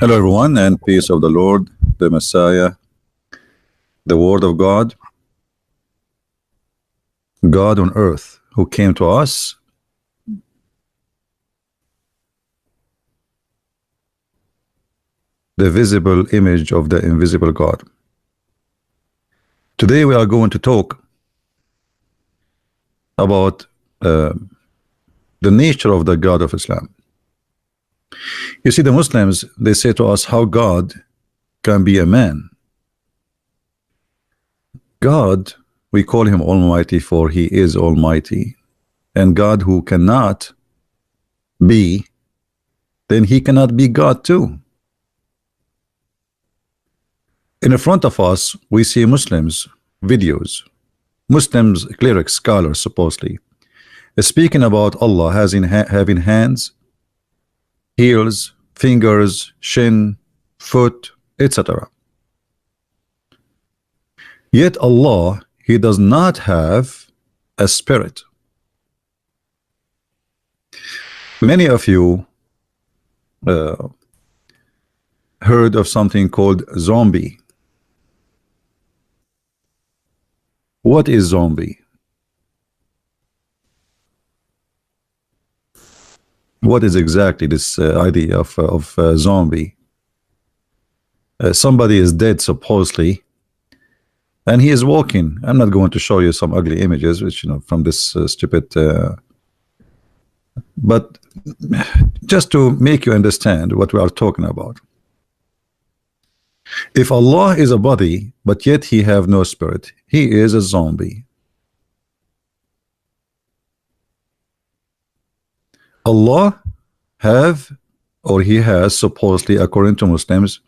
Hello everyone, and peace of the Lord, the Messiah, the Word of God, God on earth, who came to us the visible image of the invisible God. Today we are going to talk about the nature of the God of Islam. You see, the Muslims, they say to us how God can be a man. God, we call him Almighty, for he is Almighty, and God who cannot be, then he cannot be God too. In front of us we see Muslims videos, Muslims, clerics, scholars supposedly speaking about Allah having hands, heels, fingers, shin, foot, etc. Yet Allah, he does not have a spirit. Many of you heard of something called zombie. What is zombie? What is exactly this idea of zombie? Somebody is dead supposedly, and he is walking. I'm not going to show you some ugly images, which from this stupid. But just to make you understand what we are talking about. If Allah is a body, but yet he have no spirit, he is a zombie. Allah have, or he has, supposedly according to Muslims,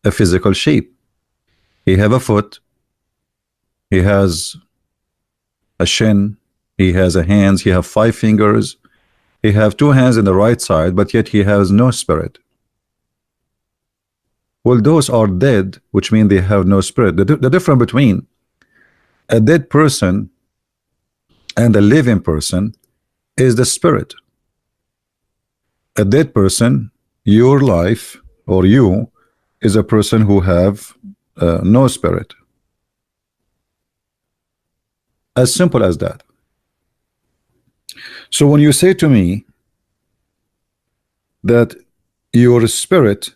a physical shape. He have a foot, he has a shin, he has a hands, he have 5 fingers, he have 2 hands in the right side, but yet he has no spirit. Well, those are dead, which means they have no spirit. The difference between a dead person and a living person is the spirit. A dead person, your life or you, is a person who have no spirit. As simple as that. So when you say to me that your spirit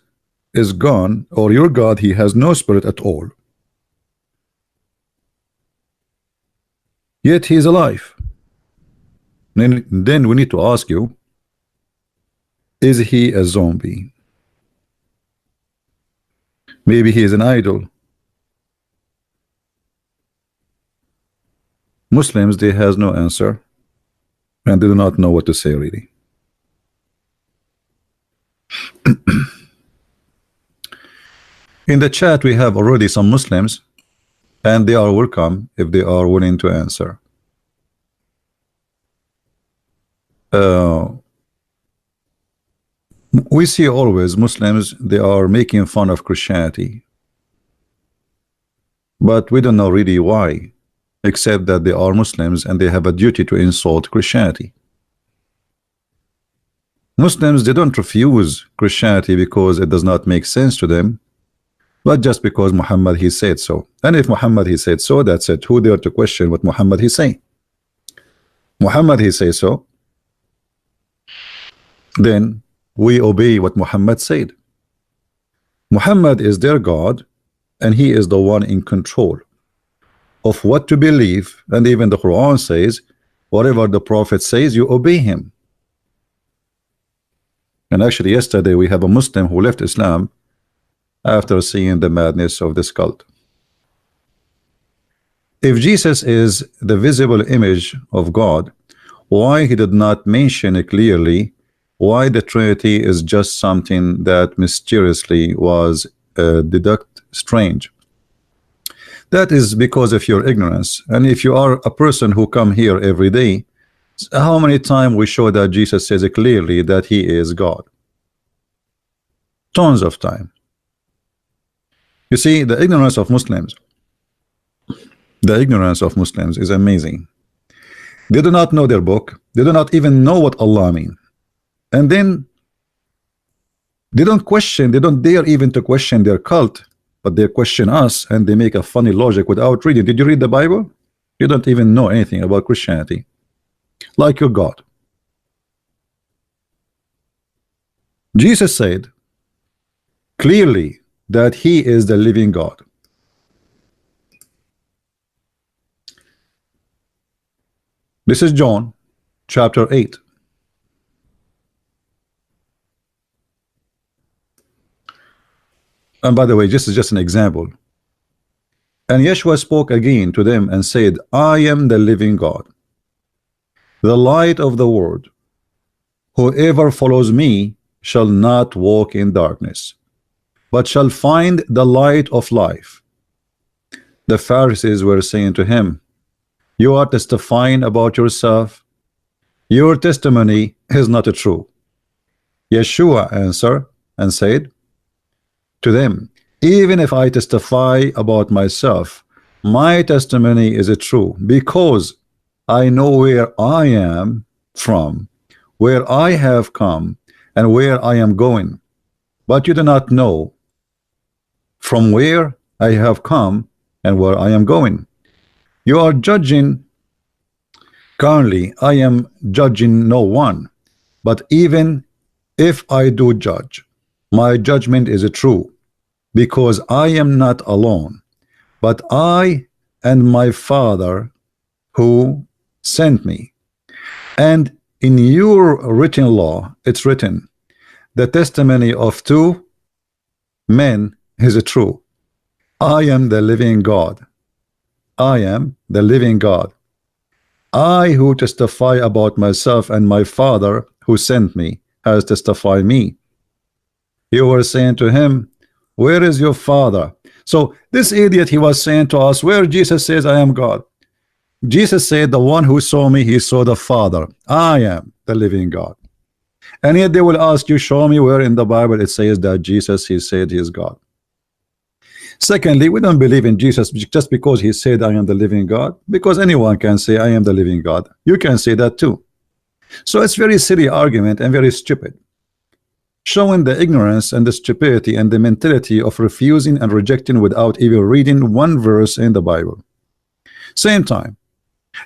is gone, or your God, he has no spirit at all, yet he is alive, then we need to ask you, is he a zombie? Maybe he is an idol. Muslims, they has no answer, and they do not know what to say really. In the chat we have already some Muslims, and they are welcome if they are willing to answer. We see always Muslims, they are making fun of Christianity, but we don't know really why, except that they are Muslims and they have a duty to insult Christianity. Muslims, they don't refuse Christianity because it does not make sense to them, but just because Muhammad, he said so. And if Muhammad, he said so, that's it. Who dare to question what Muhammad, he say? Muhammad, he say so, then we obey what Muhammad said. Muhammad is their God, and he is the one in control of what to believe. And even the Quran says, whatever the Prophet says, you obey him. And actually yesterday we have a Muslim who left Islam after seeing the madness of this cult. If Jesus is the visible image of God, why he did not mention it clearly? Why the Trinity is just something that mysteriously was deducted strange? That is because of your ignorance. And if you are a person who come here every day, how many times we show that Jesus says it clearly that he is God? Tons of time. You see, the ignorance of Muslims, is amazing. They do not know their book. They do not even know what Allah means. And then They don't question, they don't dare even to question their cult, but they question us and they make a funny logic without reading. Did you read the Bible? You don't even know anything about Christianity, like your God. Jesus said clearly that he is the living God. This is John chapter 8. And by the way, this is just an example. And Yeshua spoke again to them and said, I am the living God, the light of the world. Whoever follows me shall not walk in darkness, but shall find the light of life. The Pharisees were saying to him, you are testifying about yourself. Your testimony is not true. Yeshua answered and said to them, even if I testify about myself, my testimony is true, because I know where I am from, where I have come, and where I am going. But you do not know from where I have come and where I am going. You are judging currently. I am judging no one, but even if I do judge, my judgment is true, because I am not alone, but I and my Father who sent me. And in your written law, it's written, the testimony of two men is true. I am the living God. I am the living God. I who testify about myself, and my Father who sent me has testified me. You were saying to him, where is your Father? So this idiot, he was saying to us, where Jesus says I am God. Jesus said, the one who saw me, he saw the Father. I am the living God. And yet they will ask you, show me where in the Bible it says that Jesus, he said he is God. Secondly, we don't believe in Jesus just because he said I am the living God, because anyone can say I am the living God. You can say that too. So it's very silly argument and very stupid, showing the ignorance and the stupidity and the mentality of refusing and rejecting without even reading one verse in the Bible. Same time,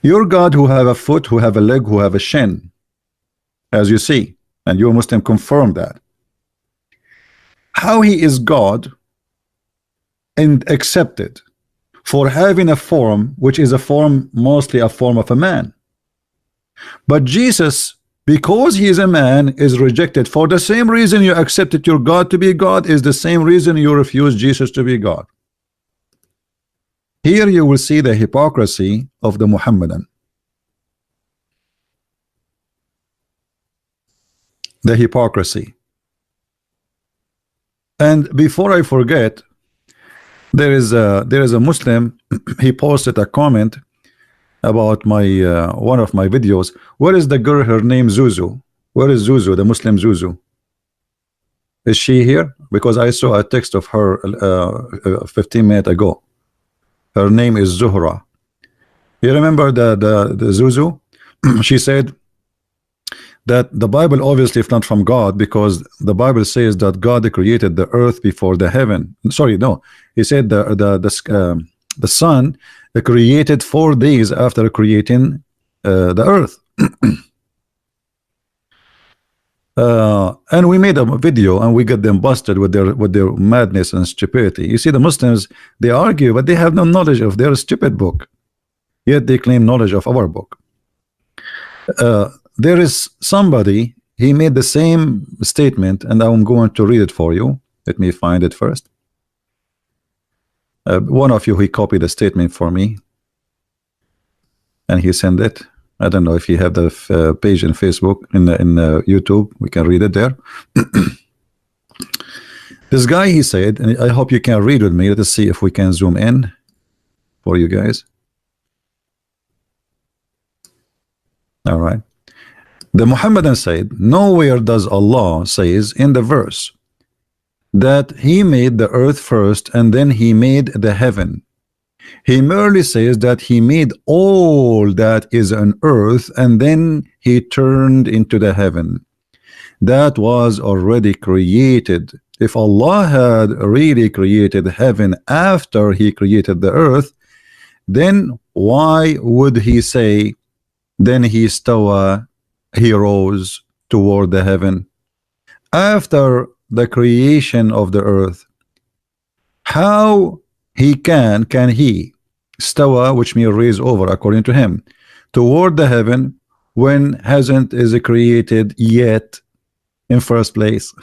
your God who have a foot, who have a leg, who have a shin, as you see, and your Muslim confirm that. How he is God and accepted for having a form which is a form, mostly a form of a man. But Jesus, because he is a man, is rejected for the same reason you accepted your God to be God, is the same reason you refuse Jesus to be God. Here you will see the hypocrisy of the Muhammadan. The hypocrisy. And before I forget, there is a Muslim, he posted a comment about my one of my videos. Where is the girl, her name Zuzu? Where is Zuzu, the Muslim Zuzu? Is she here? Because I saw a text of her 15 minutes ago. Her name is Zuhra. You remember the Zuzu? She said that the Bible obviously is not from God, because the Bible says that God created the earth before the heaven. Sorry, no, he said the sun created 4 days after creating the earth. And we made a video and we got them busted with their madness and stupidity. You see, the Muslims, they argue, but they have no knowledge of their stupid book, yet they claim knowledge of our book. There is somebody, he made the same statement, and I'm going to read it for you. Let me find it first. One of you, he copied the statement for me and he sent it. I don't know if you have the page in Facebook, in YouTube, we can read it there. This guy, he said, and I hope you can read with me. Let us see if we can zoom in for you guys. All right. The Muhammadan said, nowhere does Allah says in the verse that he made the earth first and then he made the heaven. He merely says that he made all that is on earth and then he turned into the heaven. that was already created. If Allah had really created heaven after he created the earth, then why would he say, then he stawa, he rose toward the heaven after the creation of the earth? How he can he stawa, which means raise over according to him, toward the heaven when hasn't is created yet in first place?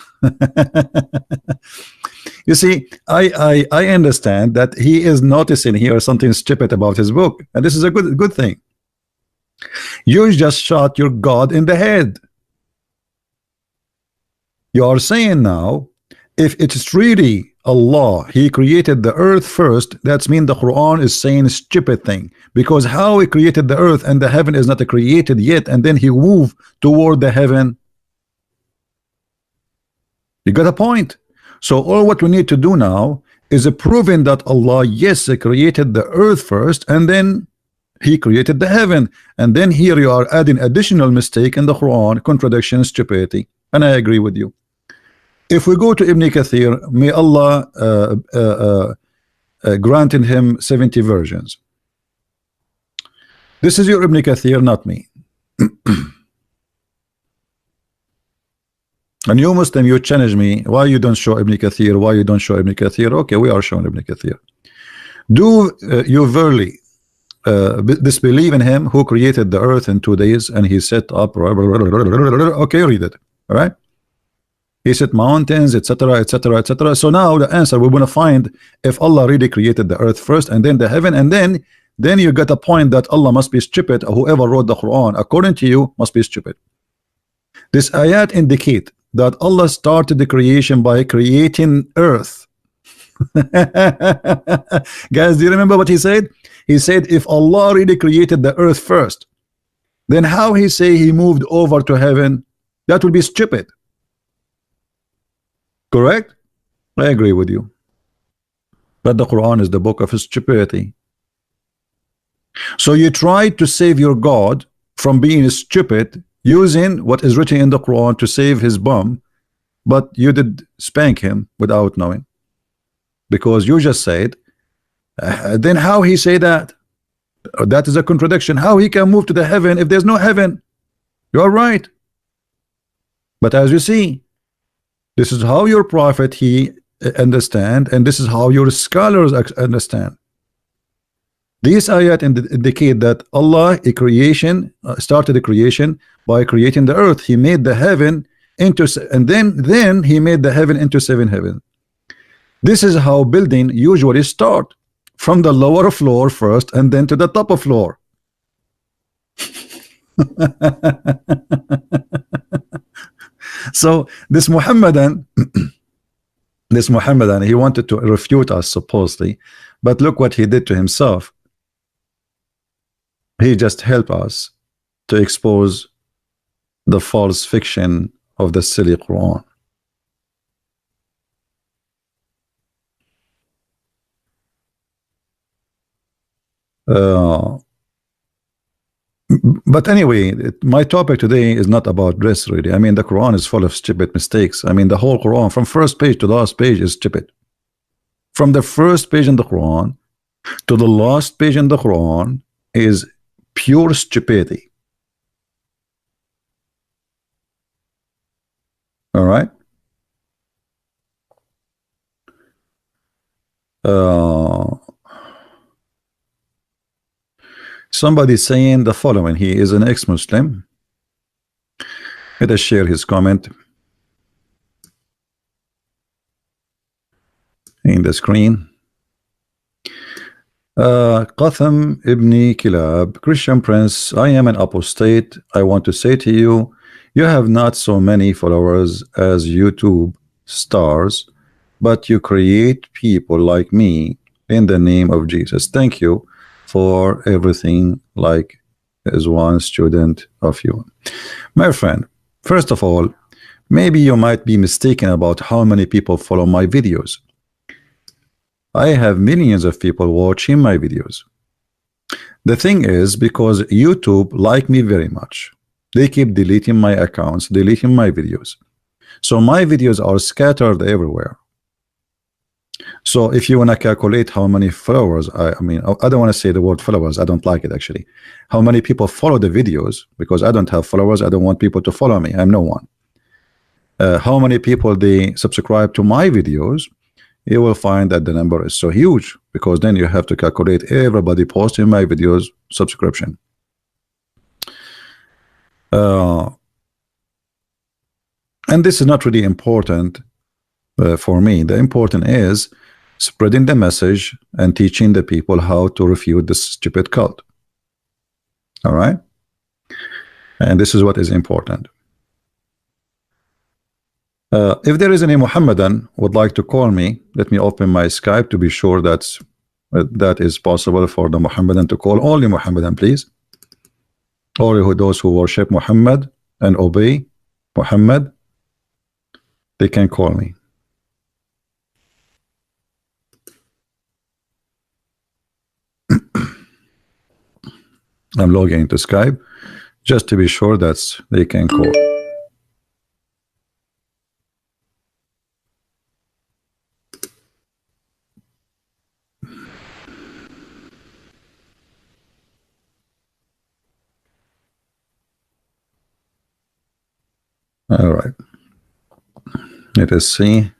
You see, I understand that he is noticing here something stupid about his book, and this is a good thing. You just shot your God in the head. You are saying now, if it's really Allah, he created the earth first, that's mean the Quran is saying stupid thing, because how he created the earth and the heaven is not created yet, and then he moved toward the heaven. You got a point. So all what we need to do now is proving that Allah, yes, he created the earth first, and then he created the heaven. And then here you are adding additional mistake in the Quran, contradiction, stupidity. And I agree with you. If we go to Ibn Kathir, may Allah granted him 70 versions. This is your Ibn Kathir, not me. And you Muslim, you challenge me, why you don't show Ibn Kathir, why you don't show Ibn Kathir? Okay, we are showing Ibn Kathir. Do you verily disbelieve in him who created the earth in 2 days and he set up, okay, read it, all right? He set mountains, etc., etc., etc. So now the answer, we're going to find if Allah really created the earth first and then the heaven, and then you get a point that Allah must be stupid, or whoever wrote the Quran according to you must be stupid. This ayat indicate that Allah started the creation by creating earth. Guys, do you remember what he said? He said if Allah really created the earth first, then how he say he moved over to heaven? That would be stupid. Correct? I agree with you. But the Quran is the book of stupidity. So you try to save your God from being stupid using what is written in the Quran to save his bum, but you did spank him without knowing, because you just said then how he say that? That is a contradiction. How he can move to the heaven if there's no heaven? You are right. But as you see, this is how your prophet he understand, and this is how your scholars understand. These ayat indicate that Allah started the creation by creating the earth. He made the heaven into, and then he made the heaven into 7 heavens. This is how building usually start, from the lower floor first and then to the top of floor. So this Muhammadan he wanted to refute us supposedly, but look what he did to himself. He just helped us to expose the false fiction of the silly Quran. But anyway, my topic today is not about dress, really. I mean, the Quran is full of stupid mistakes. I mean, the whole Quran from first page to last page is stupid. From the first page in the Quran to the last page in the Quran is pure stupidity. All right. Somebody saying the following: he is an ex-Muslim. Let us share his comment in the screen. Qatham ibn Kilab, Christian Prince, I am an apostate. I want to say to you, you have not so many followers as YouTube stars, but you create people like me in the name of Jesus. Thank you for everything, like as one student of you. My friend, first of all, maybe you might be mistaken about how many people follow my videos. I have millions of people watching my videos. The thing is, because YouTube like me very much, they keep deleting my accounts, deleting my videos. So my videos are scattered everywhere. So if you want to calculate how many followers, I mean, I don't want to say the word followers, I don't like it actually. How many people follow the videos, because I don't have followers, I don't want people to follow me, I'm no one. How many people they subscribe to my videos, you will find that the number is so huge, because then you have to calculate everybody posting my videos subscription. And this is not really important for me. The important is spreading the message and teaching the people how to refute this stupid cult. All right, and this is what is important. If there is any Muhammadan would like to call me, let me open my Skype to be sure that is possible for the Muhammadan to call. Only Muhammadan, please. Only those who worship Muhammad and obey Muhammad, they can call me. I'm logging into Skype just to be sure that they can call. All right. Let us see.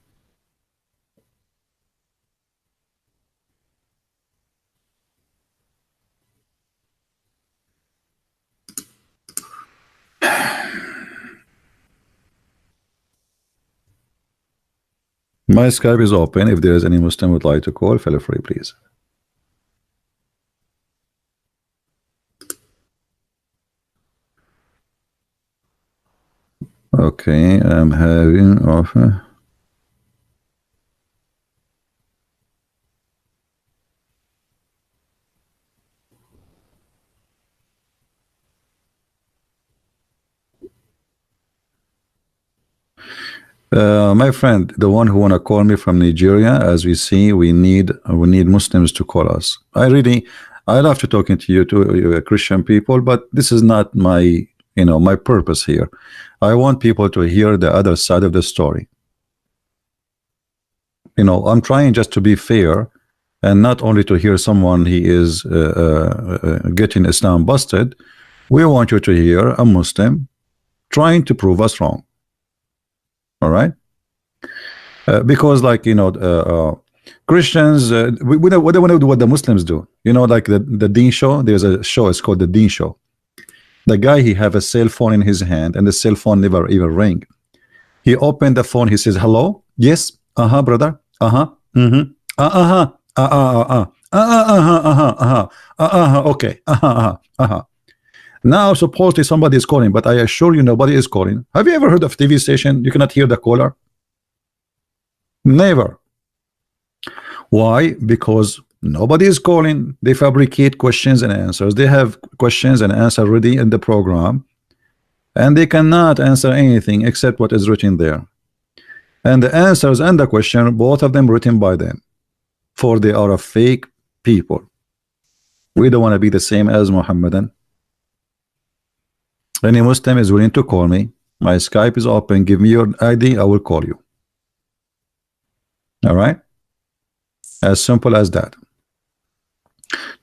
My Skype is open. If there is any Muslim would like to call, feel free, please. Okay, I'm having offer. My friend, the one who wanna call me from Nigeria, as we see, we need Muslims to call us. I love to talking to you, to Christian people, but this is not my my purpose here. I want people to hear the other side of the story. I'm trying just to be fair, and not only to hear someone he is getting Islam busted. We want you to hear a Muslim trying to prove us wrong. All right, because like Christians, we don't want to do what the Muslims do. Like the Deen show. There's a show. It's called the Deen show. The guy, he have a cell phone in his hand, and the cell phone never even ring. He opened the phone. He says, "Hello, yes, brother, okay, Now supposedly somebody is calling, but I assure you nobody is calling. Have you ever heard of TV station? You cannot hear the caller. Never. Why? Because nobody is calling. They fabricate questions and answers. They have questions and answers ready in the program, and they cannot answer anything except what is written there. And the answers and the question, both of them written by them, for they are a fake people. We don't want to be the same as Muhammadan. Any Muslim is willing to call me. My Skype is open. Give me your ID. I will call you. All right? As simple as that.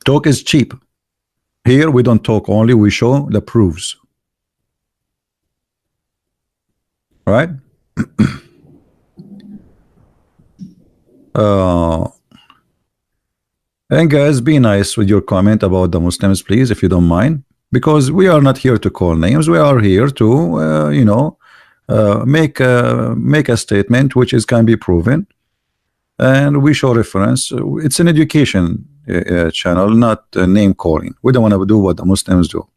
Talk is cheap. Here we don't talk only, we show the proofs. All right? And guys, be nice with your comment about the Muslims, please, if you don't mind. Because we are not here to call names. We are here to, make a statement which can be proven, and we show reference. It's an education channel, not name calling. We don't want to do what the Muslims do.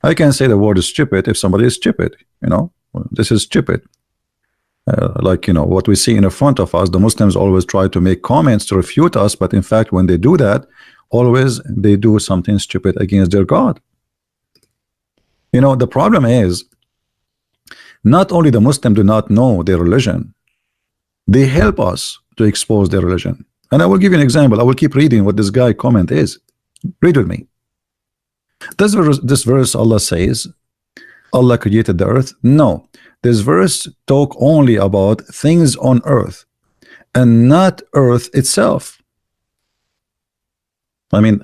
I can say the word is stupid if somebody is stupid. This is stupid. What we see in front of us, the Muslims always try to make comments to refute us, but in fact, when they do that, always they do something stupid against their God. The problem is not only the Muslim do not know their religion, they help us to expose their religion. And I will give you an example. I will keep reading what this guy comment is. Read with me. This verse Allah says, Allah created the earth. No, this verse talk only about things on earth and not earth itself. I mean,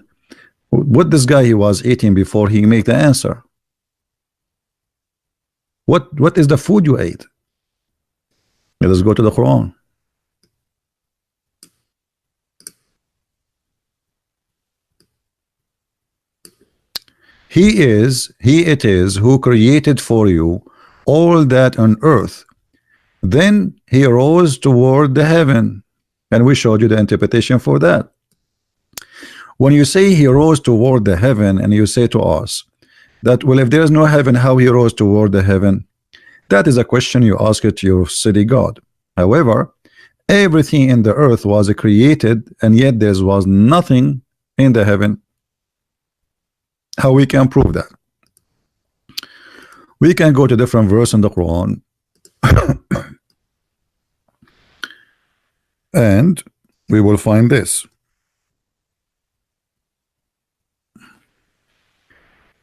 what this guy he was eating before he make the answer? What is the food you ate? Let us go to the Quran. He it is who created for you all that on earth. Then he rose toward the heaven, and we showed you the interpretation for that. When you say he rose toward the heaven, and you say to us that, well, if there is no heaven, how he rose toward the heaven? That is a question you ask it to your city God. However, everything in the earth was created, and yet there was nothing in the heaven. How we can prove that? We can go to different verse in the Quran and we will find this.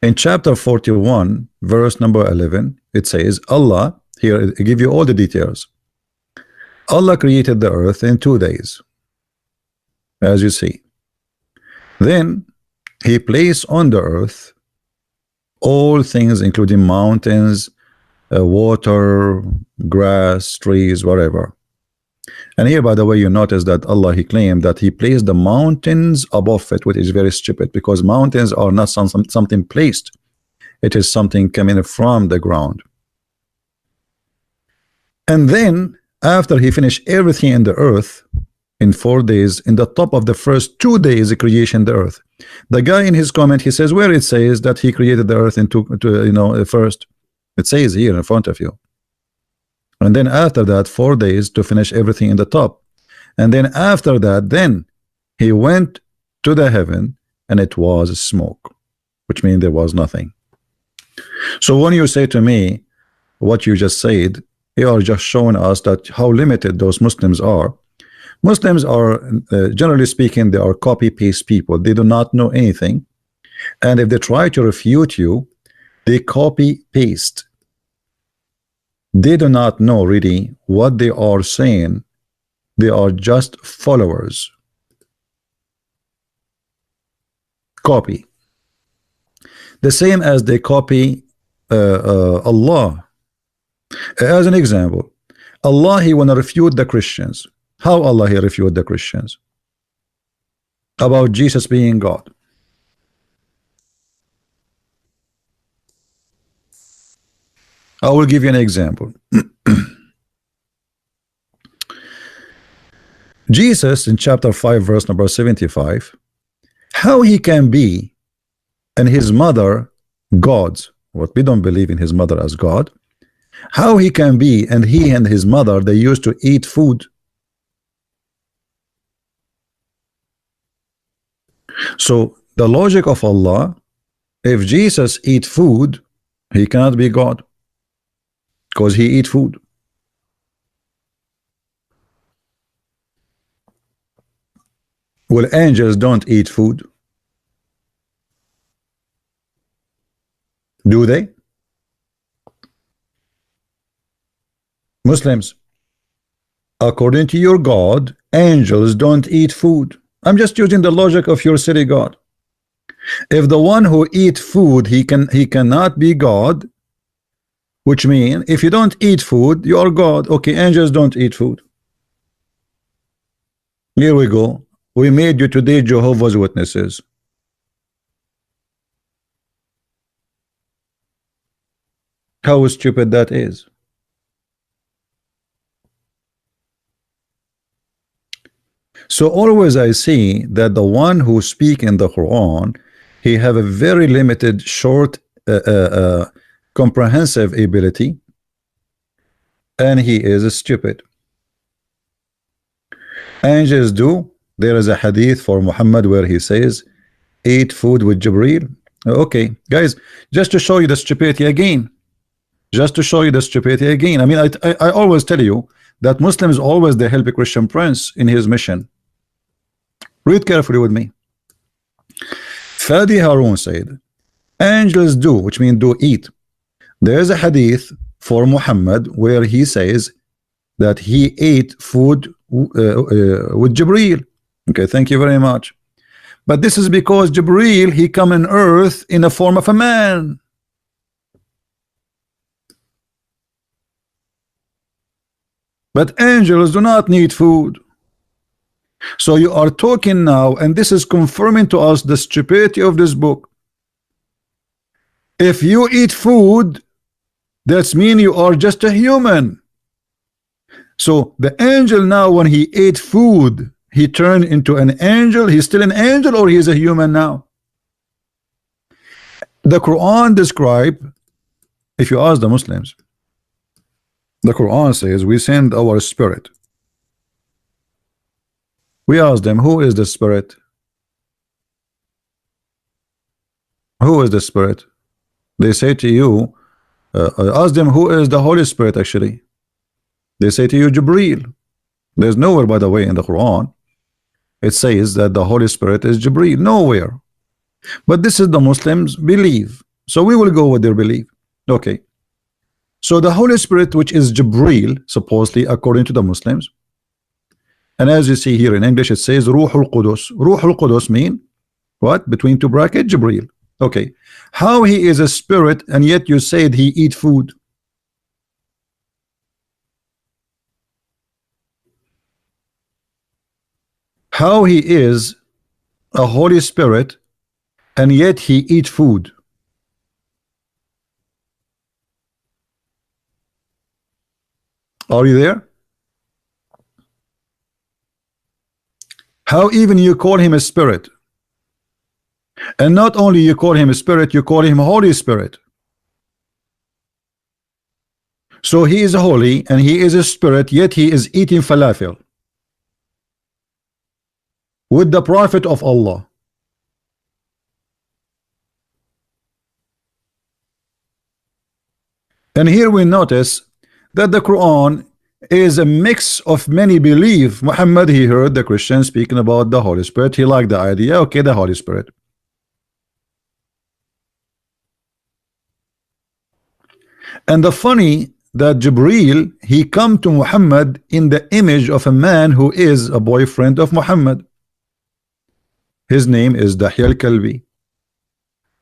In chapter 41 verse number 11, it says, Allah, here I give you all the details. Allah created the earth in 2 days, as you see. Then he placed on the earth all things, including mountains, water, grass, trees, whatever. And here, by the way, you notice that Allah, he claimed that he placed the mountains above it, which is very stupid, because mountains are not something placed. It is something coming from the ground. And then after he finished everything in the earth in 4 days, in the top of the first 2 days of creation the earth, the guy in his comment, he says, where it says that he created the earth in first, it says here in front of you. And then after that 4 days to finish everything in the top, and then after that then he went to the heaven, and it was smoke, which means there was nothing. So when you say to me what you just said, you are just showing us that how limited those Muslims are. Muslims are generally speaking, they are copy-paste people. They do not know anything, and if they try to refute you, they copy-paste. They do not know really what they are saying. They are just followers. Copy. The same as they copy Allah. As an example, Allah, he want to refute the Christians. How Allah he refute the Christians? About Jesus being God. I will give you an example. Jesus in chapter 5 verse number 75, how he can be and his mother gods, what we don't believe in his mother as God, how he can be, and he and his mother, they used to eat food. So the logic of Allah, if Jesus eat food, he cannot be God, because he eat food. Well, angels don't eat food, do they? Muslims, according to your God, angels don't eat food. I'm just using the logic of your city God. If the one who eat food, he cannot be God, which means if you don't eat food, you are God. Okay, angels don't eat food. Here we go. We made you today Jehovah's Witnesses. How stupid that is. So always I see that the one who speak in the Quran, he have a very limited, short, comprehensive ability, and he is stupid. Angels do. There is a hadith for Muhammad where he says, eat food with Jibreel. Okay, guys, just to show you the stupidity again. Just to show you the stupidity again. I mean, I always tell you that Muslims always they help a Christian prince in his mission. Read carefully with me. Fadi Harun said, angels do, which means do eat. There is a hadith for Muhammad where he says that he ate food with Jibreel. Okay, thank you very much. But this is because Jibreel, he come on earth in the form of a man. But angels do not need food. So you are talking now, and this is confirming to us the stupidity of this book. If you eat food, that's mean you are just a human. So the angel now, when he ate food, he turned into an angel. He's still an angel, or he's a human now? The Quran describe, if you ask the Muslims, the Quran says we send our spirit. We ask them, who is the spirit? Who is the spirit? They say to you, ask them who is the Holy Spirit actually. They say to you, Jibreel. There's nowhere, by the way, in the Quran it says that the Holy Spirit is Jibreel. Nowhere. But this is the Muslims believe. So we will go with their belief. Okay. So the Holy Spirit, which is Jibreel, supposedly according to the Muslims, and as you see here in English, it says Ruhul Qudus. Ruhul Qudus mean what? Between two brackets, Jibreel. Okay. How he is a spirit, and yet you said he eat food? How he is a Holy Spirit, and yet he eat food? Are you there? How even you call him a spirit? And not only you call him a spirit, you call him Holy Spirit. So he is holy and he is a spirit, yet he is eating falafel with the Prophet of Allah. And here we notice that the Quran is a mix of many belief. Muhammad, he heard the Christians speaking about the Holy Spirit. He liked the idea. Okay, the Holy Spirit. And the funny that Jibreel, he come to Muhammad in the image of a man who is a boyfriend of Muhammad. His name is Dahya al-Kalbi.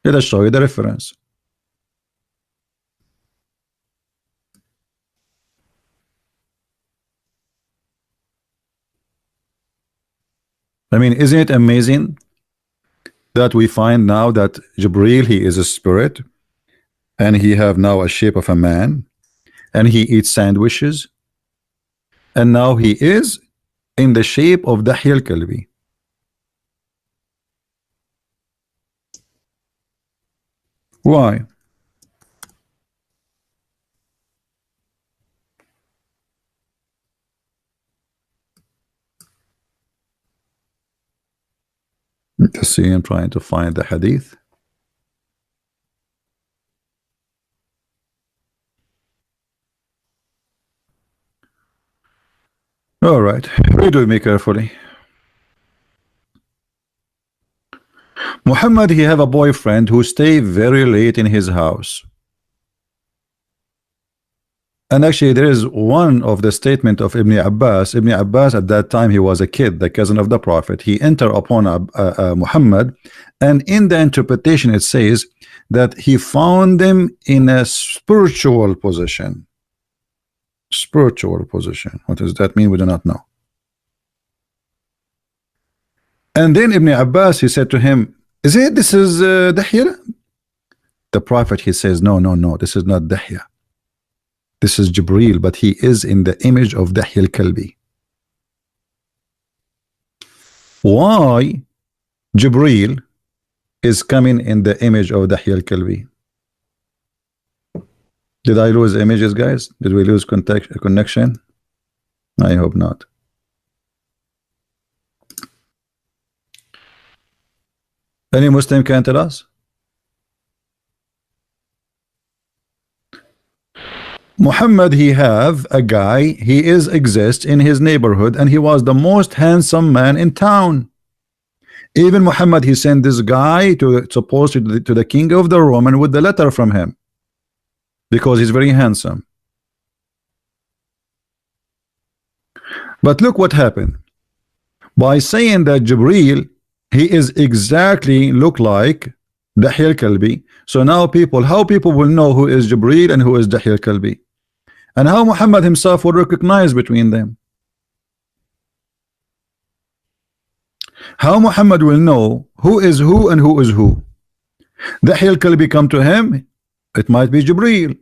Let us show you the reference. I mean, isn't it amazing that we find now that Jibreel, he is a spirit, and he have now a shape of a man, and he eats sandwiches, and now he is in the shape of Dahya al-Kalbi. Why? Let's see, I'm trying to find the hadith. All right, read with me carefully. Muhammad, he have a boyfriend who stay very late in his house. And actually there is one of the statement of Ibn Abbas. Ibn Abbas at that time, he was a kid, the cousin of the Prophet. He enter upon Muhammad, and in the interpretation it says that he found them in a spiritual position. Spiritual position. What does that mean? We do not know. And then Ibn Abbas, he said to him, this is Dahya? The Prophet, he says, no, this is not Dahya. This is Jibreel, but he is in the image of Dahya al-Kalbi. Why Jibreel is coming in the image of Dahya al-Kalbi? Did I lose images, guys? Did we lose connection? I hope not. Any Muslim can tell us? Muhammad, he have a guy, he exists in his neighborhood, and he was the most handsome man in town. Even Muhammad, he sent this guy to the king of the Roman with the letter from him, because he's very handsome. But look what happened. By saying that Jibril, he is exactly look like Dahya al-Kalbi. So now people, how people will know who is Jibril and who is Dahya al-Kalbi? And how Muhammad himself will recognize between them? How Muhammad will know who is who and who is who? Dahya al-Kalbi come to him, it might be Jibril.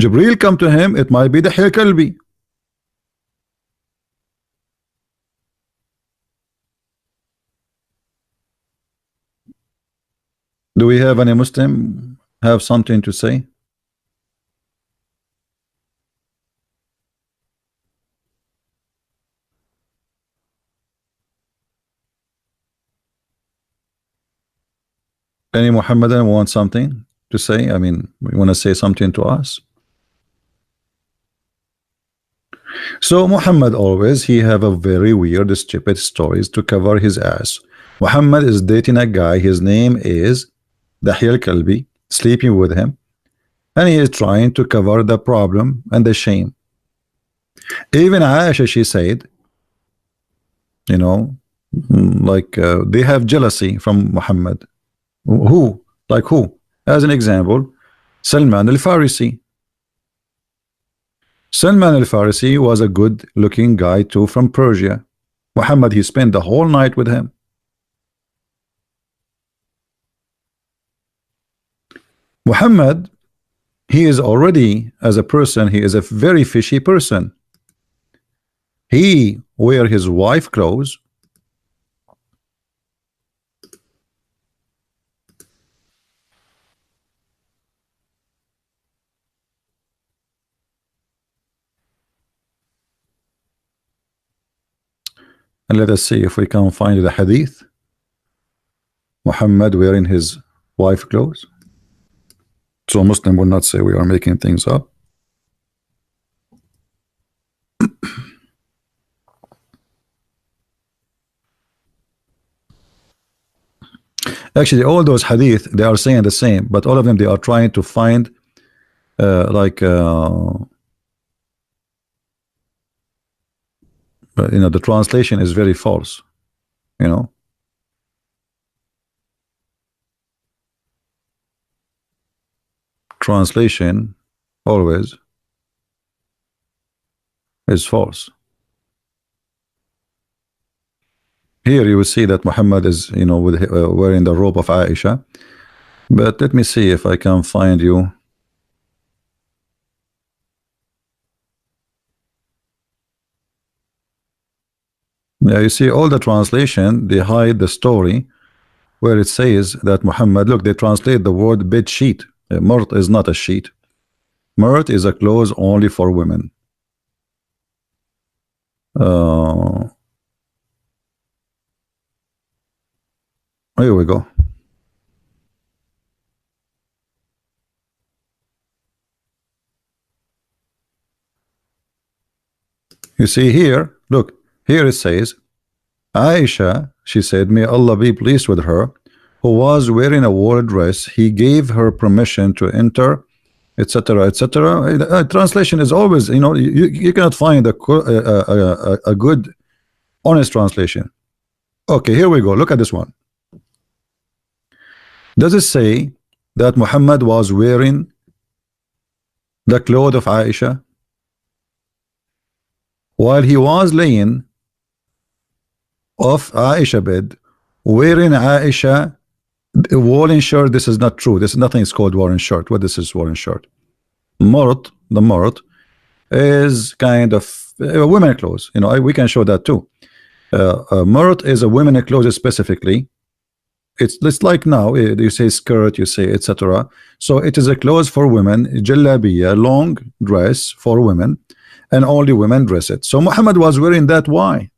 Jibril come to him, it might be Dahya al-Kalbi. Do we have any Muslim have something to say? Any Muhammadan want something to say? I mean, we want to say something to us. So Muhammad always, he have a very weird, stupid stories to cover his ass. Muhammad is dating a guy, his name is Dahya al-Kalbi, sleeping with him, and he is trying to cover the problem and the shame. Even Aisha, she said, you know, like they have jealousy from Muhammad. Who? Like who? As an example, Salman al-Farisi. Salman al-Farisi was a good looking guy too from Persia. Muhammad, he spent the whole night with him. Muhammad, he is already, as a person, he is a very fishy person. He wear his wife clothes. And let us see if we can find the hadith. Muhammad wearing his wife clothes. So Muslim will not say we are making things up. Actually, all those hadith, they are saying the same, but all of them, they are trying to find but, you know, the translation is very false, you know. Translation always is false. Here you will see that Muhammad is, you know, with wearing the robe of Aisha. But let me see if I can find you. Yeah, you see all the translation, they hide the story where it says that Muhammad, look, they translate the word bed sheet. Murt is not a sheet. Murt is a clothes only for women. Here we go. You see here, look, here it says, Aisha, she said, may Allah be pleased with her, who was wearing a wool dress, he gave her permission to enter, etc., etc. Translation is always, you know, you cannot find a good, honest translation. Okay, here we go. Look at this one. Does it say that Muhammad was wearing the clothes of Aisha while he was laying off Aisha bed, wearing Aisha woolen shirt? This is not true. This is nothing is called woolen shirt. What this is woolen shirt? Murt, the murt is kind of women clothes. You know, we can show that too. Murt is a women clothes specifically. It's like now you say skirt, you say etc. So it is a clothes for women, jalabiya, long dress for women, and only women dress it. So Muhammad was wearing that. Why?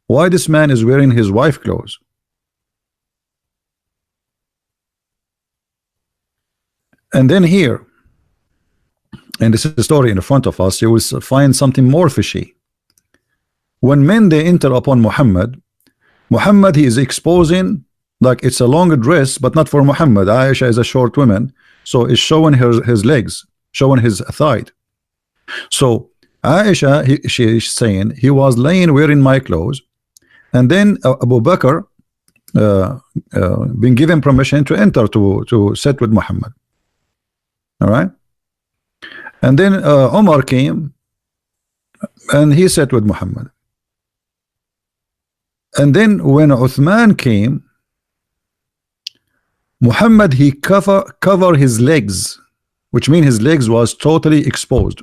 Why this man is wearing his wife clothes? And then here, and this is the story in front of us, you will find something more fishy. When men they enter upon Muhammad, Muhammad, he is exposing, like it's a long dress, but not for Muhammad. Aisha is a short woman, so it's showing his legs, showing his thigh. So Aisha, she's saying he was laying wearing my clothes, and then Abu Bakr been given permission to enter to sit with Muhammad. All right, and then Omar came and he sat with Muhammad. And then when Uthman came, Muhammad, he cover his legs, which means his legs was totally exposed.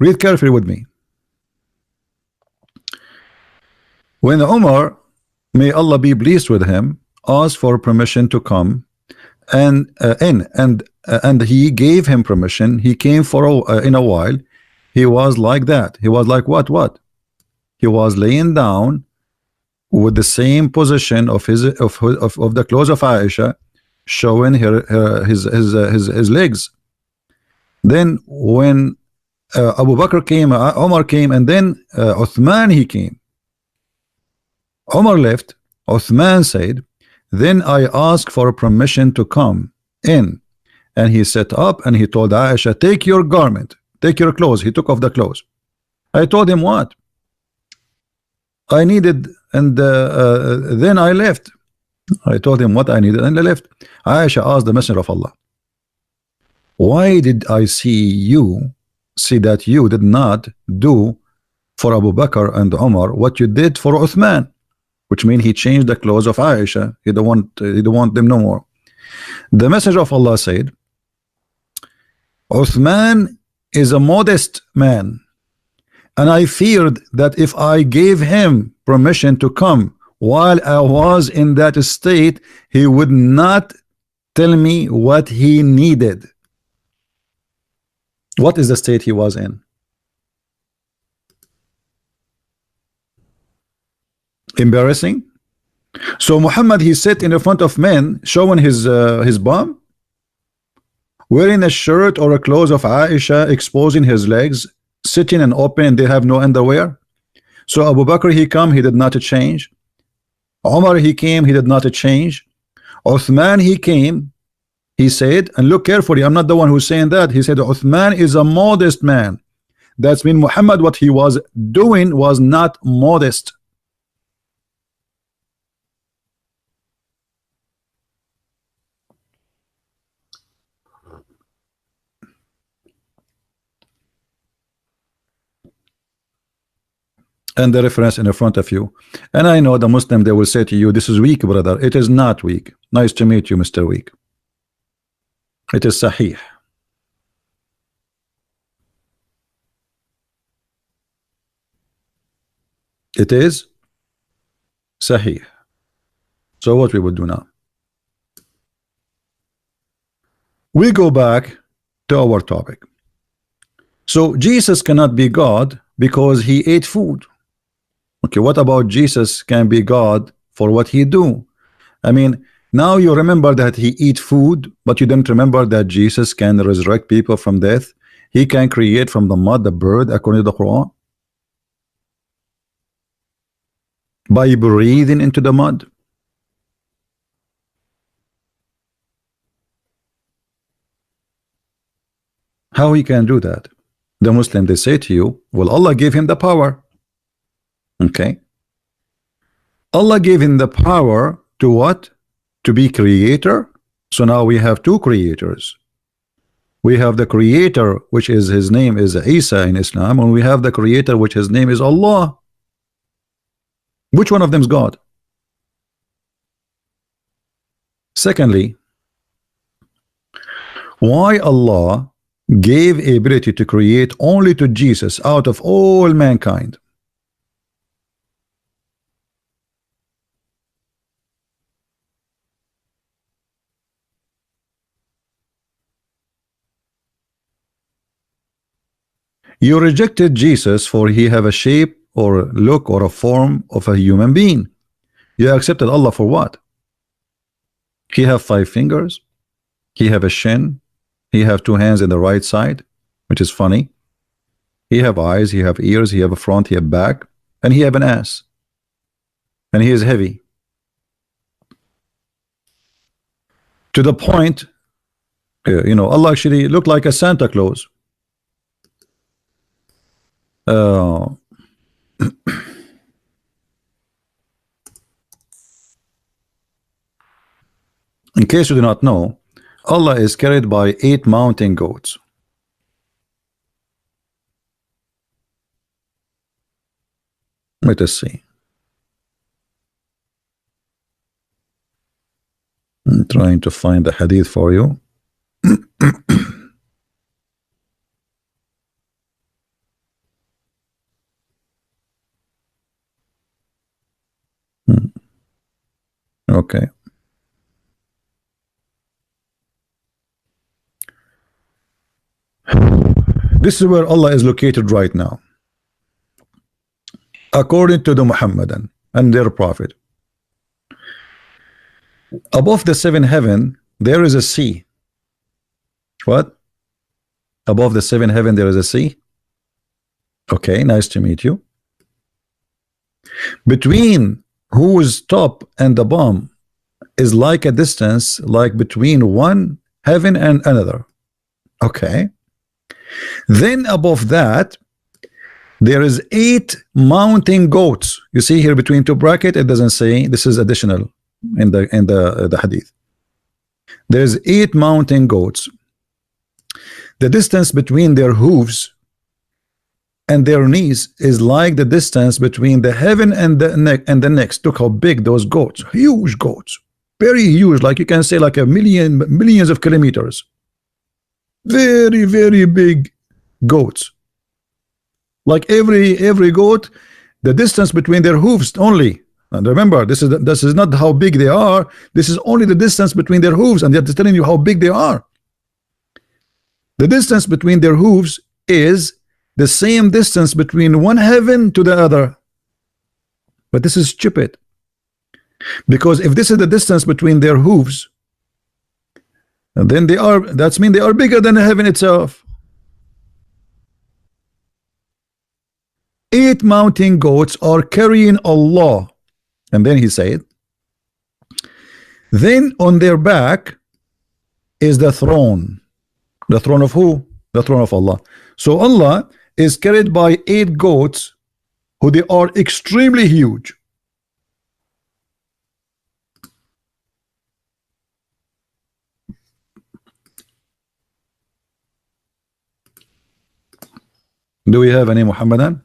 Read carefully with me. When Umar, may Allah be pleased with him, asked for permission to come and and he gave him permission. He came for in a while. He was like that. He was like what? He was laying down with the same position of his of the clothes of Aisha, showing his legs. Then when Abu Bakr came, Omar came, and then Uthman he came. Omar left. Uthman said, then I asked for permission to come in, and he sat up and he told Aisha, take your garment, take your clothes. He took off the clothes. I told him what I needed, and then I left. I told him what I needed and I left. Aisha asked the Messenger of Allah, why did I see that you did not do for Abu Bakr and Umar what you did for Uthman? Which means he changed the clothes of Aisha. He don't want them no more. The Messenger of Allah said, Uthman is a modest man, and I feared that if I gave him permission to come while I was in that state, he would not tell me what he needed. What is the state he was in? Embarrassing. So Muhammad, he sat in the front of men showing his bum, wearing a shirt or a clothes of Aisha, exposing his legs, sitting and open, and they have no underwear. So Abu Bakr, he come, he did not change. Umar, he came, he did not change. Uthman, he came, he said, and look carefully, I'm not the one who's saying that. He said Uthman is a modest man. That's mean Muhammad, what he was doing was not modest. And the reference in the front of you, and I know the Muslim, they will say to you, this is weak, brother. It is not weak. Nice to meet you, Mr. Weak. It is Sahih. It is Sahih. So what we would do now, we go back to our topic. So Jesus cannot be God because he ate food. Okay, what about Jesus can be God for what he do? I mean, now you remember that he eat food, but you didn't remember that Jesus can resurrect people from death. He can create from the mud the bird, according to the Quran, by breathing into the mud. How he can do that? The Muslim, they say to you, well, Allah gave him the power. Okay, Allah gave him the power to what? To be creator. So now we have two creators. We have the creator, which is his name is Isa in Islam, and we have the creator, which his name is Allah. Which one of them is God? Secondly, why Allah gave ability to create only to Jesus out of all mankind? You rejected Jesus for he have a shape or look or a form of a human being. You accepted Allah for what? He have 5 fingers. He have a shin. He have 2 hands in the right side, which is funny. He have eyes. He have ears. He have a front. He have back, and he have an ass. And he is heavy. To the point You know, Allah actually looked like a Santa Claus. Uh, in case you do not know, Allah is carried by 8 mountain goats. Let us see. I'm trying to find the hadith for you. Okay. This is where Allah is located right now. According to the Muhammadan and their prophet, above the 7 heaven there is a sea. What? Above the 7 heaven there is a sea? Okay, nice to meet you. Between whose top and the bottom is like a distance like between one heaven and another. Okay. Then above that there is 8 mountain goats. You see here between 2 brackets, it doesn't say, this is additional in the hadith. There's 8 mountain goats. The distance between their hooves and their knees is like the distance between the heaven and the next. Look how big those goats, huge goats, very huge, like you can say like millions of kilometers. Very, very big goats. Like every goat, the distance between their hooves only. And remember, this is not how big they are. This is only the distance between their hooves, and they're just telling you how big they are. The distance between their hooves is the same distance between one heaven to the other. But this is stupid, because if this is the distance between their hooves, and then that means they are bigger than the heaven itself. 8 mountain goats are carrying Allah. And then he said, then on their back is the throne. The throne of who? The throne of Allah. So Allah is carried by 8 goats who they are extremely huge. Do we have any Muhammadan?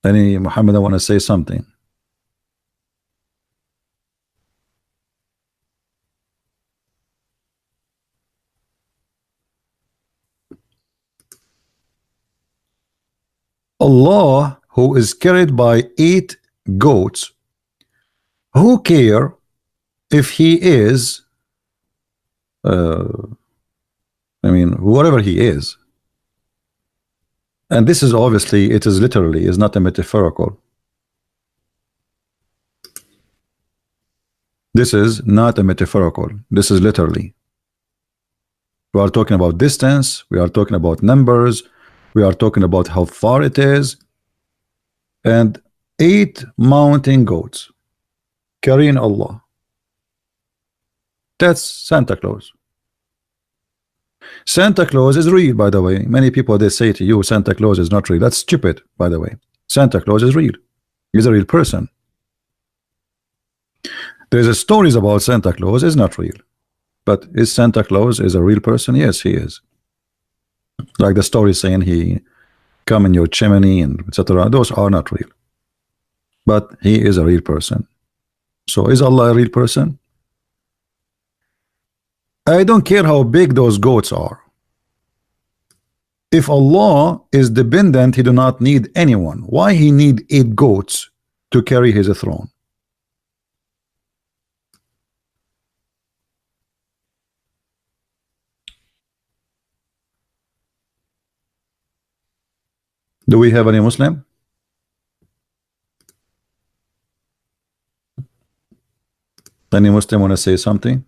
Any Muhammadan want to say something? Allah, who is carried by 8 goats, who care if he is I mean whatever he is. And this is obviously, it is literally, is not a metaphorical. This is not a metaphorical, this is literally. We are talking about distance, we are talking about numbers, we are talking about how far it is. And 8 mountain goats carrying Allah. That's Santa Claus. Santa Claus is real, by the way. Many people, they say to you Santa Claus is not real. That's stupid, by the way. Santa Claus is real. He's a real person. There's a stories about Santa Claus is not real. But is Santa Claus is a real person? Yes, he is. Like the story saying he come in your chimney and etc. Those are not real. But he is a real person. So is Allah a real person? I don't care how big those goats are. If Allah is dependent, he do not need anyone. Why he need 8 goats to carry his throne? Do we have any Muslim? Any Muslim want to say something?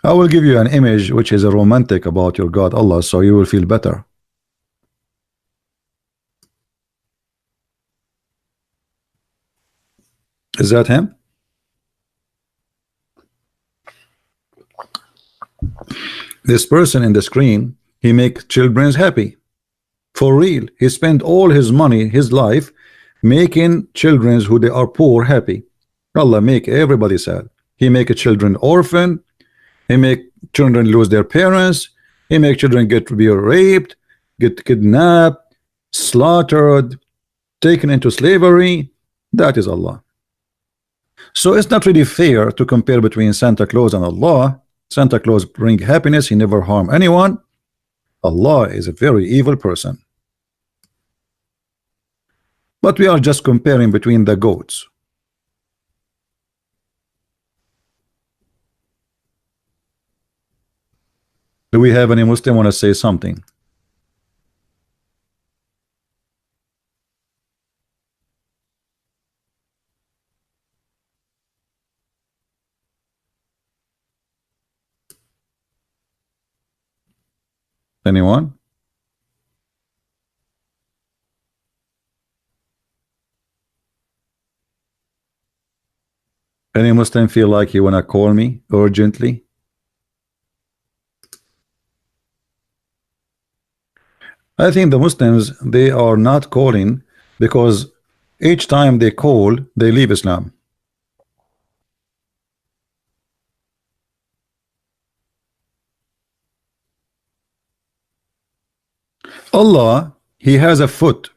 I will give you an image which is a romantic about your God Allah, so you will feel better. Is that him? This person in the screen, he make children happy. For real. He spent all his money, his life, making children who they are poor happy. Allah make everybody sad. He make children orphan. He make children lose their parents. He make children get to be raped, get kidnapped, slaughtered, taken into slavery. That is Allah. So it's not really fair to compare between Santa Claus and Allah. Santa Claus bring happiness. He never harm anyone. Allah is a very evil person. But we are just comparing between the goats. Do we have any Muslim want to say something? Anyone? Any Muslim feel like you want to call me urgently? I think the Muslims, they are not calling because each time they call, they leave Islam. Allah, he has a foot.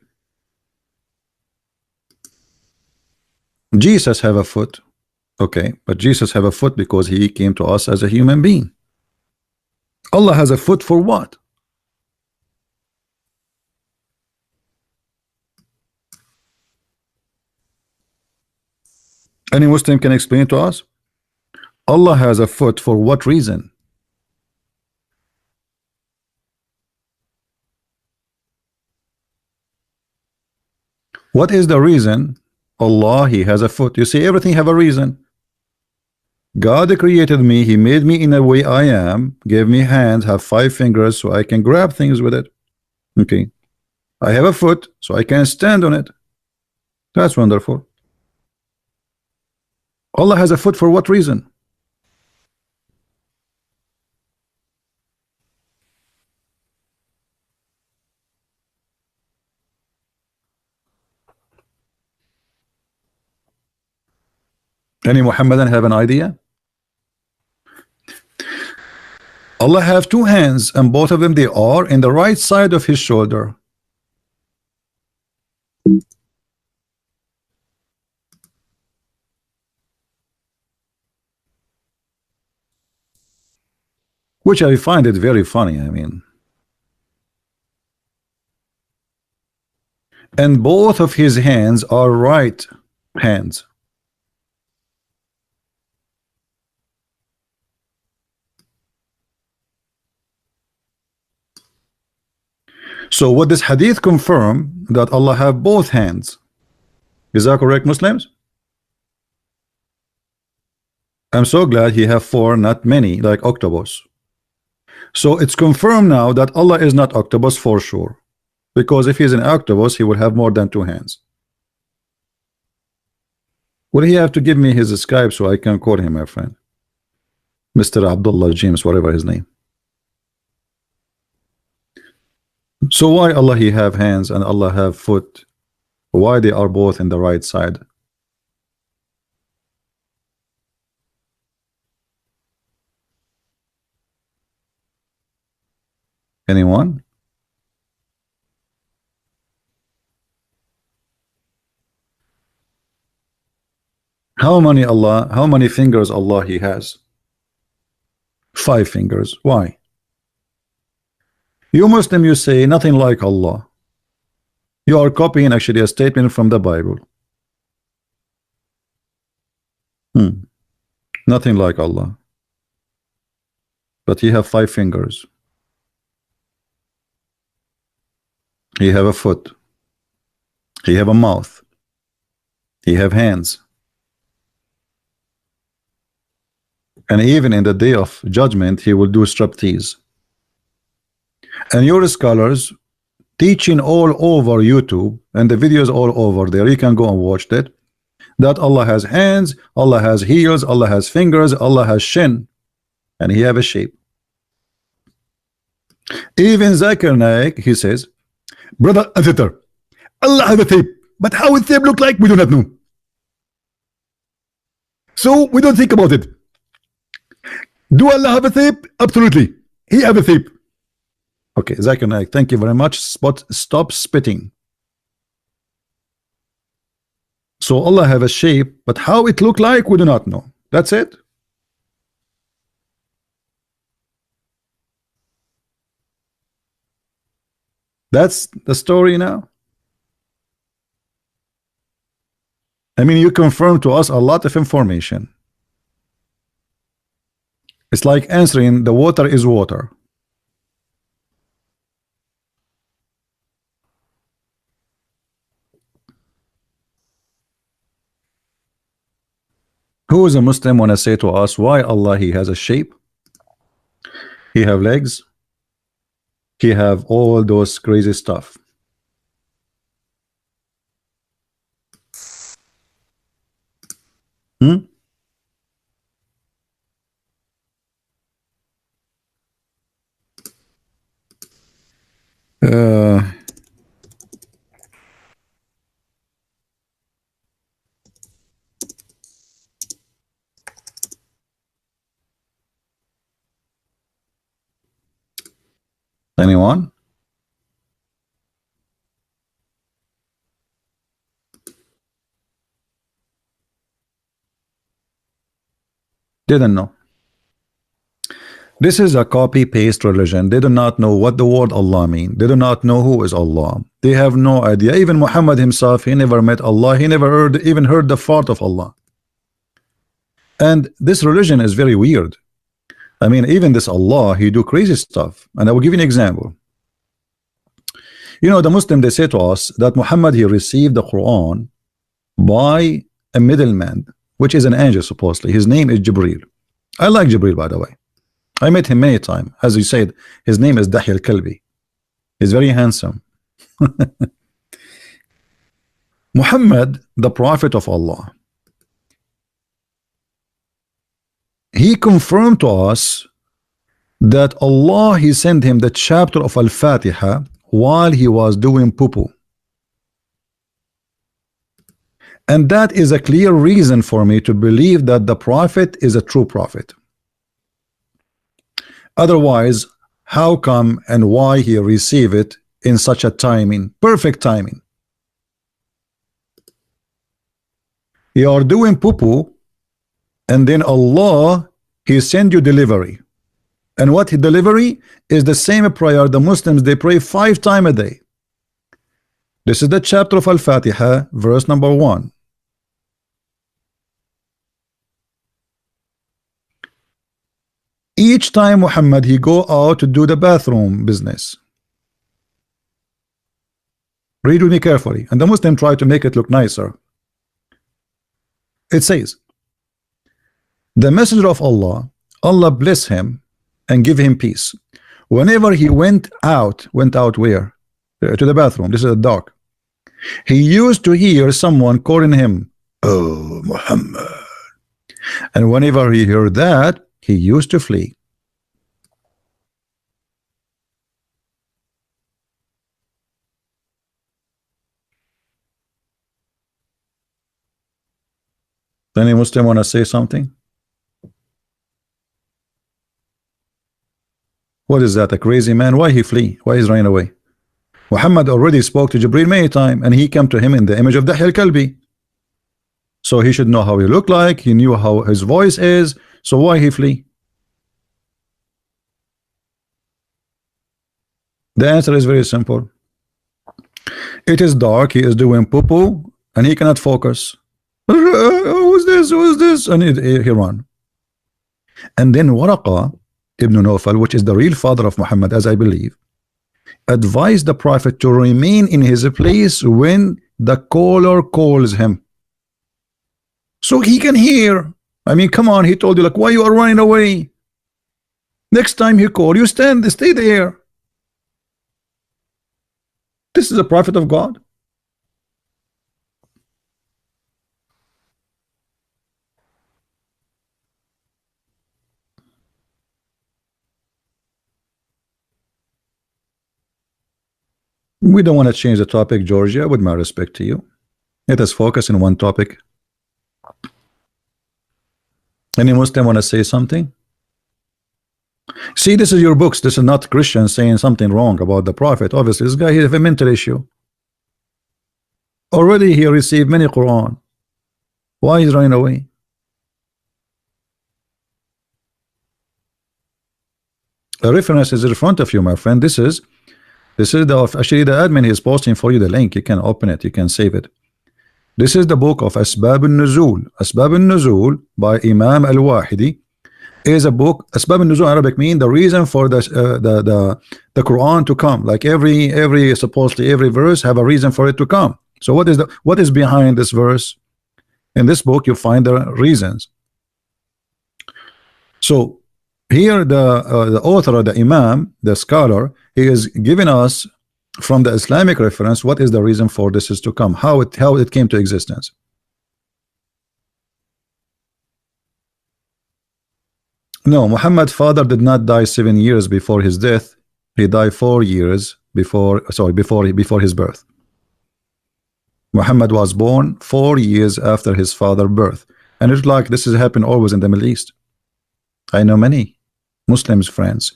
Jesus have a foot. Okay, but Jesus have a foot because he came to us as a human being. Allah has a foot for what? Any Muslim can explain to us? Allah has a foot for what reason? What is the reason Allah, he has a foot? You see, everything have a reason. God created me, he made me in a way I am, gave me hands, have 5 fingers so I can grab things with it. Okay, I have a foot so I can stand on it. That's wonderful. Allah has a foot for what reason? Any Muhammadan have an idea? Allah have 2 hands and both of them they are in the right side of his shoulder. Which I find it very funny, I mean. And both of his hands are right hands. So what this hadith confirm that Allah have both hands. Is that correct, Muslims? I'm so glad he have 4, not many, like octopus. So it's confirmed now that Allah is not octopus for sure. Because if he's an octopus, he will have more than 2 hands. Will he have to give me his Skype so I can call him, my friend? Mr. Abdullah James, whatever his name. So why Allah he have hands and Allah have foot? Why they are both in the right side? Anyone? How many fingers Allah he has? 5 fingers. Why? You Muslim, you say nothing like Allah. You are copying actually a statement from the Bible. Nothing like Allah. But he have 5 fingers. He have a foot. He have a mouth. He have hands. And even in the day of judgment, he will do striptease. And your scholars teaching all over YouTube, and the videos all over there, you can go and watch it, that Allah has hands, Allah has heels, Allah has fingers, Allah has shin, and he have a shape. Even Zakir Naik, he says, brother and sister, Allah has a shape, but how it shape look like, we do not know. So we don't think about it. Do Allah have a shape? Absolutely. He have a shape. Okay, Zakir Naik, thank you very much. Stop spitting. So Allah have a shape, but how it look like, we do not know. That's it. That's the story now. I mean, you confirm to us a lot of information. It's like answering the water is water. Who is a Muslim want to say to us why Allah he has a shape, he have legs, he have all those crazy stuff? Anyone? Didn't know. This is a copy-paste religion. They do not know what the word Allah mean. They do not know who is Allah. They have no idea. Even Muhammad himself, he never met Allah. He never even heard the fart of Allah. And this religion is very weird. I mean, even this Allah, he do crazy stuff. And I will give you an example. You know, the Muslim, they say to us that Muhammad, he received the Quran by a middleman, which is an angel supposedly. His name is Jibril. I like Jibril, by the way. I met him many times. As you said, his name is Dahi al-Kalbi. He's very handsome. Muhammad, the prophet of Allah, he confirmed to us that Allah, he sent him the chapter of Al-Fatiha while he was doing poo-poo. And that is a clear reason for me to believe that the prophet is a true prophet. Otherwise, how come and why he received it in such a timing, perfect timing? You are doing poo-poo, and then Allah, he send you delivery. And what he delivery is the same prayer the Muslims, they pray 5 times a day. This is the chapter of Al-Fatiha, verse number 1. Each time Muhammad, he go out to do the bathroom business. Read with me carefully. And the Muslim try to make it look nicer. It says, the messenger of Allah, Allah bless him and give him peace. Whenever he went out where? To the bathroom. This is a dark. He used to hear someone calling him, oh Muhammad. And whenever he heard that, he used to flee. Any Muslim want to say something? What is that, a crazy man? Why he flee? Why he's running away? Muhammad already spoke to Jibril many times, and he came to him in the image of Dahi al-Kalbi. So he should know how he looked like. He knew how his voice is. So why he flee? The answer is very simple. It is dark. He is doing poo-poo, and he cannot focus. Who's this? Who's this? And he run. And then Waraqa Ibn Nawfal, which is the real father of Muhammad, as I believe, advised the prophet to remain in his place when the caller calls him, so he can hear I mean, come on, he told you, like, why you are running away? Next time he call you, stay there. This is a prophet of God. We don't want to change the topic, Georgia, with my respect to you. Let us focus on one topic. Any Muslim want to say something? See, this is your books. This is not Christians saying something wrong about the prophet. Obviously, this guy, he has a mental issue. Already he received many Quran. Why is running away? The reference is in front of you, my friend. This is actually the admin is posting for you the link. You can open it. You can save it. This is the book of Asbab al-Nuzul. Asbab al-Nuzul by Imam al-Wahidi is a book. Asbab al-Nuzul Arabic mean the reason for the Quran to come. Like supposedly every verse have a reason for it to come. So what is behind this verse? In this book you find the reasons. So here the author, the Imam, the scholar, he is giving us from the Islamic reference what is the reason for this is to come, how it came to existence. No, Muhammad's father did not die 7 years before his death. He died 4 years before his birth. Muhammad was born 4 years after his father's birth, and it's like this has happened always in the Middle East. I know many Muslims friends,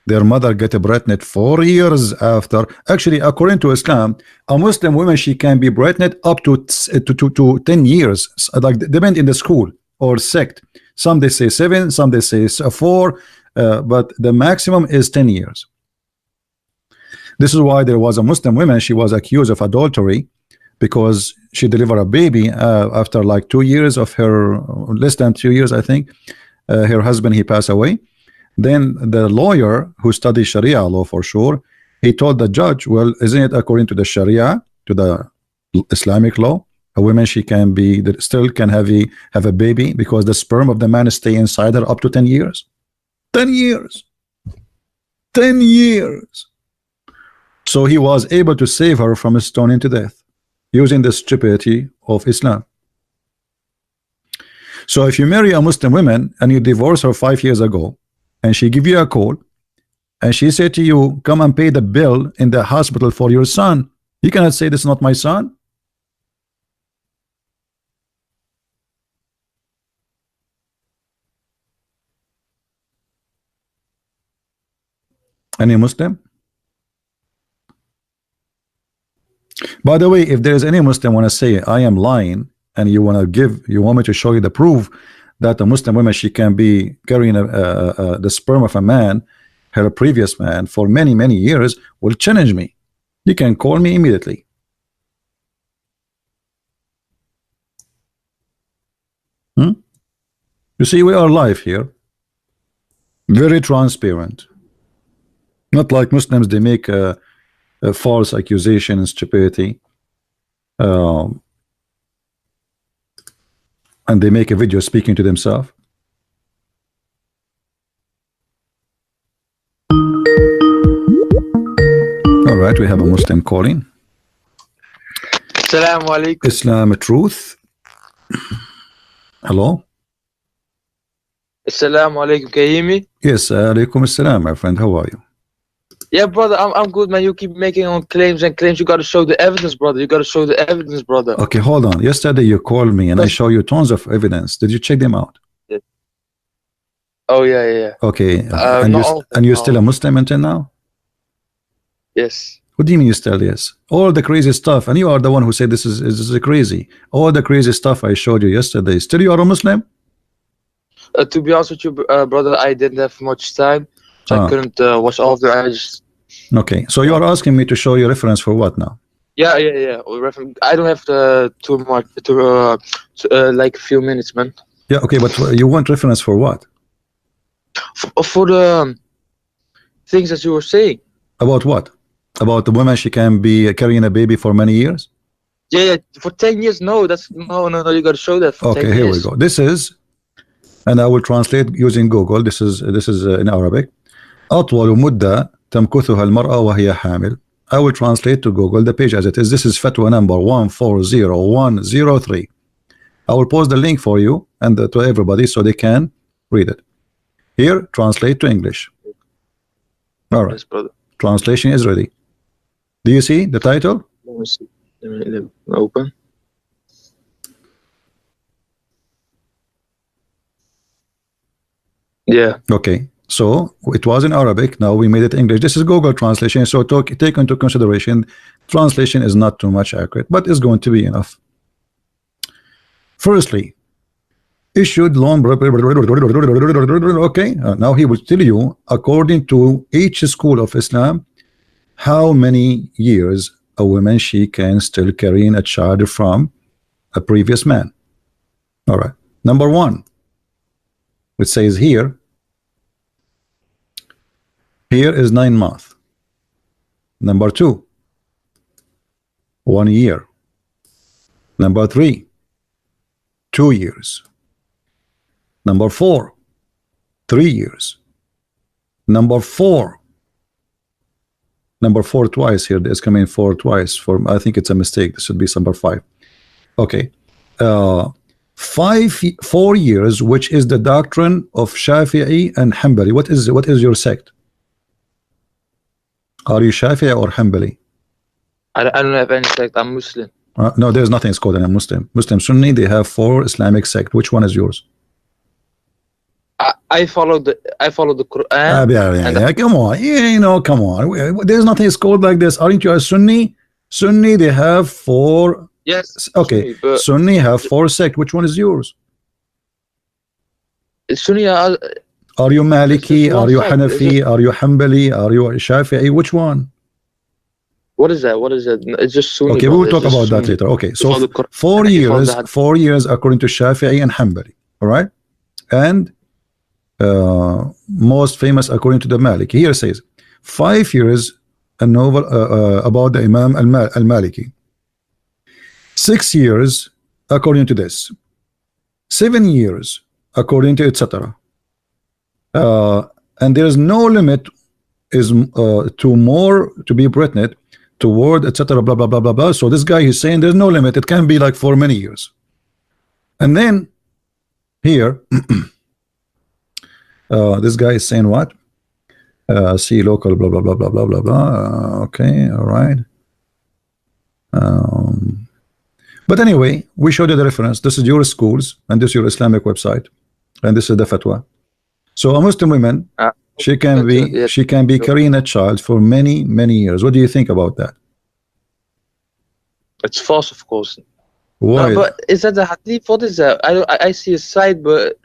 their mother get pregnant 4 years after. Actually, according to Islam, a Muslim woman, she can be pregnant up to 10 years, like depend in the school or sect. Some they say 7, some they say 4, but the maximum is 10 years. This is why there was a Muslim woman, she was accused of adultery because she delivered a baby after like 2 years of her, less than 2 years, I think. Her husband, he passed away. Then the lawyer who studied Sharia law for sure, he told the judge, well, isn't it according to the Sharia, to the Islamic law, a woman, she can be, still can have a baby because the sperm of the man stay inside her up to 10 years. 10 years. 10 years. So he was able to save her from stoning to death using the stupidity of Islam. So if you marry a Muslim woman and you divorce her 5 years ago, and she give you a call, and she said to you, come and pay the bill in the hospital for your son, you cannot say this is not my son. Any Muslim? By the way, if there is any Muslim want to say I am lying, and you want me to show you the proof that a Muslim woman, she can be carrying the sperm of a man, her previous man, for many years, will challenge me. You can call me immediately. You see, we are live here, very transparent. Not like Muslims, they make a false accusation and stupidity, and they make a video speaking to themselves. All right, we have a Muslim calling. Assalamu alaikum. Islam truth. Hello. Assalamu alaikum. Can you hear me? Yes, alaikum assalam, my friend. How are you? Yeah, brother, I'm good, man. You keep making on claims and claims. You got to show the evidence, brother. You got to show the evidence, brother. Okay, hold on. Yesterday you called me and I show you tons of evidence. Did you check them out? Yeah. Oh yeah. Okay, and you're still a Muslim until now? Yes. What do you mean you still yes? All the crazy stuff, and you are the one who said this is crazy. All the crazy stuff I showed you yesterday. Still you are a Muslim? To be honest with you, brother, I didn't have much time, so I couldn't watch all of the. I just. Okay, so you are asking me to show you reference for what now? Yeah. I don't have too much like a few minutes, man. Yeah, okay, but you want reference for what? For the things that you were saying. About what? About the woman, she can be carrying a baby for many years? Yeah, for 10 years. No, that's no. You got to show that. For okay, 10 here years. we go. This is and I will translate using Google. This is in Arabic. أطول مدة تمكثها المرأة وهي حامل. I will translate to Google the page as it is. This is fatwa number 140103. I will post the link for you and to everybody so they can read it. Here, translate to English. All right. Yes, brother. Translation is ready. Do you see the title? Let me see. Let me open. Yeah. Okay. So it was in Arabic. Now we made it English. This is Google translation. So take into consideration, translation is not too much accurate, but it's going to be enough. Firstly, issued loan. Okay. Now he will tell you, according to each school of Islam, how many years a woman she can still carrying a child from a previous man. All right. Number one, it says here is 9 months. Number two, 1 year. Number three, 2 years. Number four, 3 years. Number four twice here. There's coming 4 twice. I think it's a mistake. This should be number 5. Okay. 4 years, which is the doctrine of Shafi'i and Hanbali. What is your sect? Are you Shafi'i or Hanbali? I don't have any sect. I'm Muslim. No, there's nothing is called a Muslim. Muslim Sunni, they have 4 Islamic sects. Which one is yours? I follow the Quran. Yeah, come on. You know, come on. There's nothing is called like this. Aren't you a Sunni? Sunni, they have 4. Yes. Okay. Sunni have 4 sects. Which one is yours? Sunni. Are you Maliki? Are you Hanafi? Are you Hanbali? Are you Shafi'i? Which one? What is that? It's just Sunni. Okay, we will talk about that later. Okay, so 4 years, 4 years according to Shafi'i and Hanbali. All right, and most famous according to the Maliki. Here it says 5 years a novel about the Imam al-Maliki. 6 years according to this. 7 years according to etc. And there is no limit is to more to be pregnant toward etc. blah blah blah blah blah. So this guy is saying there's no limit. It can be like for many years. And then here this guy is saying what? See local blah blah blah blah blah blah blah. Okay, all right. But anyway, we showed you the reference. This is your schools and this is your Islamic website, and this is the fatwa. So a Muslim woman, she can be carrying a child for many years. What do you think about that? It's false, of course. Why? No, but is that the hadith? What is that? I see a side, but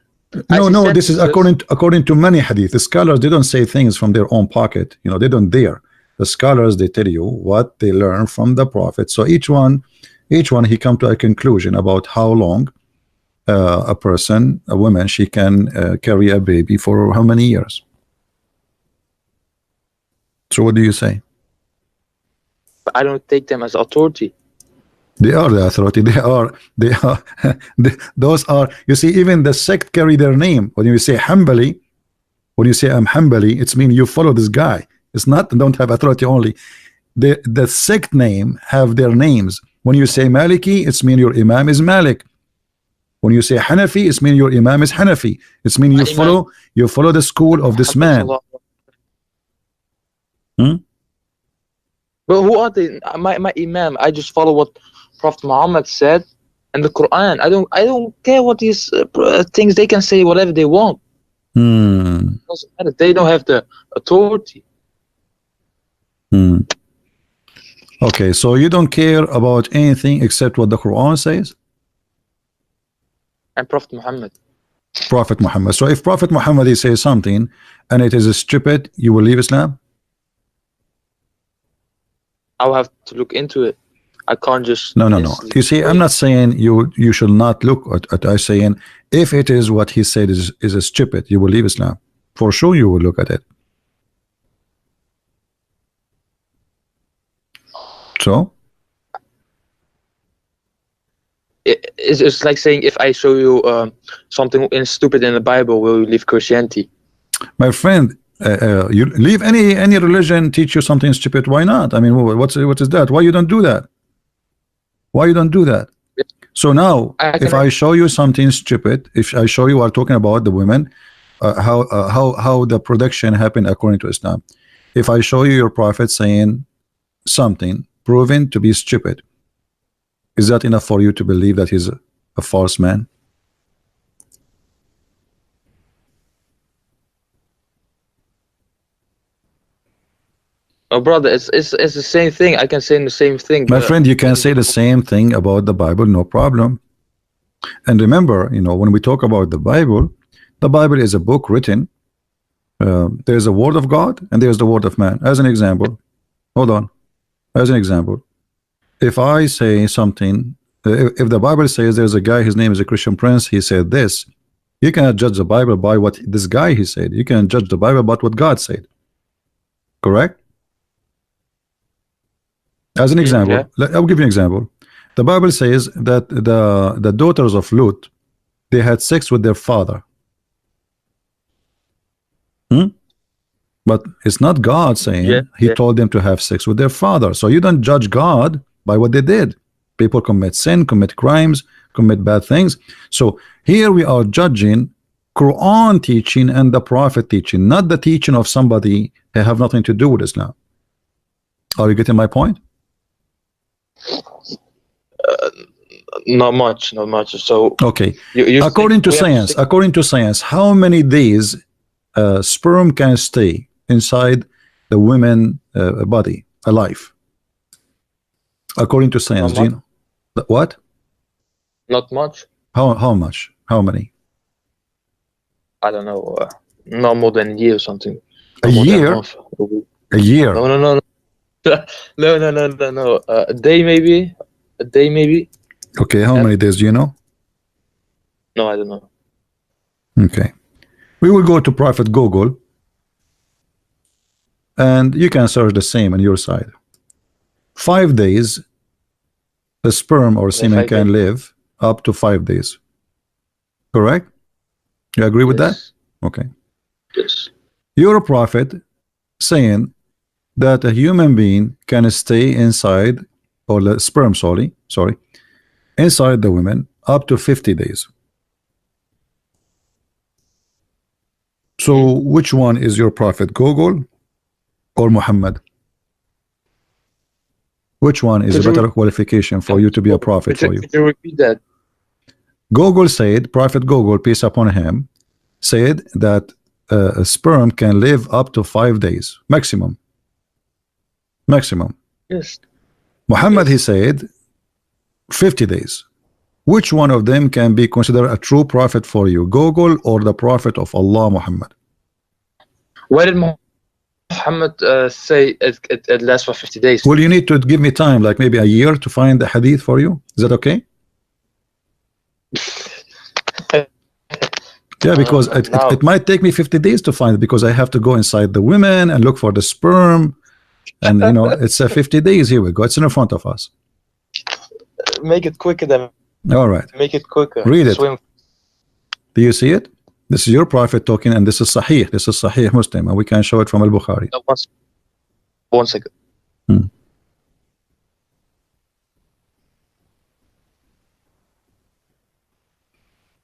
no. This is according to many hadith. The scholars, they don't say things from their own pocket. You know, they don't dare. The scholars, they tell you what they learn from the Prophet. So each one he come to a conclusion about how long a woman, she can carry a baby for how many years. So what do you say? I don't take them as authority. They are the authority. They are those are, you see, even the sect carry their name. When you say Hanbali, when you say I'm Hanbali, it's mean you follow this guy. It's not don't have authority only. The sect name have their names. When you say Maliki, it's mean your Imam is Malik. When you say Hanafi, it's mean your Imam is Hanafi. It's mean you follow the school of this man. But who are they? My Imam. I just follow what Prophet Muhammad said and the Quran. I don't care what these things, they can say whatever they want. It doesn't matter. They don't have the authority. Okay, so you don't care about anything except what the Quran says? And Prophet Muhammad. Prophet Muhammad. So if Prophet Muhammad says something and it is stupid, you will leave Islam? I'll have to look into it. I can't just... No. You see, I'm not saying you should not look at I'm saying if it is what he said is stupid, you will leave Islam. For sure you will look at it. So? it's like saying, if I show you something stupid in the Bible, will you leave Christianity? My friend, you leave any religion teach you something stupid. Why not? I mean, what is that? Why you don't do that? Why you don't do that? So now, if I show you something stupid, if I show you, are talking about the women, how the production happened according to Islam. If I show you your prophet saying something proven to be stupid, is that enough for you to believe that he's a false man? Oh, brother, it's the same thing. I can say the same thing. My friend, you can say the same thing about the Bible, no problem. And remember, you know, when we talk about the Bible is a book written. There's a word of God and there's the word of man. As an example, hold on. As an example, if I say something, if the Bible says there's a guy, his name is a Christian Prince, he said this, you cannot judge the Bible by what this guy he said. You can judge the Bible about what God said. Correct? As an example, I'll give you an example. The Bible says that the daughters of Lut, they had sex with their father. But it's not God saying he told them to have sex with their father. So you don't judge God by what they did. People commit sin, commit crimes, commit bad things. So here we are judging Quran teaching and the Prophet teaching, not the teaching of somebody that have nothing to do with Islam. Are you getting my point? Not much. So okay, according to science, how many days sperm can stay inside the woman body alive? According to science, do you know? What? Not much. How much? How many? I don't know. Not more than a year or something. A year? A year? No. No. A day maybe. Okay, how many days do you know? No, I don't know. Okay. We will go to Prophet Google and you can search the same on your side. 5 days the sperm or semen can live up to 5 days. Correct? You agree with that? Okay. Yes. Your prophet saying that a human being can stay inside, or the sperm, sorry, inside the women up to 50 days. So which one is your prophet, Google or Muhammad? Which one is a better qualification for you to be a prophet for you? Could you repeat that? Google said, Prophet Google, peace upon him, said that a sperm can live up to 5 days maximum. Yes. Muhammad, he said 50 days. Which one of them can be considered a true prophet for you, Google or the prophet of Allah, Muhammad? Why did Muhammad say it lasts for 50 days? Well, you need to give me time, like maybe a year, to find the hadith for you. Is that okay? Yeah, because it might take me 50 days to find it, because I have to go inside the women and look for the sperm, and you know, it's 50 days. Here we go, it's in front of us. Make it quicker then. All right, make it quicker. Read it. Do you see it? This is your prophet talking, and this is Sahih. This is Sahih Muslim, and we can show it from Al-Bukhari. One second.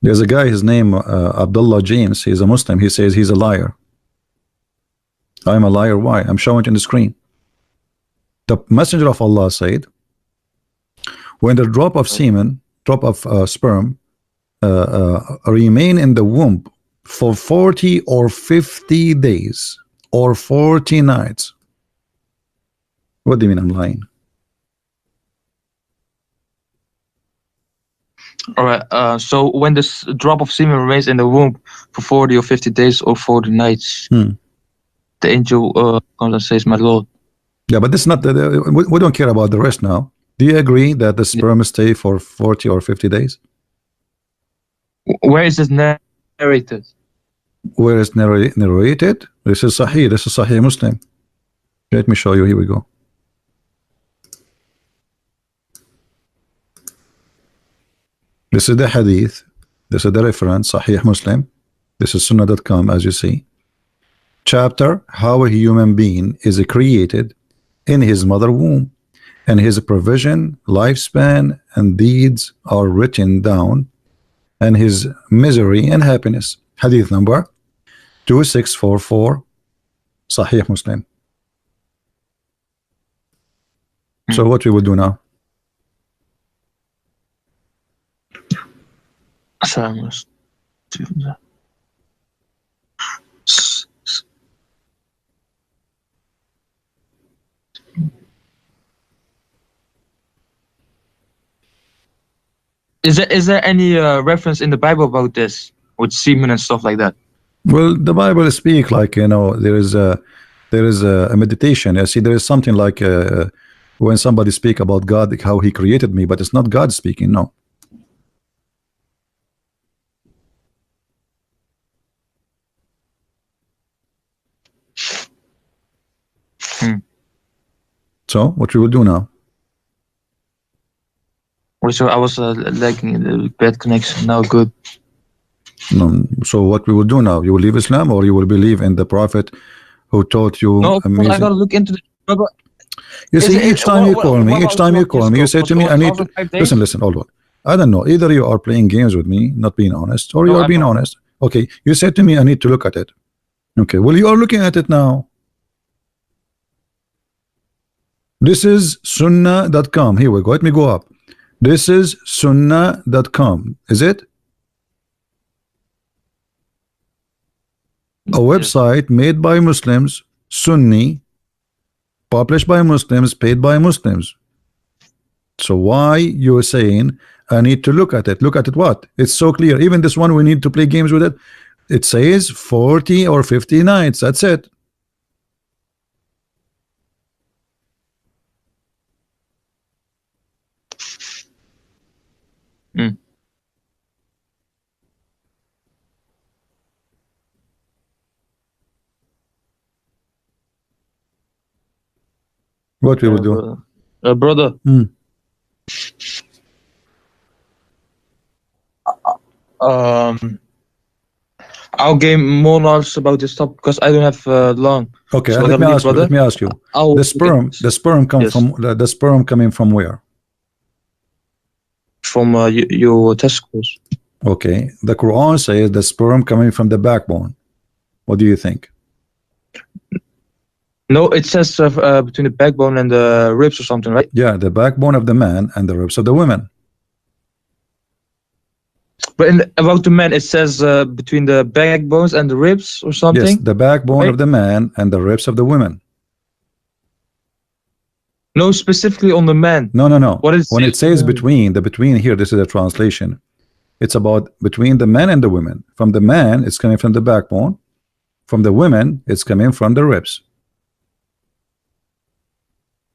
There's a guy, his name Abdullah James. He's a Muslim. He says he's a liar. I'm a liar. Why? I'm showing it on the screen. The Messenger of Allah said, when the drop of semen, drop of sperm remain in the womb for 40 or 50 days or 40 nights. What do you mean I'm lying? All right. So when this drop of semen remains in the womb for 40 or 50 days or 40 nights, the angel comes and says, "My Lord." Yeah, but this is not we don't care about the rest now. Do you agree that the sperm stay for 40 or 50 days? Where is this narrated? Where is narrated? This is Sahih. This is Sahih Muslim. Let me show you. Here we go. This is the hadith. This is the reference, Sahih Muslim. This is sunnah.com, as you see. Chapter, how a human being is created in his mother womb, and his provision, lifespan, and deeds are written down, and his misery and happiness. Hadith number 2644, Sahih Muslim. So what we will do now? Is there any reference in the Bible about this with semen and stuff like that? Well, the Bible speak like, you know, there is a meditation. I see there is something like when somebody speak about God, how he created me, but it's not God speaking. No. So what we will do now? So I was lagging a bad connection. Now good. No. So what we will do now? You will leave Islam, or you will believe in the Prophet who taught you? No, amazing. I gotta look into the. You see, each time you call me, you say to me, I need to listen, hold on. I don't know. Either you are playing games with me, not being honest, or you are being honest. Okay, you said to me, I need to look at it. Okay, well, you are looking at it now. This is sunnah.com. Here we go. Let me go up. This is sunnah.com. Is it? A website made by Muslims, Sunni, published by Muslims, paid by Muslims. So why you're saying I need to look at it? Look at it what? It's so clear. Even this one, we need to play games with it. It says 40 or 50 nights. That's it. What we will do? Brother. I'll gain more knowledge about this topic because I don't have long. Okay, so let me ask you. The sperm coming from where? From your testicles. Okay, the Quran says the sperm coming from the backbone. What do you think? No, it says between the backbone and the ribs or something, right? Yeah, the backbone of the man and the ribs of the women. But about the man, it says between the backbones and the ribs or something? Yes, the backbone of the man and the ribs of the women. No, specifically on the man. No. What is when it says between, the between here, this is a translation. It's about between the men and the women. From the man, it's coming from the backbone. From the women, it's coming from the ribs.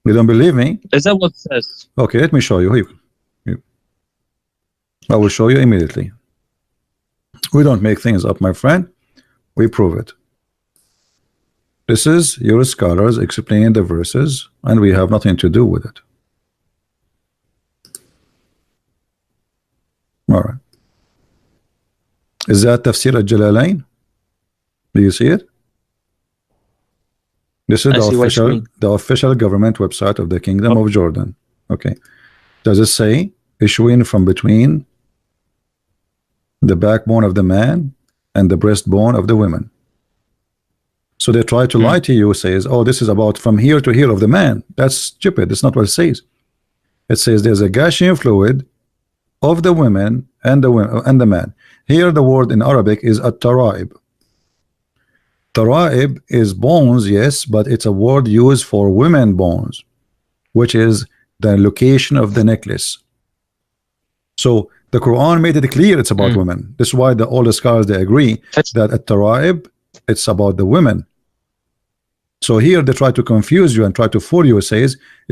You don't believe me? Is that what it says? Okay, let me show you. I will show you immediately. We don't make things up, my friend. We prove it. This is your scholars explaining the verses, and we have nothing to do with it. All right. Is that Tafsir al-Jalalain? Do you see it? This is the official government website of the Kingdom of Jordan. Okay. Does it say issuing from between the backbone of the man and the breastbone of the women? So they try to lie to you, says, oh, this is about from here to here of the man. That's stupid. That's not what it says. It says there's a gushing fluid of the women and the man. Here the word in Arabic is at-taraib. Taraib is bones, yes, but it's a word used for women bones, which is the location of the necklace. So the Quran made it clear it's about women. This is why all the scholars, they agree that at Taraib, it's about the women. So here they try to confuse you and try to fool you. It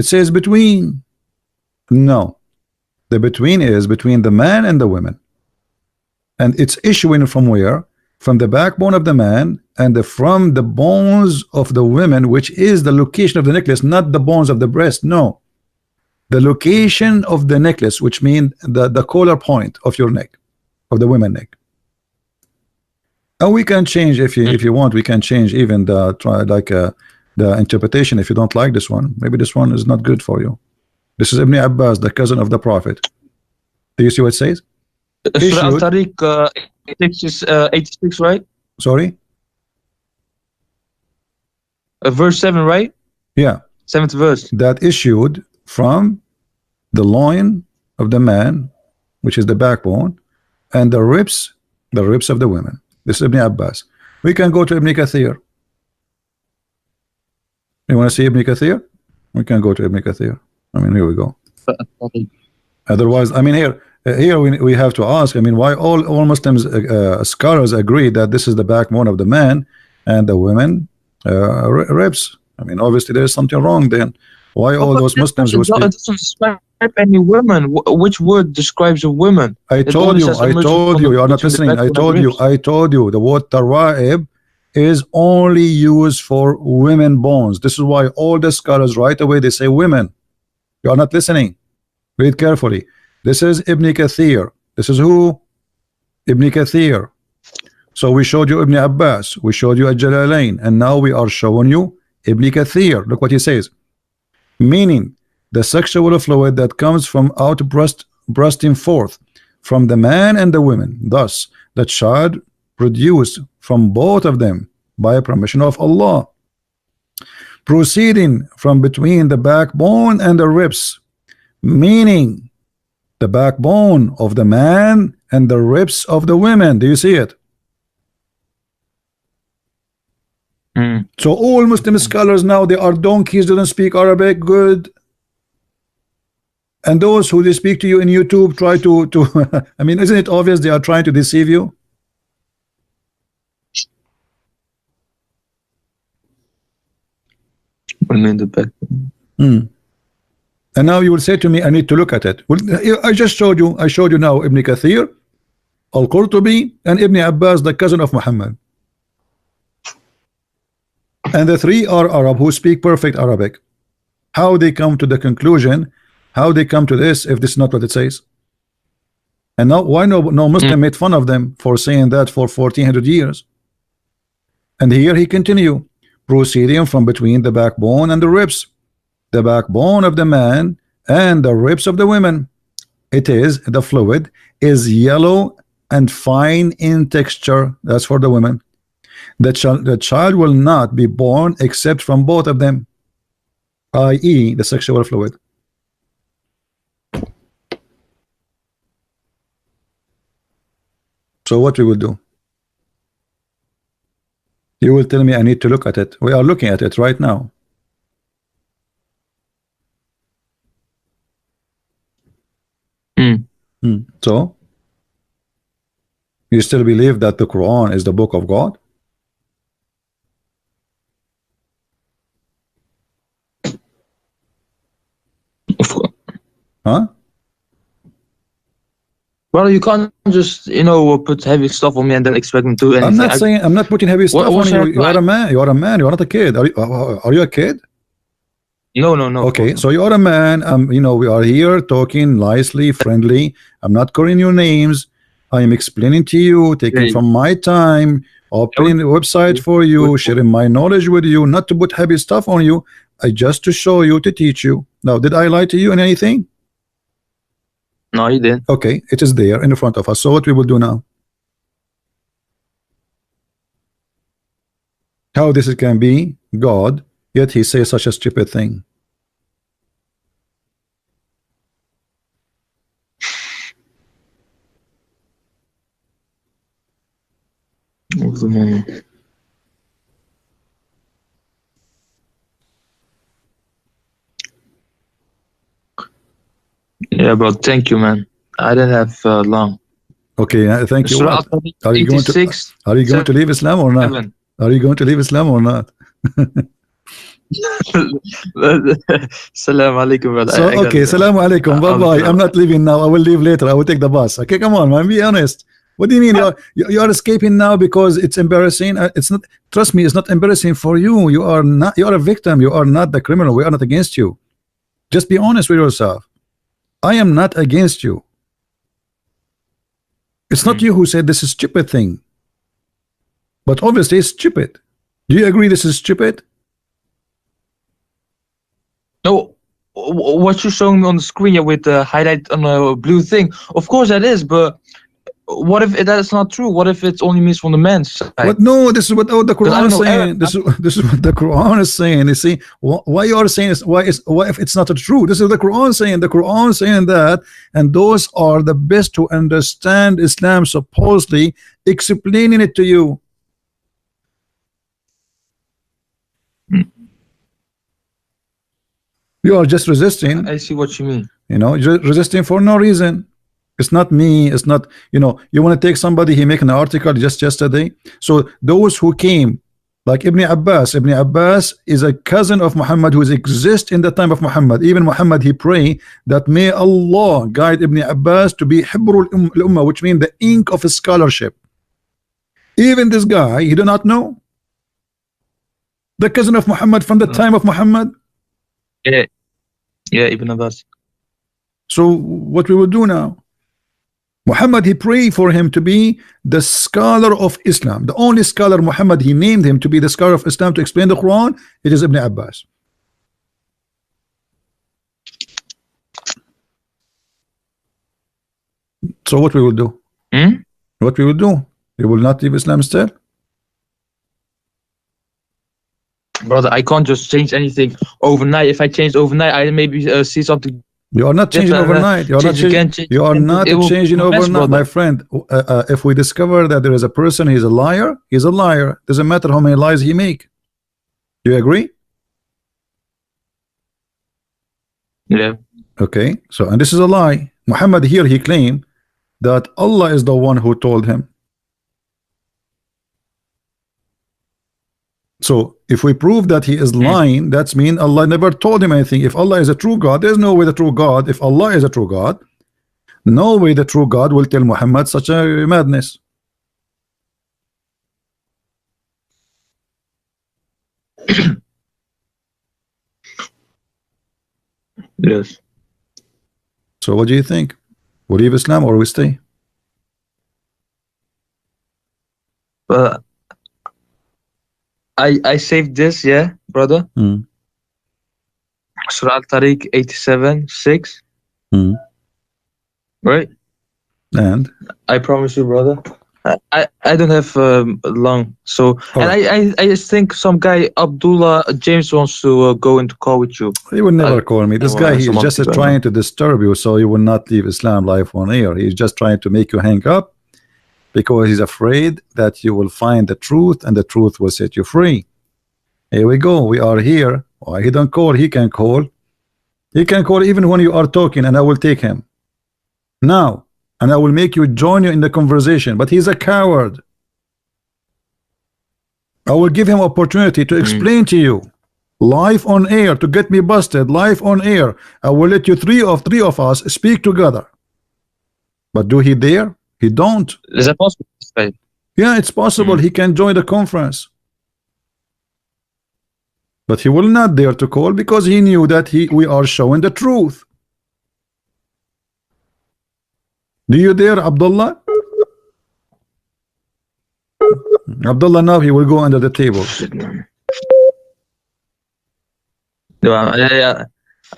says between. No, the between is between the man and the women, and it's issuing from where? From the backbone of the man and from the bones of the women, which is the location of the necklace, not the bones of the breast. No, the location of the necklace, which means the collar point of your neck, of the women neck. And we can change if you want. We can change even the interpretation if you don't like this one. Maybe this one is not good for you. This is Ibn Abbas, the cousin of the Prophet. Do you see what it says? Surah Al-Tariq 86, right? Sorry? Verse 7, right? Yeah. 7th verse. That issued from the loin of the man, which is the backbone, and the ribs of the women. This is Ibn Abbas. We can go to Ibn Kathir. You want to see Ibn Kathir? We can go to Ibn Kathir. I mean, here we go. Otherwise, I mean, here we have to ask, I mean, why all Muslims scholars agree that this is the backbone of the man and the women ribs. I mean, obviously there is something wrong then. Why all those Muslims who speak? It doesn't describe any women. Which word describes a woman? I told you, you are not listening. I told you, the word tara'ib is only used for women bones. This is why all the scholars right away they say women. You are not listening. Read carefully. This is Ibn Kathir. This is who? Ibn Kathir. So we showed you Ibn Abbas, we showed you Al-Jalalain, and now we are showing you Ibn Kathir. Look what he says. Meaning the sexual fluid that comes from bursting forth from the man and the women, thus the child produced from both of them by permission of Allah, proceeding from between the backbone and the ribs, meaning the backbone of the man and the ribs of the women. Do you see it? So all Muslim scholars now, they are donkeys, they don't speak Arabic good, and those who they speak to you in YouTube try to I mean, isn't it obvious they are trying to deceive you? And now you will say to me, I need to look at it. Well, I just showed you. I showed you now Ibn Kathir, Al-Qurtubi, and Ibn Abbas, the cousin of Muhammad. And the three are Arab who speak perfect Arabic. How they come to the conclusion, how they come to this, if this is not what it says. And now why no Muslim made fun of them for saying that for 1400 years. And here he continue, proceeding from between the backbone and the ribs, the backbone of the man and the ribs of the women. It is, the fluid is yellow and fine in texture. That's for the women. The child will not be born except from both of them, i.e. the sexual fluid. So what we will do? You will tell me I need to look at it. We are looking at it right now. So you still believe that the Quran is the book of God? Huh? Well, you can't just, put heavy stuff on me and then expect me to do anything. I'm not putting heavy stuff on you. You are a man. You are a man. You are not a kid. Are you a kid? No. Okay, so you are a man. We are here talking nicely, friendly. I'm not calling you names. I am explaining to you, taking from my time, opening the website for you, sharing my knowledge with you, not to put heavy stuff on you. Just to show you, to teach you. Now, did I lie to you in anything? No, you didn't. Okay, it is there in front of us. So what we will do now? How this can be God, yet he says such a stupid thing? Yeah, bro. Thank you, man. I didn't have long. Okay, thank you. What? Are you going to leave Islam or not? 7. Are you going to leave Islam or not? Salam alaikum, brother. So, okay, salam alaikum. Bye bye. I'm not leaving now. I will leave later. I will take the bus. Okay, come on, man. Be honest. What do you mean you are escaping now because it's embarrassing? It's not. Trust me, it's not embarrassing for you. You are not. You are a victim. You are not the criminal. We are not against you. Just be honest with yourself. I am not against you. It's not you who said this is a stupid thing. But obviously it's stupid. Do you agree this is stupid? No, what you're showing me on the screen with the highlight on a blue thing, of course that is, but what if that's not true? What if it only means from the man's side? What? No, this is what the Quran is saying. Arab. This is what the Quran is saying. You see, why you are saying why if it's not true? This is the Quran saying. The Quran saying that, and those are the best to understand Islam, supposedly explaining it to you. You are just resisting. I see what you mean. You know, you're resisting for no reason. It's not me. It's not, you know, you want to take somebody, he make an article just yesterday. So those who came, like Ibn Abbas is a cousin of Muhammad who exists in the time of Muhammad. Even Muhammad, he pray that may Allah guide Ibn Abbas to be Hibrul Ummah, which means the ink of scholarship. Even this guy, he do not know. The cousin of Muhammad from the time of Muhammad. Yeah, Ibn Abbas. So what we will do now? Muhammad, he prayed for him to be the scholar of Islam. The only scholar Muhammad, he named him to be the scholar of Islam to explain the Quran. It is Ibn Abbas. So what we will do? What we will do? We will not leave Islam still? Brother, I can't just change anything overnight. If I change overnight, I maybe see something. You are not changing overnight. You are not changing overnight, my friend. If we discover that there is a person, he's a liar, he's a liar. Doesn't matter how many lies he make. Do you agree? Yeah. Okay. So, and this is a lie. Muhammad here, he claimed that Allah is the one who told him. So if we prove that he is lying, that's mean Allah never told him anything. If Allah is a true God, there's no way the true God, if Allah is a true God, no way the true God will tell Muhammad such a madness. Yes. So what do you think? We leave Islam or we stay? But I saved this, yeah, brother. Surah Al-Tariq 87:6. Right? And I promise you, brother. I don't have long, so and I just think some guy Abdullah James wants to go into call with you. He will never call me. This guy, he's just trying to disturb you so you will not leave Islam live on air. He's just trying to make you hang up because he's afraid that you will find the truth and the truth will set you free. Here we go. We are here. Why he don't call? He can call. He can call even when you are talking, and I will take him now. And I will make you join you in the conversation, but he's a coward. I will give him opportunity to explain to you live on air to get me busted live on air. I will let you three of us speak together. But do he dare? He don't. Is that possible? Yeah, it's possible. He can join the conference, but he will not dare to call because he knew that we are showing the truth. Do you dare, Abdullah? Abdullah, now he will go under the table. Yeah.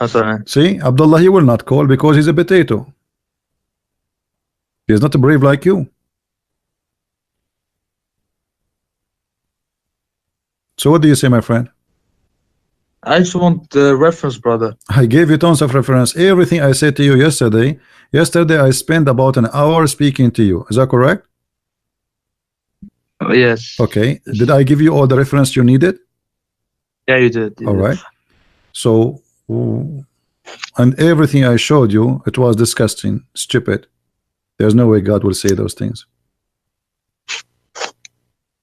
I'm sorry. See, Abdullah, he will not call because he's a potato. He's not brave like you. So what do you say, my friend? I just want the reference, brother. I gave you tons of reference. Everything I said to you yesterday. Yesterday I spent about an hour speaking to you. Is that correct? Yes. Okay. Did I give you all the reference you needed? Yeah, you did. All right. So, and everything I showed you, it was disgusting, stupid. There's no way God will say those things.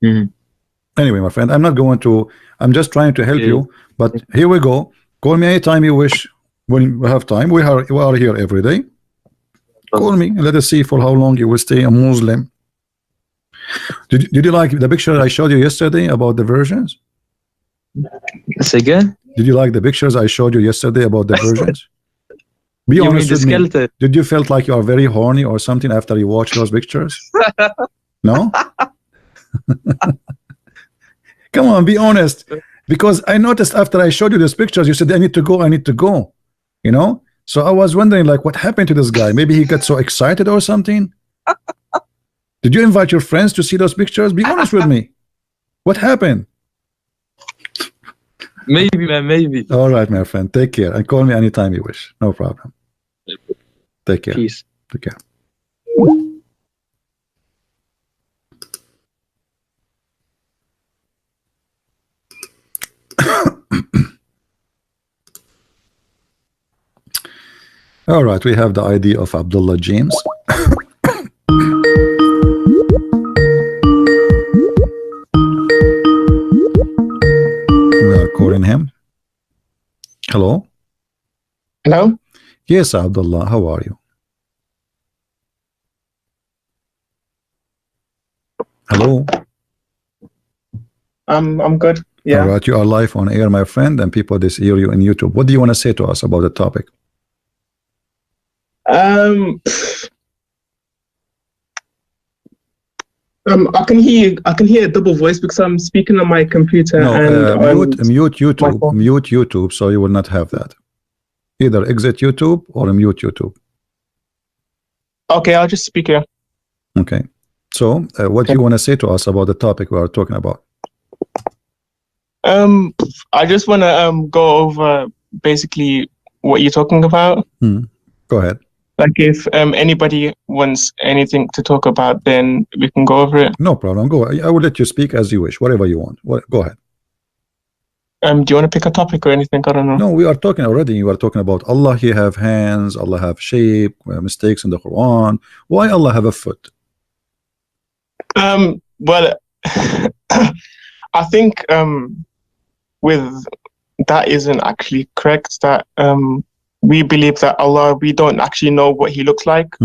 Anyway, my friend, I'm not going to, I'm just trying to help you. But here we go. Call me anytime you wish. When we have time, we are here every day. Call me and let us see for how long you will stay a Muslim. Did you like the picture I showed you yesterday about the versions? Say again? Did you like the pictures I showed you yesterday about the virgins? Be You mean honest the with me. skeleton? Did you felt like you are very horny or something after you watch those pictures? No? Come on, be honest. Because I noticed after I showed you these pictures, you said, I need to go, I need to go. You know? So I was wondering, like, what happened to this guy? Maybe he got so excited or something? Did you invite your friends to see those pictures? Be honest with me. What happened? Maybe, man, maybe. All right, my friend. Take care. And call me anytime you wish. No problem. Take care. Peace. Take care. All right, we have the ID of Abdullah James. We are calling him. Hello? Hello? Yes, Abdullah, how are you? Hello? I'm good. Yeah. All right, you are live on air, my friend, and people this hear you in YouTube. What do you want to say to us about the topic? I can hear a double voice because I'm speaking on my computer No, and mute YouTube, phone. mute YouTube, so you will not have that. Either exit YouTube or mute YouTube. Okay, I'll just speak here. Okay. So, what do you want to say to us about the topic we are talking about? I just want to go over basically what you're talking about. Go ahead. Like if anybody wants anything to talk about, then we can go over it. No problem. Go. I will let you speak as you wish. Whatever you want. Go ahead. Do you want to pick a topic or anything? I don't know. No, we are talking already. You are talking about Allah. He have hands. Allah have shape. Mistakes in the Quran. Why Allah have a foot? Well, I think with that isn't actually correct. That we believe that Allah, we don't actually know what He looks like.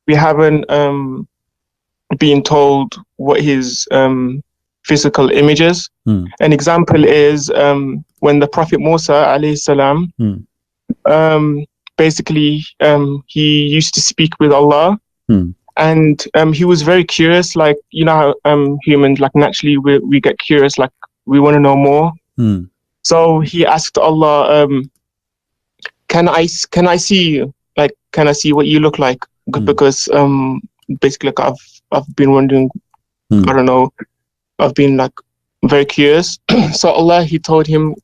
We haven't been told what His physical image is. An example is when the Prophet Musa alayhi salam, basically he used to speak with Allah. And he was very curious, like, you know how humans, like, naturally we get curious, like we want to know more. So he asked Allah, can I see you? Like, can I see what you look like? Because basically, like, I've been wondering, I don't know, I've been like very curious. So Allah, He told him,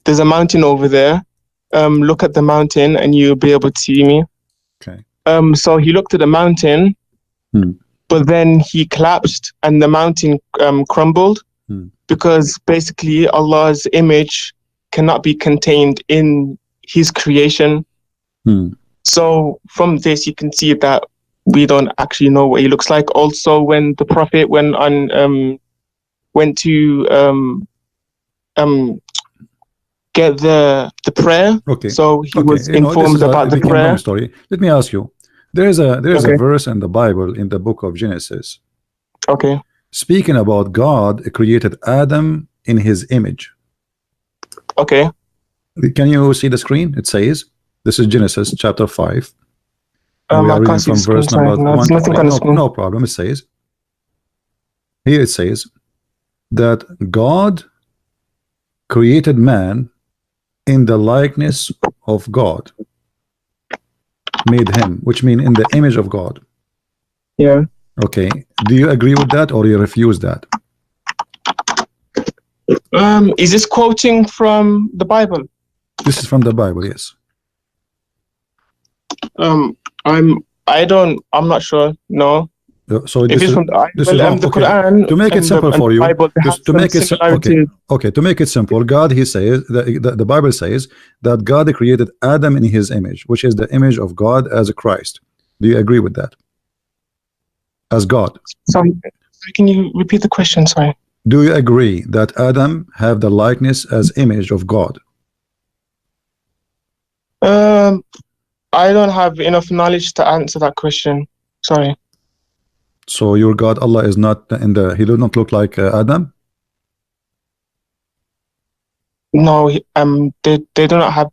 there's a mountain over there. Look at the mountain and you'll be able to see me. Okay. So he looked at the mountain, but then he collapsed and the mountain crumbled because basically Allah's image cannot be contained in His creation. So from this you can see that we don't actually know what He looks like. Also, when the Prophet went to get the prayer, Okay. So he was informed about the prayer. Long story. Let me ask you. There is a verse in the Bible, in the book of Genesis, Okay. speaking about God created Adam in His image. Okay. Can you see the screen? It says, this is Genesis chapter 5. We I are can't reading see from the screen, verse number sorry. No, 1 it's to nothing 5. on the screen. No problem. It says, here it says that God created man in the likeness of God, made him, which means in the image of God. Yeah. Okay. Do you agree with that or you refuse that? Is this quoting from the Bible? This is from the Bible, yes. I'm not sure. No. So If this it's is from the Bible, this is wrong. the Okay. Quran To make it and simple the for you, Bible, they have just to some make it similarities. okay, to make it simple, God, He says the Bible says that God created Adam in His image, which is the image of God as a Christ. Do you agree with that? As God. Sorry, can you repeat the question? Sorry. Do you agree that Adam have the likeness as image of God? I don't have enough knowledge to answer that question. Sorry. So your God Allah is not in the, He does not look like Adam? No, they do not have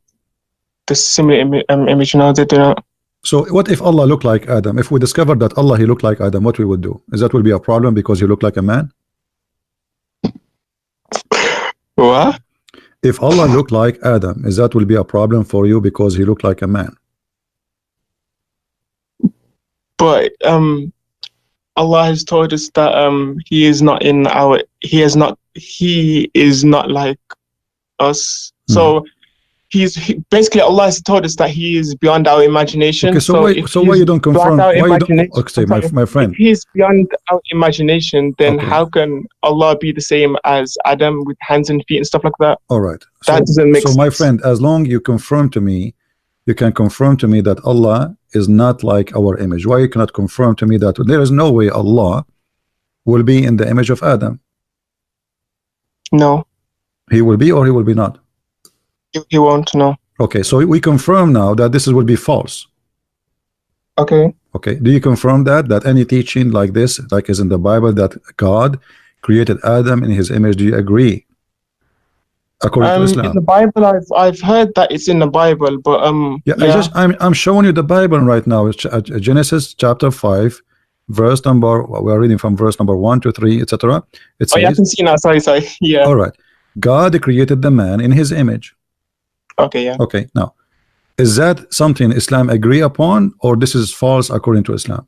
the similar image. No, they do not. So what if Allah looked like Adam? If we discovered that Allah he looked like Adam, what we would do? Is that will be a problem because he looked like a man? What? If Allah looked like Adam, is that will be a problem for you because he looked like a man? But Allah has told us that he is not like us. So basically Allah has told us that he is beyond our imagination. Okay, so why you don't confirm? Why you don't? Okay, my friend. If he's beyond our imagination, then how can Allah be the same as Adam with hands and feet and stuff like that? All right. That doesn't make sense. So my friend, as long you confirm to me, you can confirm to me that Allah is not like our image. Why you cannot confirm to me that there is no way Allah will be in the image of Adam? No. He will be or he will be not? He won't, no. Okay, so we confirm now that this will be false. Okay. Okay, do you confirm that any teaching like this, like is in the Bible, that God created Adam in his image? Do you agree? According to Islam. In the Bible, I've heard that it's in the Bible, but I'm showing you the Bible right now. It's Genesis chapter 5, verse number. We are reading from verse number 1 to 3, etc. It says, I can see now. Sorry. Yeah. All right. God created the man in his image. Okay. Yeah. Okay. Now, is that something Islam agree upon, or this is false according to Islam?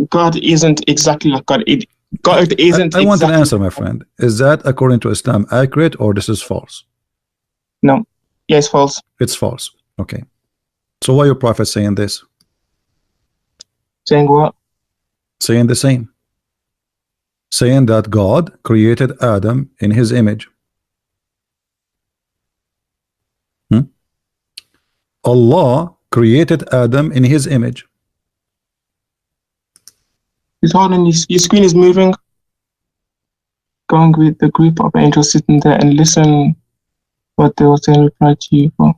God isn't exactly like God. God isn't. I want an answer, my friend. Is that according to Islam accurate, or this is false? No. Yes, false. It's false. Okay. So why your prophet saying this? Saying what? Saying the same. Saying that God created Adam in his image. Allah created Adam in his image. Hold on, your screen is moving. Going with the group of angels sitting there and listen what they will say and reply to you for.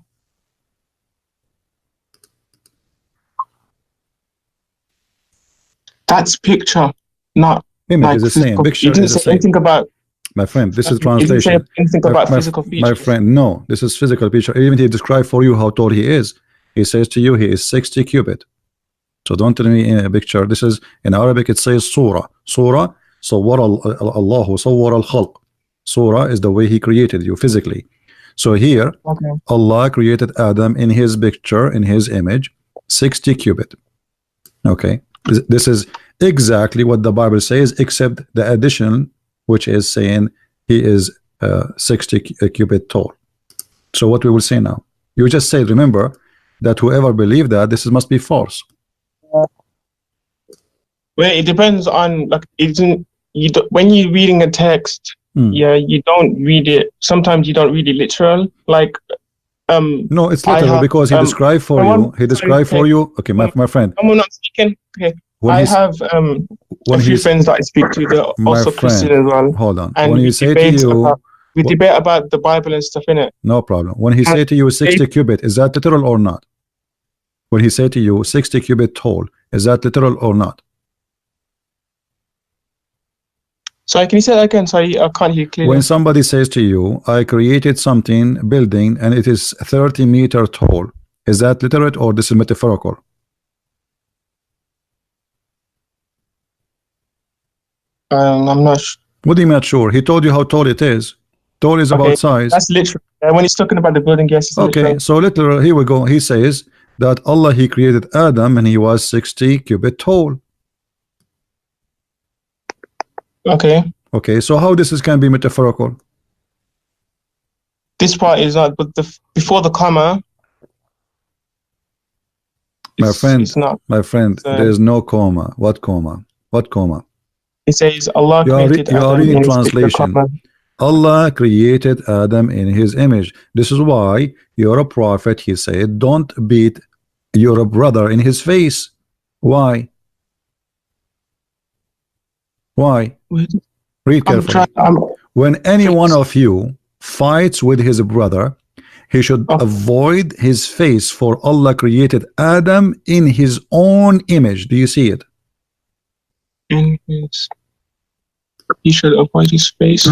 That's picture, not image like is the same. Picture you didn't is the say same. anything about. My friend, this is You didn't translation. say anything about physical features. My friend, no, this is physical picture. Even he described for you how tall he is. He says to you he is 60 cubit. So don't tell me in a picture. This is in Arabic. It says surah. Surah. Sawwara Allahu sawwara al-khalq. Surah is the way he created you physically. So here, Allah created Adam in his picture, in his image, 60 cubit. Okay, this is exactly what the Bible says, except the addition, which is saying he is 60 cubit tall. So what we will say now? You just say, remember that whoever believed that this must be false. Well, it depends on when you're reading a text. Yeah, you don't read it. Sometimes you don't read it literal. Like, no, it's literal because he described for you. He described for you. Okay, my friend. I'm not speaking. Okay, I have a few friends that I speak to that are also Christian as well. Hold on. And when he say to you, we debate about the Bible and stuff in it. No problem. When he say to you 60 cubit, is that literal or not? When he say to you 60 cubit tall, is that literal or not? Sorry, can you say that again? Sorry, I can't hear clearly. When somebody says to you, I created something, building, and it is 30 meter tall, is that literate or this is metaphorical? I'm not sure. What do you mean not sure? He told you how tall it is. Tall is about size. That's literal. When he's talking about the building, yes. Okay, literal. So literal, here we go. He says that Allah, he created Adam and he was 60 cubit tall. Okay, so how this can be metaphorical? This part is not, but before the comma. My friend, it's not. My friend, there is no comma. What comma? What comma? It says Allah created you are reading translation. Allah created Adam in his image. This is why you're a prophet. He said, don't beat your brother in his face. Why? Why? Read carefully. When any one of you fights with his brother, he should avoid his face, for Allah created Adam in his own image. Do you see it? In his. He should avoid his face.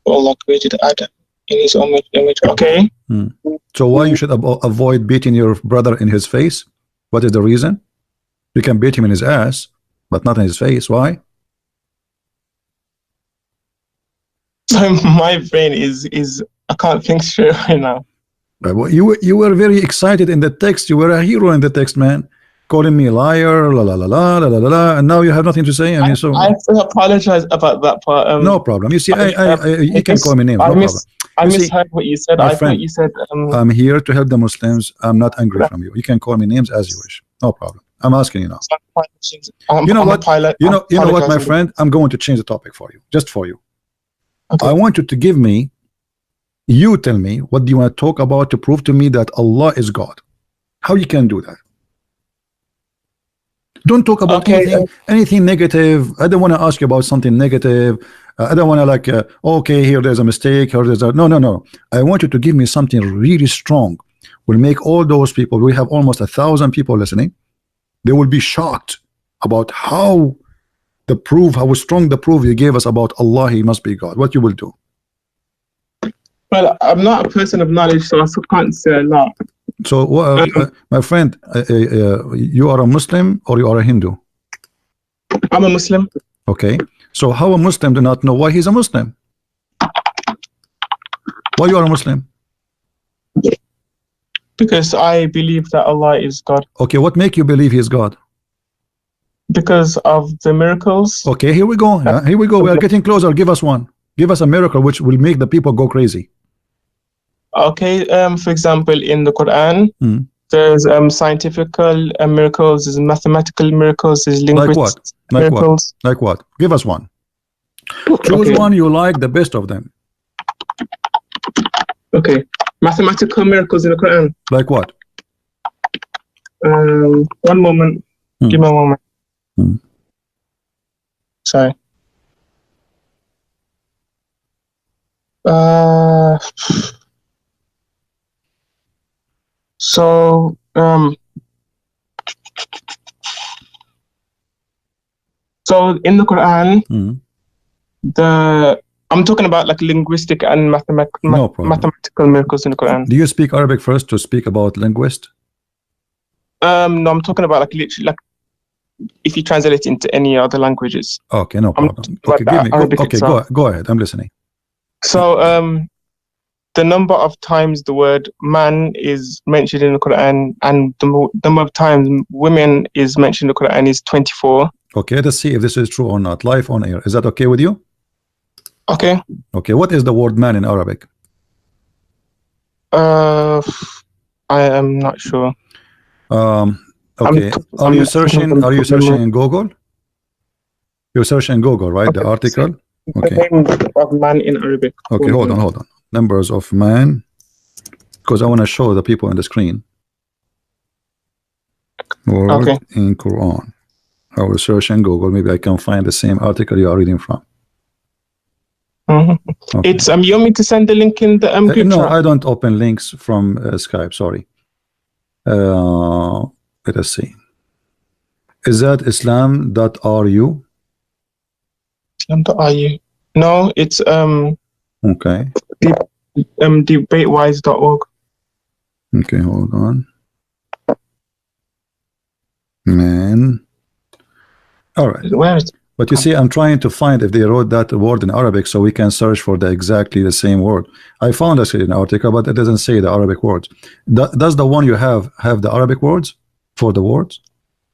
Allah created Adam in his own image. Okay. So why you should avoid beating your brother in his face? What is the reason? You can beat him in his ass, but not in his face. Why? So my brain is I can't think straight right now. Well, you were very excited in the text. You were a hero in the text, man. Calling me a liar, la la la la la la la, and now you have nothing to say. I mean, so I apologize about that part. no problem. You see, you can call me names. No problem. I misheard what you said. I thought you said. I'm here to help the Muslims. I'm not angry from you. You can call me names as you wish. No problem. I'm asking you now. You know what? You know what, my friend? I'm going to change the topic for you, just for you. Okay. I want you to give me. You tell me what do you want to talk about to prove to me that Allah is God. How you can do that? Don't talk about anything negative. I don't want to ask you about something negative. I don't want to like okay, here there's a mistake, or there's a no. I want you to give me something really strong. Will make all those people, we have almost 1,000 people listening, they will be shocked about how strong the proof you gave us about Allah, he must be God. What you will do? Well, I'm not a person of knowledge, so I can't say a lot. So, my friend, you are a Muslim or you are a Hindu? I'm a Muslim. Okay. So, how a Muslim do not know why he's a Muslim? Why you are a Muslim? Because I believe that Allah is God. Okay. What make you believe he is God? Because of the miracles. Okay. Here we go. Here we go. We are getting closer. Give us one. Give us a miracle which will make the people go crazy. Okay, for example, in the Quran, there's scientific miracles, there's mathematical miracles, there's linguistic miracles. Like what? Give us one. Choose one you like, the best of them. Okay, mathematical miracles in the Quran. Like what? One moment. Give me a moment. Sorry. So in the Quran, I'm talking about like linguistic and mathematical miracles in the Quran. Do you speak Arabic first to speak about linguist? No, I'm talking about like literally like if you translate it into any other languages. Okay, no problem. Okay, give me. Go ahead. I'm listening. So the number of times the word man is mentioned in the Quran and the number of times women is mentioned in the Quran is 24. Okay, let's see if this is true or not. Live on air. Is that okay with you? Okay. Okay, what is the word man in Arabic? I am not sure. Okay. Are you searching in Google? You're searching in Google, right? The article? Okay. The name of man in Arabic. Okay, hold on. Numbers of man, because I want to show the people on the screen. Word in Quran. I will search in Google. Maybe I can find the same article you are reading from. Okay. It's you want me to send the link in the group no, chat? I don't open links from Skype. Sorry. Let us see. Is that Islam.ru? Islam.ru. No, it's okay. Debatewise.org. Okay, hold on. Man. All right. Where is it? But you see, I'm trying to find if they wrote that word in Arabic so we can search for exactly the same word. I found actually an article, but it doesn't say the Arabic words. Does the one you have the Arabic words for the words,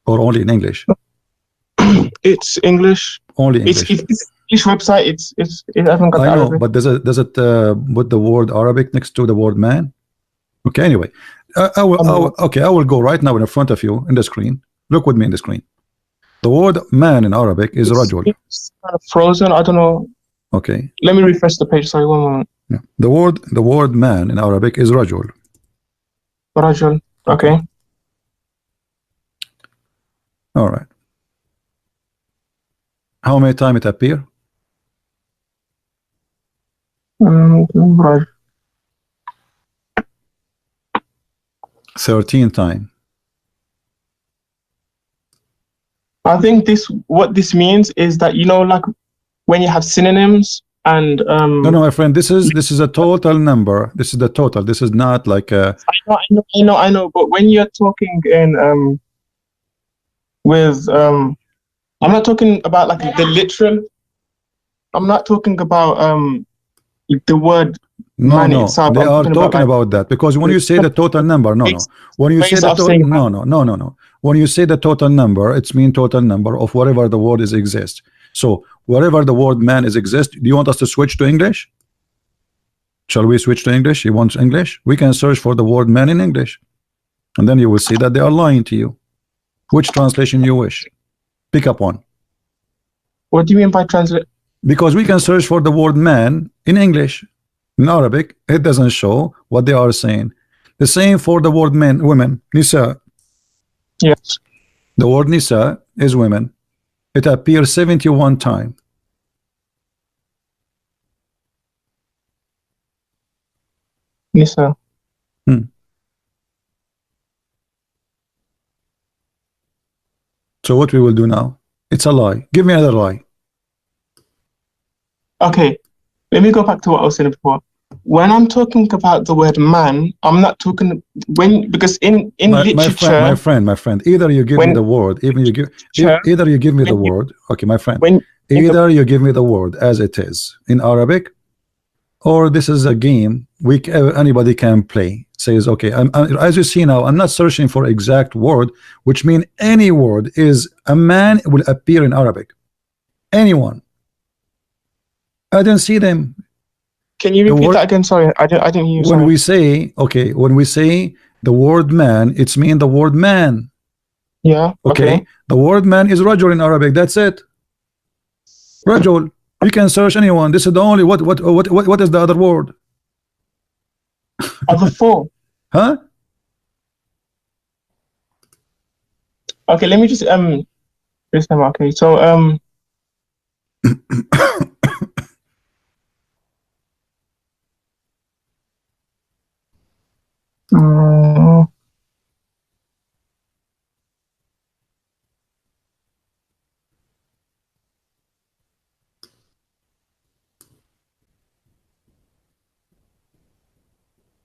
or only in English? It's English. Only English. It's English website. It hasn't got I know, Arabic. but does it put the word Arabic next to the word man? Okay. Anyway, I will go right now in front of you in the screen. Look with me in the screen. The word man in Arabic is rajul. It's kind of frozen. I don't know. Okay. Let me refresh the page. Sorry, one moment. Yeah. The word man in Arabic is rajul. Rajul. Okay. All right. How many times it appear? 13 times. I think what this means is that, you know, like when you have synonyms and no, my friend, this is a total number. This is the total. This is not like a. I know. But when you're talking in with I'm not talking about like the literal. I'm not talking about the word man itself. They are talking about that, because when you say the total number, when you say the total, when you say the total number, it's mean total number of whatever the word is exist. So wherever the word man is exist, do you want us to switch to English? Shall we switch to English? You want English? We can search for the word man in English, and then you will see that they are lying to you. Which translation you wish? Pick up one. What do you mean by translate? Because we can search for the word man in English. In Arabic, it doesn't show what they are saying. The same for the word men, women, nisa. Yes. The word nisa is women. It appears 71 times. Nisa. So what we will do now? It's a lie. Give me another lie. Okay, let me go back to what I was saying before. When I'm talking about the word man, I'm not talking because in literature. My friend. Either you give me the word, either you give me the word. Okay, my friend. Either you give me the word as it is in Arabic, or this is a game anybody can play. Says okay. As you see now, I'm not searching for exact word, which mean any word is a man will appear in Arabic. Anyone. I didn't see them. Can you repeat that again? Sorry, I didn't hear you. When we say when we say the word man, it's mean the word man. Yeah. Okay. The word man is rajul in Arabic. That's it. Rajul. You can search anyone. This is the only what is the other word? Other four. Huh? Okay, let me just this time. Okay, so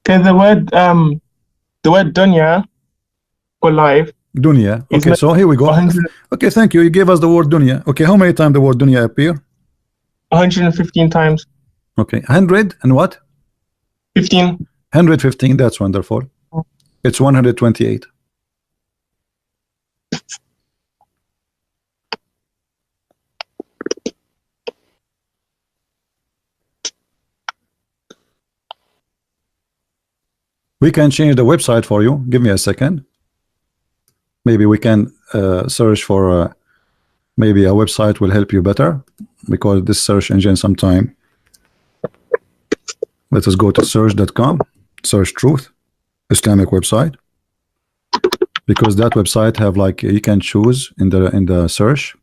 okay, the word dunya for life. Dunya. Okay, so here we go. Okay, thank you. You gave us the word dunya. Okay, how many times the word dunya appear? 115 times. Okay, 100 and what? 15. 115. That's wonderful. It's 128. We can change the website for you. Give me a second. Maybe we can search for maybe a website will help you better, because this search engine sometime. Let us go to search.com, search truth, Islamic website, because that website have like you can choose in the search.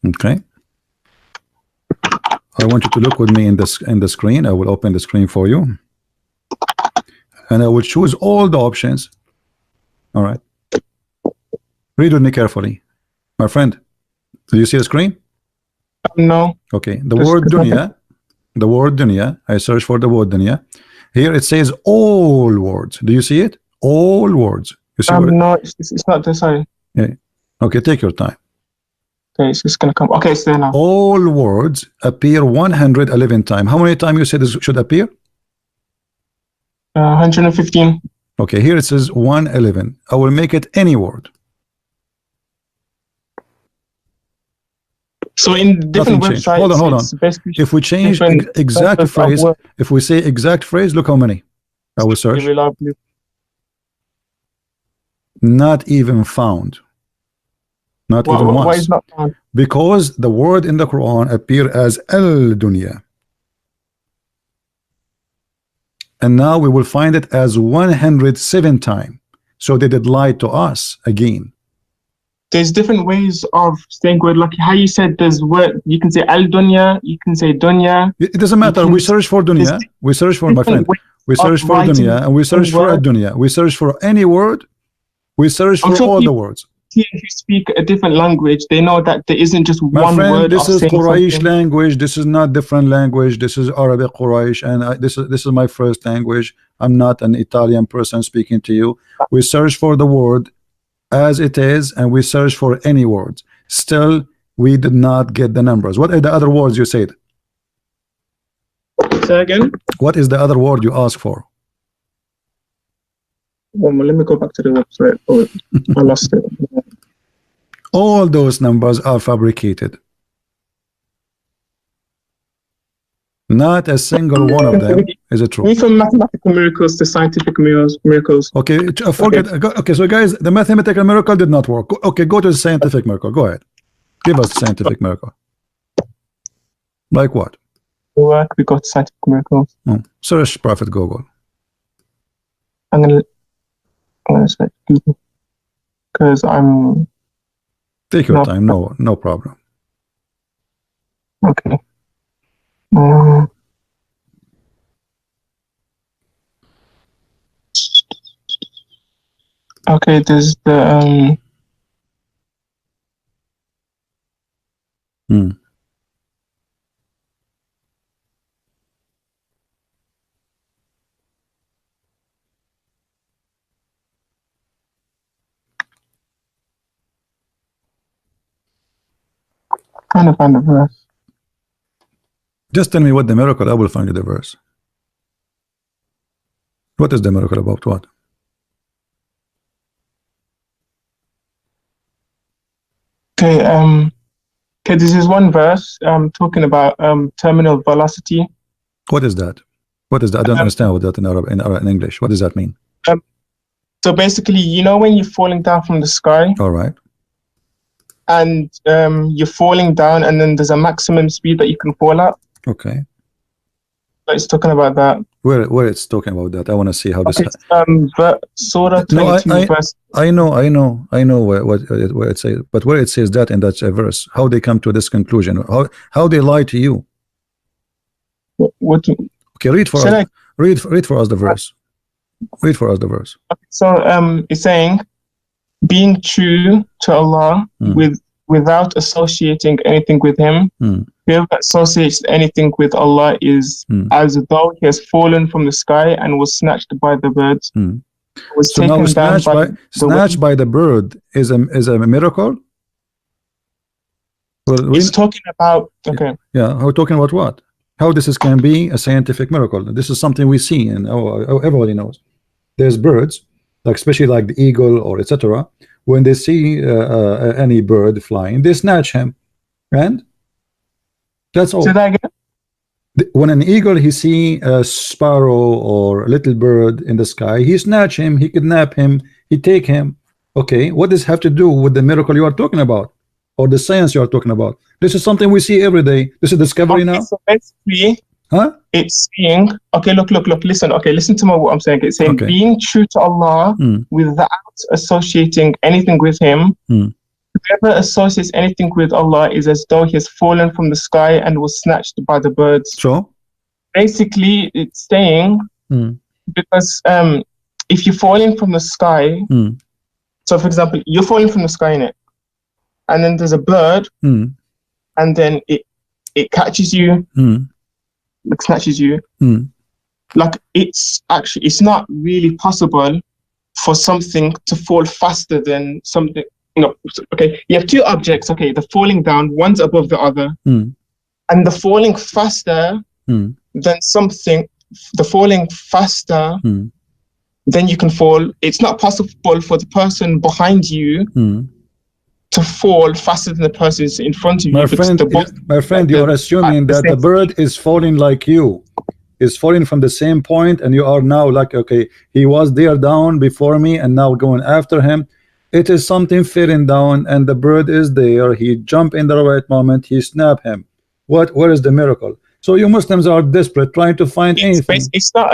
Okay. I want you to look with me in the screen. I will open the screen for you, and I will choose all the options. All right. Read with me carefully, my friend. Do you see the screen? No. Okay. The word dunya. I search for the word dunya. Here it says all words. Do you see it? All words. You see no, it's not this. Sorry. Yeah. Okay. Take your time. Okay, it's just gonna come. Okay, it's there now. All words appear 111 times. How many times you said this should appear? 115. Okay, here it says 111. I will make it any word. So in different websites, hold on. If we change exact phrase, if we say exact phrase, look how many I will search. Not even found. Not even once. Why is not found? Because the word in the Quran appear as al-dunya, and now we will find it as 107 times. So they did lie to us again. There's different ways of saying word, like how you said there's word. You can say al-dunya, you can say dunya. It doesn't matter. We search for dunya. We search for, my friend. We search for dunya, and we search for ad-dunya. We search for any word. We search for all the words. Here who speak a different language, they know that there isn't just My one friend, word. this is Quraysh something. language. This is not different language. This is Arabic Quraysh, and this is my first language. I'm not an Italian person speaking to you. We search for the word as it is, and we search for any words. Still, we did not get the numbers. What are the other words you said? Say again. What is the other word you asked for? Well, let me go back to the website. Oh, I lost it. All those numbers are fabricated. Not a single one of them is it true. From mathematical miracles to scientific miracles. Okay, forget. Okay, so guys, the mathematical miracle did not work. Okay, go to the scientific miracle. Go ahead. Give us the scientific miracle. Like what? We got scientific miracles. Search Prophet Google. I'm gonna say Google because I'm. Take your time. No problem. Okay. Okay, there's the trying to find the verse. Just tell me what the miracle. I will find you the verse. What is the miracle about? What? Okay. Okay. This is one verse. Talking about terminal velocity. What is that? What is that? I don't understand what that in English. What does that mean? So basically, you know, when you're falling down from the sky. All right. And you're falling down, and then there's a maximum speed that you can fall at. Okay. It's talking about that. Where it's talking about that? I want to see how this. Surah 22 verse. I know what it says, but where it says that in that verse, how they come to this conclusion? How they lie to you? What okay, read for us. Read for us the verse. Read for us the verse. Okay, so it's saying, being true to Allah without associating anything with Him. Whoever associates anything with Allah is as though he has fallen from the sky and was snatched by the birds. Was so now snatched by the bird is a miracle. Well, it's talking about Yeah, we're talking about what? How this can be a scientific miracle. This is something we see, and everybody knows. There's birds, like especially like the eagle or etc. When they see any bird flying, they snatch him, and that's all. Say that again? When an eagle he see a sparrow or a little bird in the sky, he snatch him, he kidnap him, he take him. Okay, what does this have to do with the miracle you are talking about, or the science you are talking about? This is something we see every day. This is discovery now. So basically, it's saying, okay, look, listen. Okay, listen to what I'm saying. It's saying being true to Allah without associating anything with Him. Whoever associates anything with Allah is as though he has fallen from the sky and was snatched by the birds. So basically, it's saying because if you're falling from the sky, so for example, you're falling from the sky in it, and then there's a bird, and then it catches you, like snatches you. Like it's not really possible for something to fall faster than something. No, okay, you have two objects. Okay, the falling down, one's above the other, and the falling faster than something. The falling faster than you can fall. It's not possible for the person behind you to fall faster than the person in front of you. My friend, you are assuming that the bird is falling like you, is falling from the same point, and you are now like, okay, he was there down before me, and now going after him. It is something falling down, and the bird is there. He jump in the right moment. He snap him. Where is the miracle? So you Muslims are desperate, trying to find anything. It's not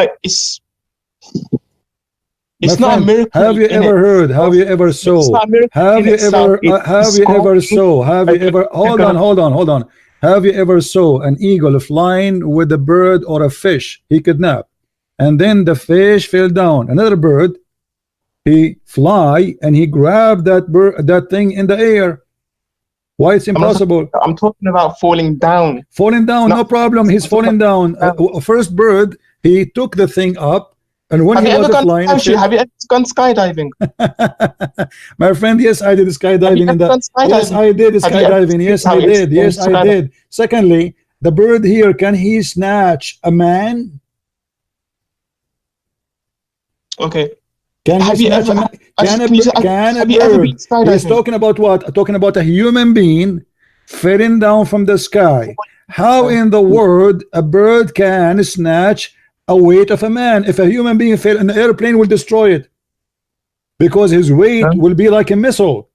a miracle. Have you ever heard? Have you ever saw? Have you ever? Hold on. Have you ever saw an eagle flying with a bird or a fish he kidnapped, and then the fish fell down? Another bird he fly and he grab that thing in the air. Why it's impossible? I'm talking about falling down. Falling down, no problem. He's falling down. First bird, he took the thing up, and when he was flying, have you ever gone skydiving? My friend, yes, I did skydiving. Yes, I did skydiving. Yes, I did. Yes, I did. Secondly, the bird here, can he snatch a man? Okay. Can he snatch a man? Can a bird? He's talking about what? Talking about a human being falling down from the sky. How in the world a bird can snatch a weight of a man? If a human being fell, an airplane will destroy it, because his weight will be like a missile.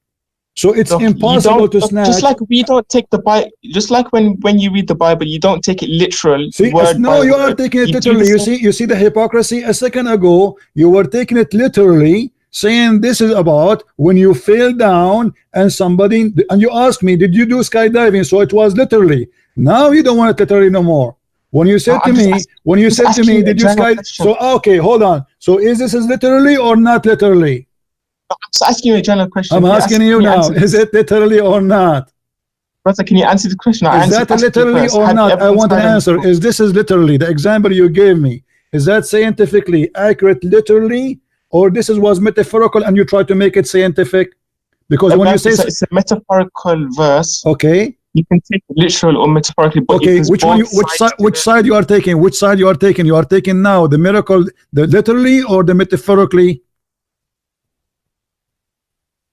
So it's impossible to snatch. Just like we don't take the Bible, just like when you read the Bible, you don't take it literal. See, no, you are taking it literally. You see the hypocrisy. A second ago, you were taking it literally, saying this is about when you fell down and somebody, and you asked me, did you do skydiving? So it was literally. Now you don't want it literally no more. When you said to me, did you skydive? So okay, hold on. So is this literally or not literally? I'm just asking you a general question. I'm asking you now, is it literally or not? Brother, can you answer the question? Is that literally or not? I want an answer. Is this literally, the example you gave me, is that scientifically accurate literally, or this was metaphorical and you try to make it scientific? Because when you say it's a metaphorical verse, okay, you can take it literal or metaphorically. But okay, which side you are taking? Which side you are taking? You are taking now the miracle, the literally or the metaphorically?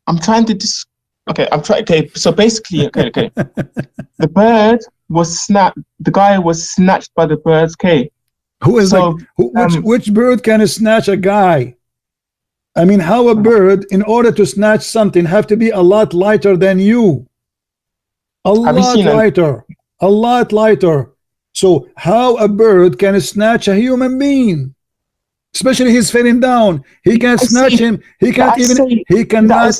I'm trying to okay, so basically, okay. The bird was snapped. The guy was snatched by the birds. Okay. Who is which bird can snatch a guy? I mean, how a bird, in order to snatch something, have to be a lot lighter than you? A lot lighter. So how a bird can snatch a human being? Especially he's falling down. He can't snatch him. He cannot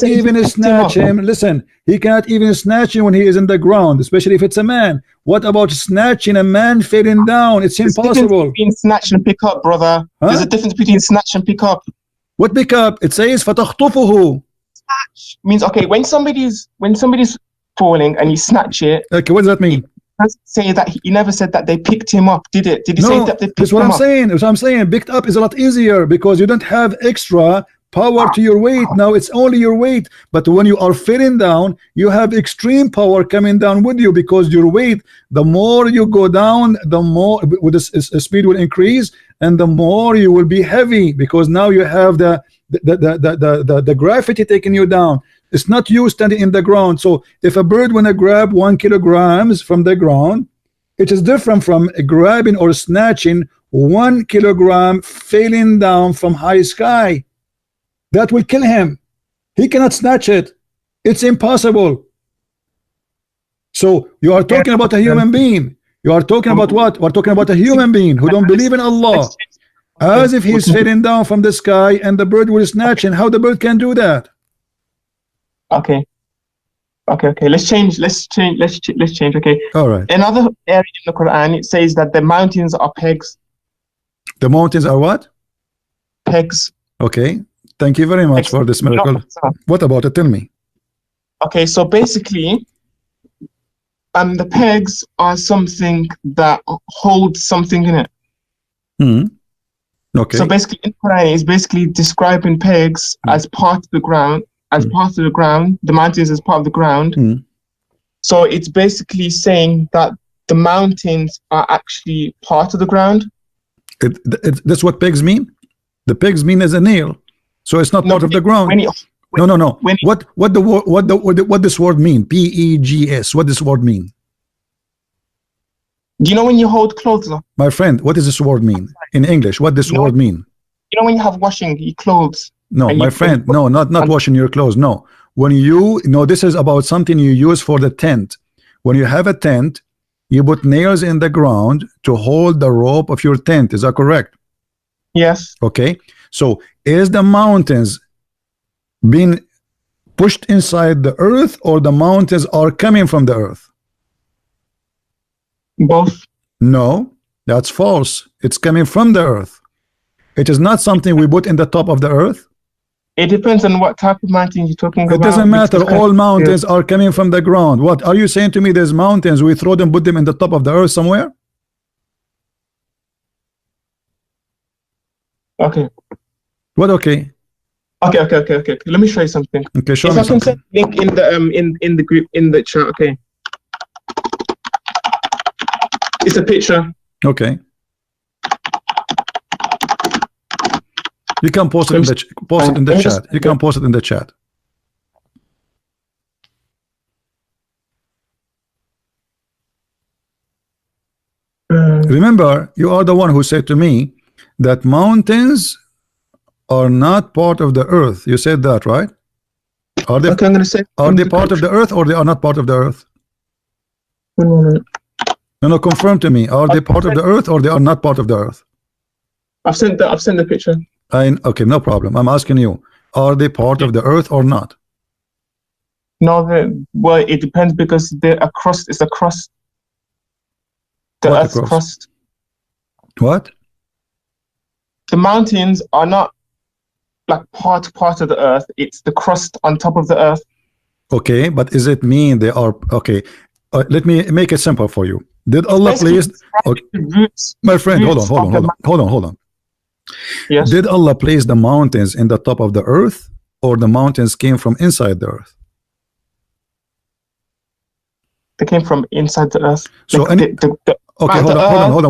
even snatch him. Listen, he cannot even snatch him when he is in the ground, especially if it's a man. What about snatching a man falling down? It's impossible. Between snatch and pick up, brother. Huh? There's a difference between snatch and pick up. What pick up? It says فَتَخْطُفُهُ. Snatch means, okay, when somebody's falling and you snatch it. Okay, what does that mean? Say that he never said that they picked him up, did it? Did he say that they picked him up? That's what I'm saying. Picked up is a lot easier because you don't have extra power to your weight. Now it's only your weight. But when you are falling down, you have extreme power coming down with you, because your weight, the more you go down, the more with the speed will increase, and the more you will be heavy, because now you have the gravity taking you down. It's not you standing in the ground. So if a bird wanna grab 1 kilogram from the ground, it is different from grabbing or snatching 1 kilogram falling down from high sky. That will kill him. He cannot snatch it. It's impossible. So you are talking about a human being. You are talking about what? We're talking about a human being who don't believe in Allah, as if he's falling down from the sky and the bird will snatch him. How the bird can do that? Okay. Let's change. Okay. All right. Another area in the Quran, it says that the mountains are pegs. The mountains are what? Pegs. Okay. Thank you very much for this miracle. What about it? Tell me. Okay, so basically, the pegs are something that holds something in it. Okay. So basically, in Quran, it's basically describing pegs as part of the ground. The mountains as part of the ground. So it's basically saying that the mountains are actually part of the ground. That's what pegs mean? The pegs mean as a nail. So it's not part of the ground. No. What this word mean? P-E-G-S. What this word mean? Do you know when you hold clothes up? My friend, what does this word mean in English? What this word mean? You know when you have washing your clothes? No, my friend, no, not washing your clothes. No, when you this is about something you use for the tent. When you have a tent, you put nails in the ground to hold the rope of your tent. Is that correct? Yes. Okay. So is the mountains being pushed inside the earth, or the mountains are coming from the earth? Both. No, that's false. It's coming from the earth. It is not something we put in the top of the earth. It depends on what type of mountain you're talking about. It doesn't matter. All mountains are coming from the ground. What are you saying to me? There's mountains, we throw them, put them in the top of the earth somewhere? Okay. What? Okay. Okay. Let me show you something. Okay, show if me I can something. send a link in the in the group in the chat. Okay. It's a picture. Okay. You can post it in the chat. You can post it in the chat. Remember, you are the one who said to me that mountains are not part of the earth. You said that, right? Are they? Okay, I'm gonna say. Are they part of the earth or they are not part of the earth? 1 moment. No, confirm to me. Are they part of the earth or they are not part of the earth? I've sent the picture. Okay, no problem. I'm asking you, are they part of the earth or not? No, well, it depends because they're a crust. It's a crust. The What Earth's crust. What? The mountains are not like part of the earth. It's the crust on top of the earth. Okay, but is it mean they are okay? Let me make it simple for you. Did Allah place? Okay, my friend, hold on. Yes. Did Allah place the mountains in the top of the earth, or the mountains came from inside the earth? They came from inside the earth. So okay, hold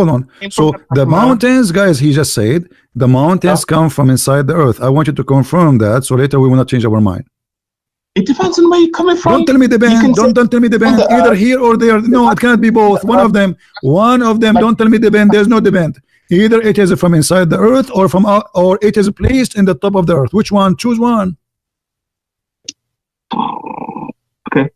on. So the mountains, guys, he just said the mountains come from inside the earth. I want you to confirm that, so later we will not change our mind. It depends on where you're coming from. Don't tell me the band. Don't tell me the band. Either here or there. No, it cannot be both. One of them. Don't tell me the band. There's no the band. Either it is from inside the earth or from out, or it is placed in the top of the earth. Which one? Choose one. Okay.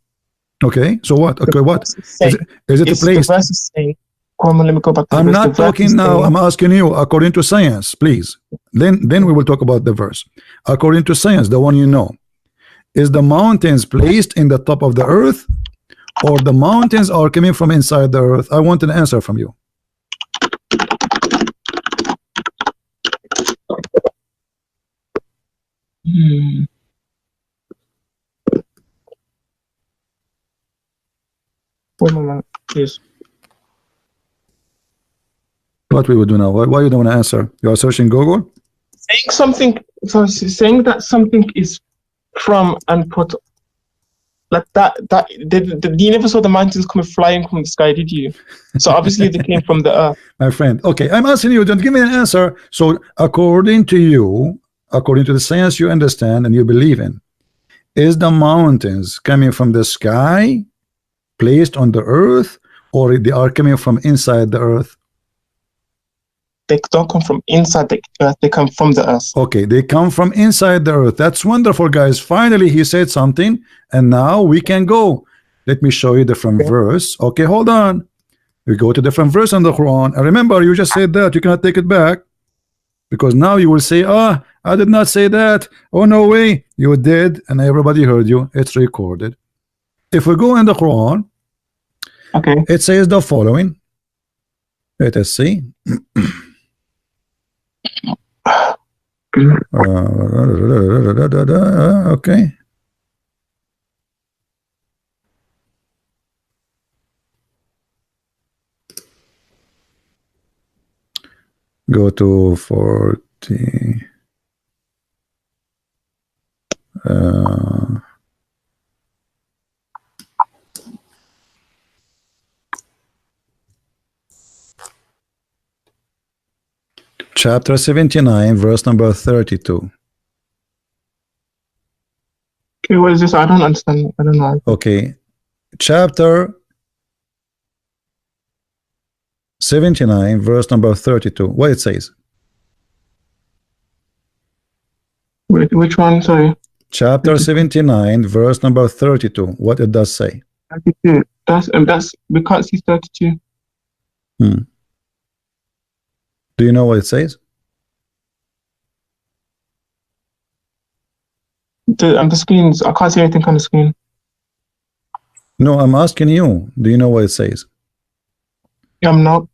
Okay. So what? Okay. What is it placed? The verse is saying. Come on, let me go back to I'm not talking now. I'm asking you according to science, please. Then we will talk about the verse. According to science, the one you know. Is the mountains placed in the top of the earth, or the mountains are coming from inside the earth? I want an answer from you. One moment, please. What we would do now? Why you don't want to answer? You are searching Google? Saying that something is from and put like that you never saw the mountains coming flying from the sky, did you? So obviously they came from the earth. My friend, okay, I'm asking you, don't give me an answer. So according to you, according to the science you understand and you believe in, is the mountains coming from the sky, placed on the earth, or they are coming from inside the earth? They don't come from inside the earth, they come from the earth. Okay, they come from inside the earth. That's wonderful, guys. Finally he said something, and now we can go. Let me show you different verse. Okay, hold on. We go to different verse in the Quran, and remember, you just said that. You cannot take it back, because now you will say, I did not say that. Oh, no way. You did, and everybody heard you. It's recorded. If we go in the Quran, okay, it says the following. Let us see. Okay. Go to 40. Chapter 79, verse number 32. Okay, what is this? I don't understand. I don't know. Okay, chapter 79, verse number 32. What it says? Which one? Sorry. Chapter 79, verse number 32. What it does say? 32. That's we can't see 32. Do you know what it says? The screens. I can't see anything on the screen. No, I'm asking you. Do you know what it says? I'm not.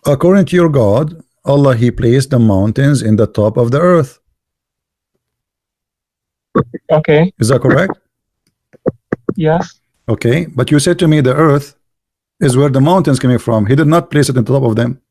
According to your God, Allah, He placed the mountains in the top of the earth. Okay. Is that correct? Yes. Okay, but you said to me the earth is where the mountains coming from. He did not place it on top of them.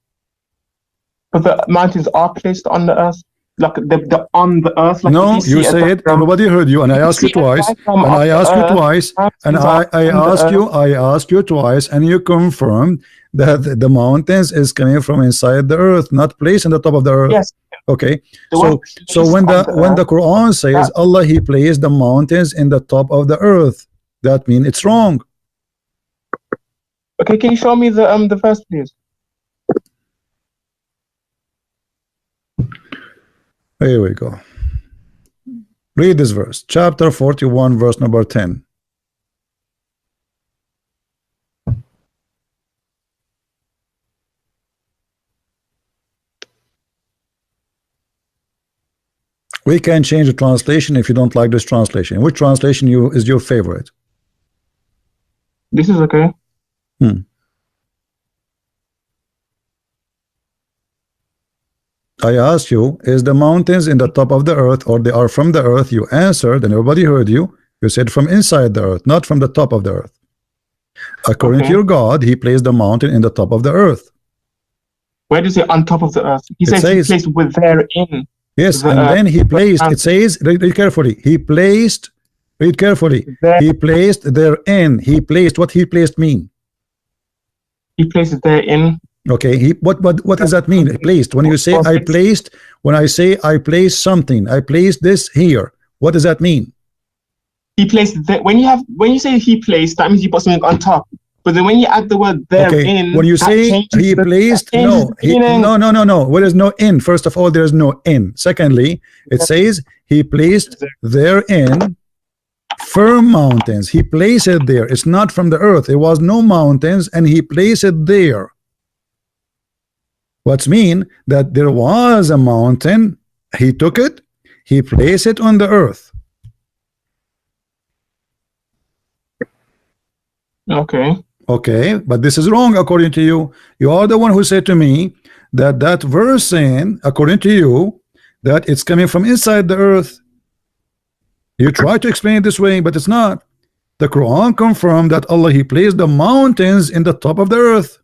But the mountains are placed on the earth, like the on the earth. Like No, you said everybody heard you, and I asked you twice, and I asked you twice, and I asked you twice, and you confirmed that the mountains is coming from inside the earth, not placed on the top of the earth. Yes. Okay. So when the Quran says Allah, He placed the mountains in the top of the earth, that means it's wrong. Okay, can you show me the verse, please? Here we go. Read this verse, chapter 41, verse number 10. We can change the translation if you don't like this translation. Which translation is your favorite? This is okay. I asked you, is the mountains in the top of the earth, or they are from the earth? You answered, and everybody heard you. You said from inside the earth, not from the top of the earth. According to your God, He placed the mountain in the top of the earth. Where does it on top of the earth? He says He placed with therein. Yes, and then He placed, it says, read carefully, He placed, read carefully, He placed therein. He placed, what He placed mean? He placed it therein. Okay, what does that mean? Placed. When you say I placed, when I say I placed something, I placed this here. What does that mean? He placed that. When you say He placed, that means you put something on top. But then when you add the word therein, okay. When you say He placed, no. There is no in. First of all, there is no in. Secondly, it says He placed therein firm mountains. He placed it there. It's not from the earth. There was no mountains, and He placed it there. What's mean that there was a mountain, He took it, He placed it on the earth. Okay, but this is wrong according to you. You are the one who said to me that that verse saying, according to you, that it's coming from inside the earth. You try to explain it this way, but it's not. The Quran confirmed that Allah, He placed the mountains in the top of the earth.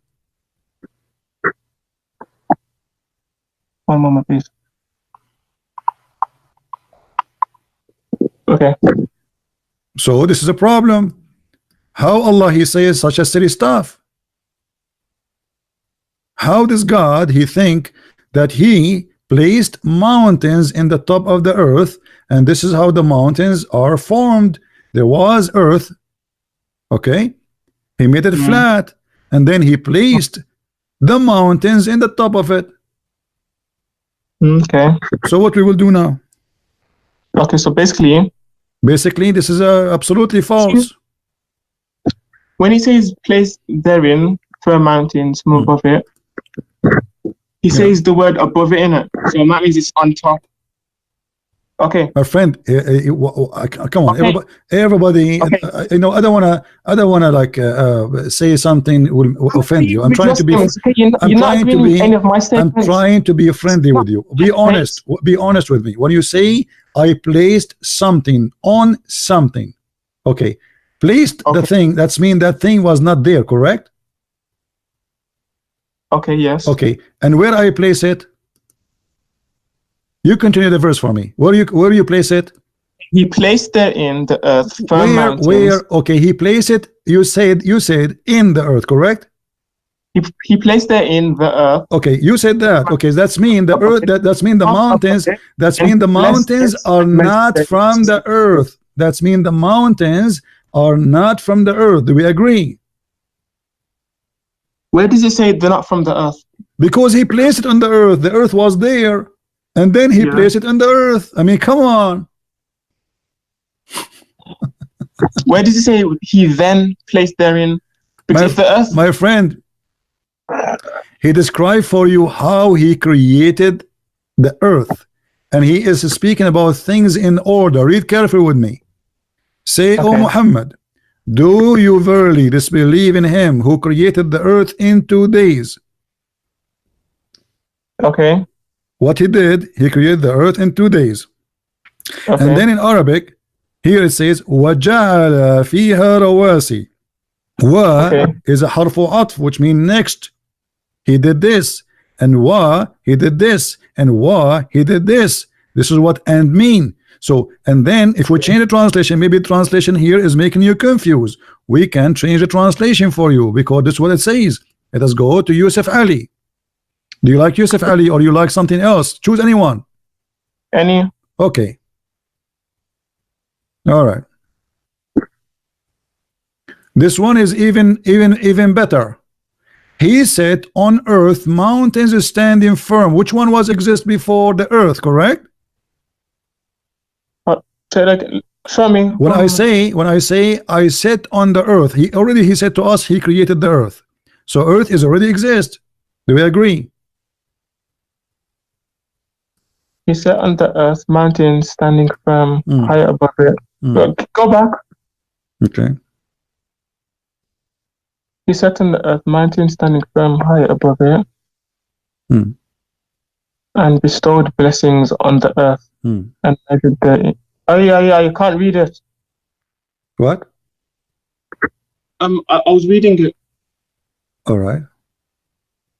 One moment, please. Okay. So this is a problem. How Allah, He says such a silly stuff? How does God, He think that He placed mountains in the top of the earth, and this is how the mountains are formed? There was earth, okay? He made it flat, and then He placed the mountains in the top of it. Okay. So what we will do now? Okay, so basically this is absolutely false. When He says place therein firm mountains from above it, He says the word above it in it, so that means it's on top. Okay, my friend, come on, everybody. Okay. I don't wanna like say something will offend you. I'm trying to be. I'm trying to be friendly with you. Be honest. Be honest with me. When you say I placed something on something, okay, placed the thing. That's mean that thing was not there, correct? Okay. Yes. Okay, and where I place it? You continue the verse for me. Where you place it? He placed it in the earth. Where? Okay, He placed it. You said in the earth, correct? He placed it in the earth. Okay, you said that. Okay, that's mean the earth. That's mean the mountains. That's mean the mountains are not from the earth. That's mean the mountains are not from the earth. Do we agree? Where does it say they're not from the earth? Because He placed it on the earth. The earth was there. And then He placed it on the earth. I mean, come on. Where does it say He then placed therein? Because the earth, my friend, He described for you how He created the earth, and He is speaking about things in order. Read carefully with me. Say, O Muhammad, do you verily disbelieve in Him who created the earth in 2 days? Okay. What he did, he created the earth in 2 days. Okay. And then in Arabic, here it says وَجَعَلَ فِيهَا رَوَاسِي. Wa is a harfu atf, which means next. He did this, and wa he did this, and wa he did this. This is what and mean. So, and then if we change the translation, maybe translation here is making you confused. We can change the translation for you because this is what it says. Let us go to Yusuf Ali. Do you like Yusuf Ali or you like something else? Choose anyone. Any. Okay. All right. This one is even better. He said on earth mountains is standing firm. Which one was exist before the earth, correct? Show me. When I say I sit on the earth, he said to us he created the earth. So earth is already exist. Do we agree? He said on the earth mountains standing firm high above it. Go back. Okay. He sat on the earth, mountains standing firm high above it, and bestowed blessings on the earth, and measured the. Oh yeah, you can't read it. What? I was reading it. All right.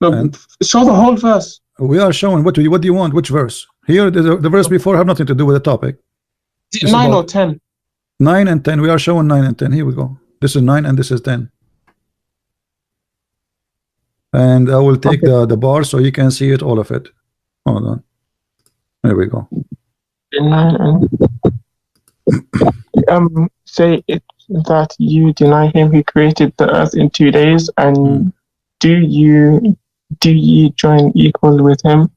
No, show the whole verse. We are showing. What do you want? Which verse? Here, the verse before have nothing to do with the topic. 9 or 10? 9 and 10. We are showing 9 and 10. Here we go. This is 9 and this is 10. And I will take the bar so you can see it, all of it. Hold on. There we go. Say it that you deny him who created the earth in 2 days, and do ye join equal with him?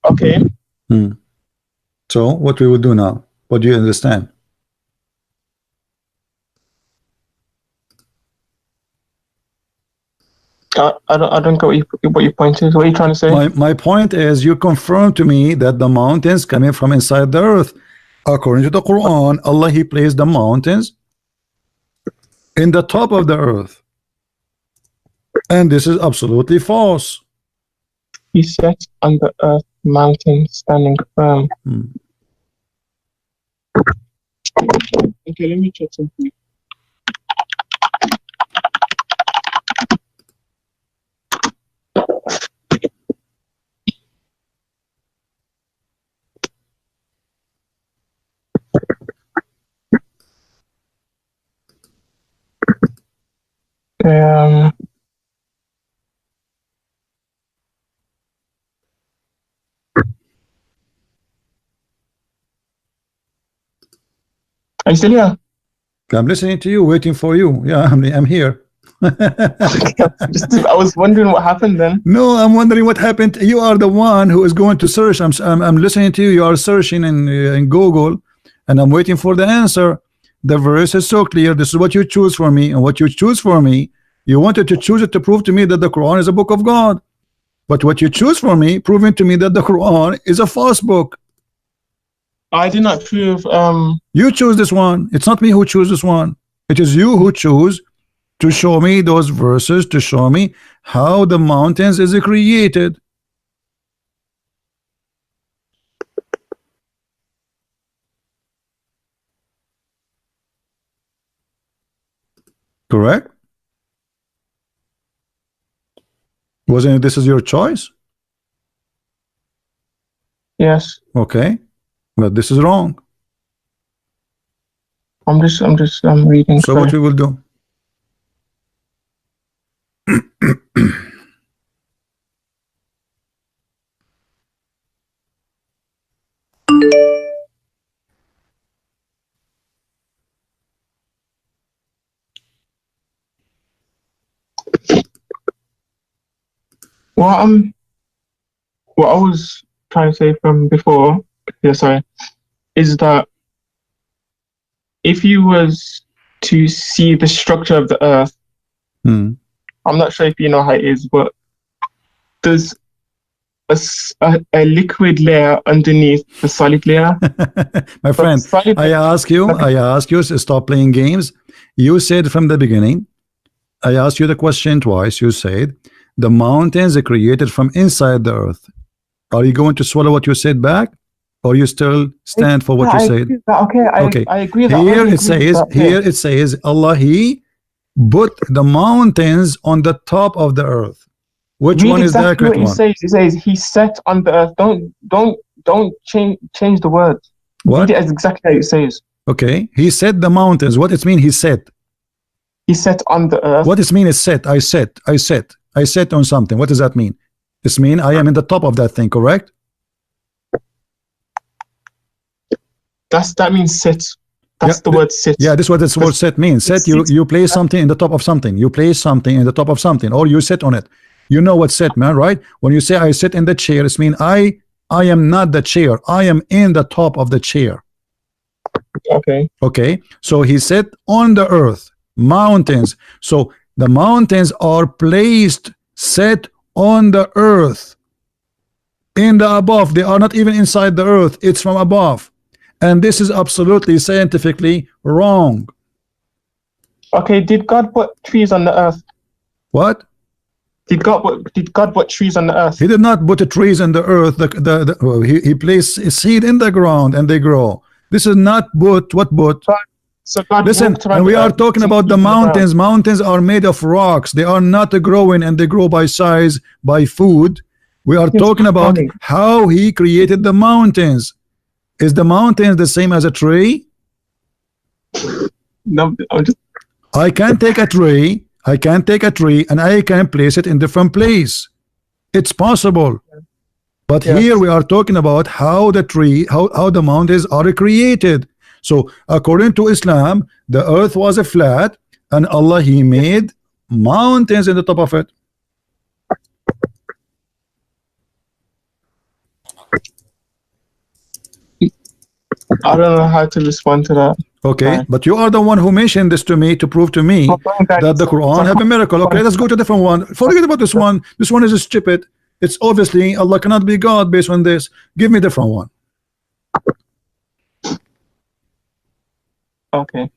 Okay. So what we will do now? What do you understand? I don't get what your point is. What are you trying to say? My point is you confirm to me that the mountains coming from inside the earth. According to the Quran, Allah he placed the mountains in the top of the earth. And this is absolutely false. He sat on the earth mountain standing firm. Okay, let me check something. Are you still here? I'm listening to you, waiting for you. Yeah, I'm here. I was wondering what happened then. No, I'm wondering what happened. You are the one who is going to search. I'm listening to you. You are searching in Google, and I'm waiting for the answer. The verse is so clear. This is what you choose for me, and what you choose for me, you wanted to choose it to prove to me that the Quran is a book of God. But what you choose for me, proving to me that the Quran is a false book. I did not prove. You choose this one. It's not me who choose this one. It is you who choose to show me those verses, to show me how the mountains is created. Correct? Wasn't it this is your choice? Yes. Okay. But this is wrong. I'm just reading. So what we will do? What I was trying to say from before, is that if you was to see the structure of the earth, I'm not sure if you know how it is, but there's a liquid layer underneath the solid layer. My friend, I ask you to stop playing games. You said from the beginning, I asked you the question twice. You said the mountains are created from inside the earth. Are you going to swallow what you said back, or you still stand for what you said? Okay, I agree that. Here it says Allah, He put the mountains on the top of the earth. Which one is the accurate one? He says He set on the earth. Don't change the word. What? Read it as exactly how it says. Okay, He set the mountains. What it mean? He set. He set on the earth. What does it mean? Is set? I set on something. What does that mean? This mean I am in the top of that thing, correct? That means sit. That's the word sit. Yeah, this is what this word set means. Set, you place something in the top of something. You place something in the top of something, or you sit on it. You know what set, man, right? When you say I sit in the chair, it means I am not the chair. I am in the top of the chair. Okay. So He set on the earth mountains. So the mountains are placed, set on the earth, in the above. They are not even inside the earth. It's from above. And this is absolutely scientifically wrong. Okay, did God put trees on the earth? What? Did God put trees on the earth? He did not put the trees on the earth. He placed a seed in the ground and they grow. This is not what? So God, listen, and we are talking about the mountains. Mountains are made of rocks. They are not growing, and they grow by size, by food. We are talking about how He created the mountains. Is the mountains the same as a tree? No, I can take a tree. And I can place it in different place. It's possible. But here we are talking about how the mountains are created. So according to Islam, the earth was a flat, and Allah, He made mountains in the top of it. I don't know how to respond to that. Okay, but you are the one who mentioned this to me to prove to me that the Quran have a miracle. Okay, let's go to a different one. Forget about this one. This one is stupid. It's obviously Allah cannot be God based on this. Give me a different one. Okay.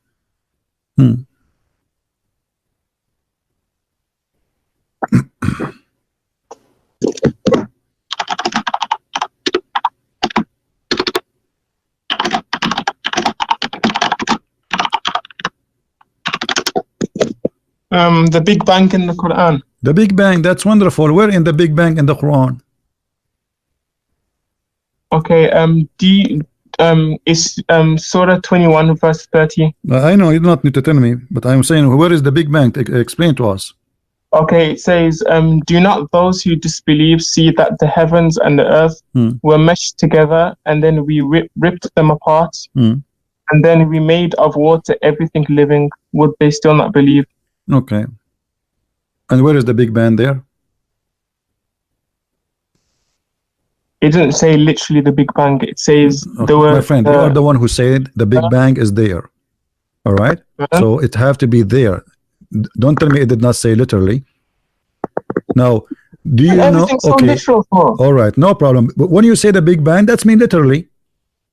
The Big Bang in the Quran. The Big Bang, that's wonderful. Where in the Big Bang in the Quran? Okay, is Surah 21 verse 30. I know you do not need to tell me, but I'm saying where is the Big Bang? Explain to us. Okay, it says, do not those who disbelieve see that the heavens and the earth were meshed together, and then we ripped them apart, and then we made of water everything living? Would they still not believe? Okay. And where is the Big Bang there? It didn't say literally the Big Bang. It says my friend, you are the one who said the Big Bang is there. All right. So it have to be there. Don't tell me it did not say literally. Now, do you know? Okay. All right, no problem. But when you say the Big Bang, that's mean literally.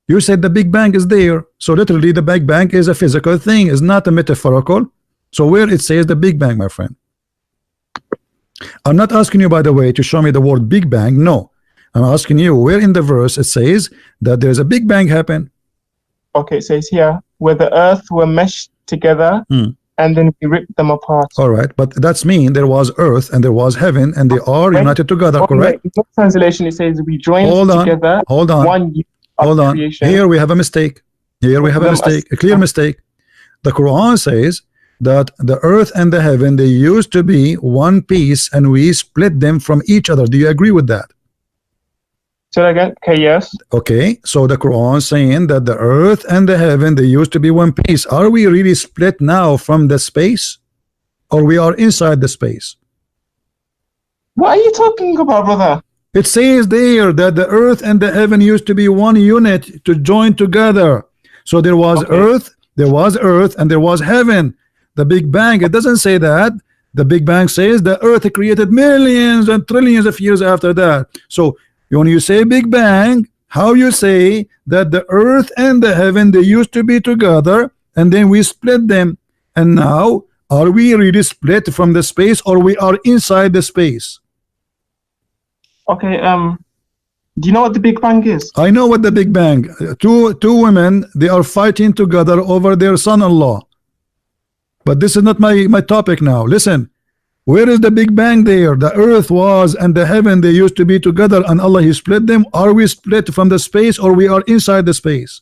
You said the Big Bang is there. So literally, the Big Bang is a physical thing. It's not a metaphorical. So where it says the Big Bang, my friend? I'm not asking you, by the way, to show me the word Big Bang. No. I'm asking you where in the verse it says that there's a Big Bang happen. Okay, it says here where the earth were meshed together and then we ripped them apart. All right, but that's mean there was earth and there was heaven and they are united together, correct? In the translation it says we joined together. Hold on. Here we have a mistake. Here we have a mistake, a clear mistake. The Quran says that the earth and the heaven, they used to be one piece and we split them from each other. Do you agree with that? Say that again. Okay, yes. Okay, so the Quran saying that the earth and the heaven, they used to be one piece. Are we really split now from the space, or we are inside the space? What are you talking about, brother? It says there that the earth and the heaven used to be one unit to join together. So there was earth, and there was heaven. The Big Bang, it doesn't say that. The Big Bang says the earth created millions and trillions of years after that. So When you say Big Bang, how you say that the earth and the heaven, they used to be together and then we split them, and now are we really split from the space, or we are inside the space? Okay, do you know what the Big Bang is? I know what the Big Bang. Two women, they are fighting together over their son-in-law. But this is not my topic now. Listen, where is the Big Bang there? The earth was and the heaven, they used to be together, and Allah, He split them. Are we split from the space, or we are inside the space?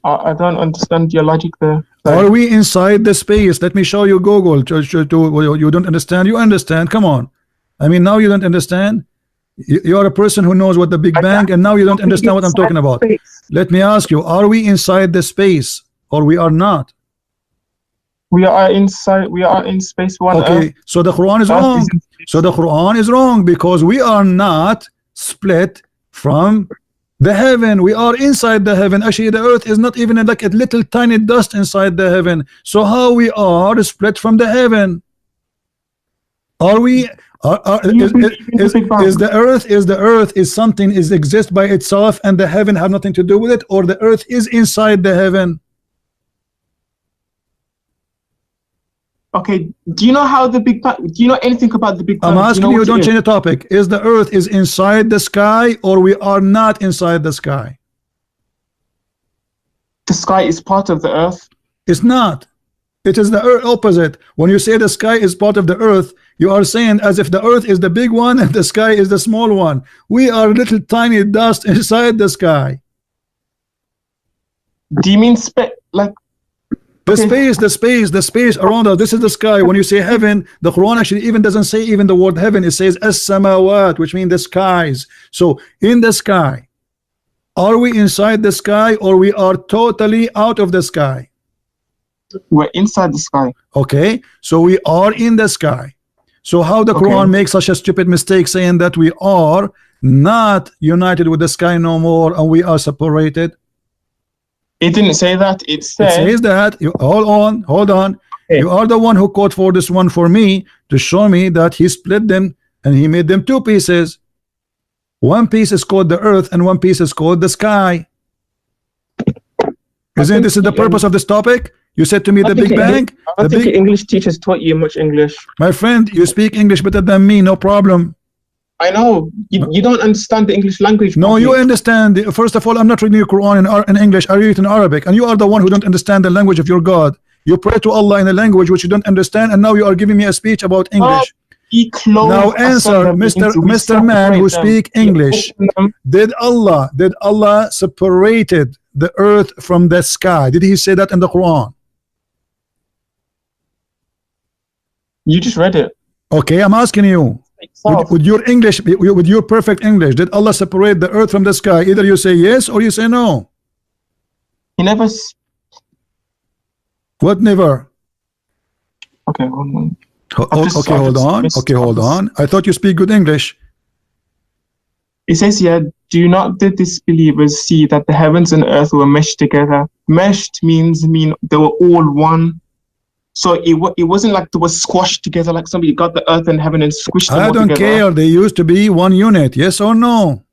I don't understand your logic there. Are we inside the space? Let me show you Google. You don't understand? You understand? Come on. I mean, now you don't understand? You are a person who knows what the Big Bang, and now you don't understand what I'm talking about. Let me ask you, are we inside the space, or we are not? We are inside. We are in space. Okay, so the Quran is wrong. So the Quran is wrong, because we are not split from the heaven. We are inside the heaven. Actually, the earth is not even like a little tiny dust inside the heaven. So how we are split from the heaven? Are we? Is the earth is something is exist by itself, and the heaven have nothing to do with it, or the earth is inside the heaven? Okay, do you know how the Big Bang? Do you know anything about the Big Bang? I'm asking you, don't change the topic. Is the earth is inside the sky, or we are not inside the sky? The sky is part of the earth. It's not. It is the opposite. When you say the sky is part of the earth, you are saying as if the earth is the big one and the sky is the small one. We are little tiny dust inside the sky. Do you mean like the space around us? This is the sky. When you say heaven, the Quran actually even doesn't say even the word heaven. It says as-samawat, which means the skies. So in the sky, are we inside the sky, or we are totally out of the sky? We're inside the sky. Okay, so we are in the sky. So how the Quran makes such a stupid mistake saying that we are not united with the sky no more, and we are separated? It didn't say that. It says that. Hold on. Okay. You are the one who called for this one for me to show me that He split them and He made them two pieces. One piece is called the earth, and one piece is called the sky. Isn't this is the purpose of this topic? You said to me the Big Bang. I don't think English teachers taught you much English. My friend, you speak English better than me, no problem. I know. You don't understand the English language. No, you understand. First of all, I'm not reading your Quran in English. I read it in Arabic. And you are the one who don't understand the language of your God. You pray to Allah in a language which you don't understand, and now you are giving me a speech about English. Now answer, Mr. Man who speak English. Did Allah separated the earth from the sky? Did He say that in the Quran? You just read it. Okay, I'm asking you. With your English, with your perfect English, did Allah separate the earth from the sky? Either you say yes or you say no. He never. What never? Okay, hold on. Okay, hold on. I thought you speak good English. It says here, do not the disbelievers see that the heavens and earth were meshed together? Meshed mean they were all one. So it wasn't like they were squashed together, like somebody got the earth and heaven and squished them all together. I don't care. They used to be one unit. Yes or no?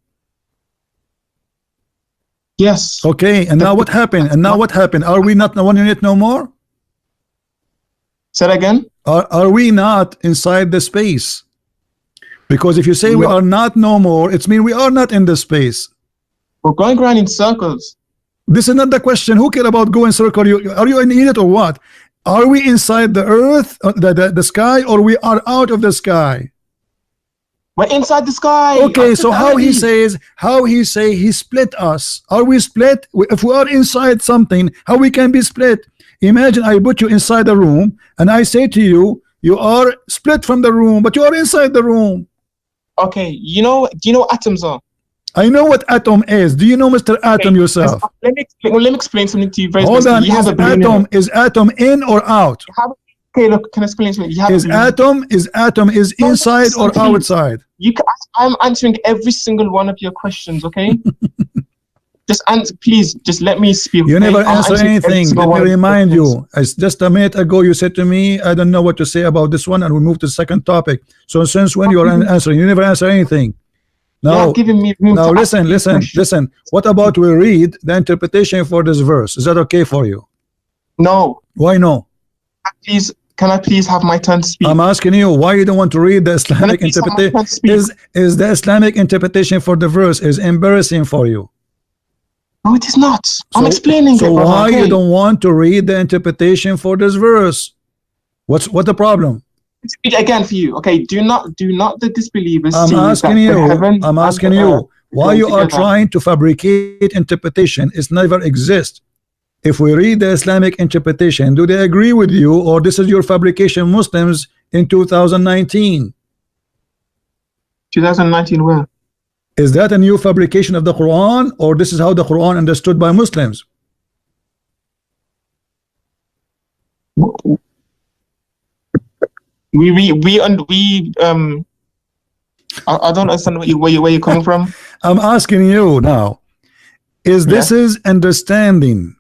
Yes. Okay. And now what happened? Are we not one unit no more? Say that again. Are we not inside the space? Because if you say we are not no more, it means we are not in the space. We're going around in circles. This is not the question. Who care about going circle? Are you in it or what? Are we inside the earth, the sky, or we are out of the sky? We're inside the sky. Okay, so how he say he split us? Are we split? If we are inside something, how we can be split? Imagine I put you inside a room and I say to you, you are split from the room, but you are inside the room. Okay, do you know what atoms are? I know what atom is. Do you know Mr. Atom yourself? Let me explain something to you very Hold on, is atom in or out? Okay, look, can I explain something? Is atom inside or outside? I'm answering every single one of your questions, okay? just answer, please. Just let me speak. You never I'm answer answering every anything. single Let me one of the remind questions. you, as just a minute ago you said to me, I don't know what to say about this one, and we move to the second topic. So since when you are answering? You never answer anything. You're Now, not giving me room to listen, ask you listen, questions. listen. What about we read the interpretation for this verse? Is that okay for you? No. Why no? Please, can I please have my turn to speak? I'm asking you why you don't want to read the Can I Islamic please have my interpretation. turn to speak? Is the Islamic interpretation for the verse is embarrassing for you? No, it is not. I'm explaining so it, brother. why Okay. you don't want to read the interpretation for this verse? What the problem? Again for you. Okay. Do not the disbelievers I'm see asking that you. the heaven I'm and asking the earth you why go you are together? trying to fabricate interpretation. It never exists. If we read the Islamic interpretation, do they agree with you, or this is your fabrication, Muslims in 2019? 2019 where? Is that a new fabrication of the Quran, or this is how the Quran understood by Muslims? I don't understand where you're coming from. I'm asking you now, is this is understanding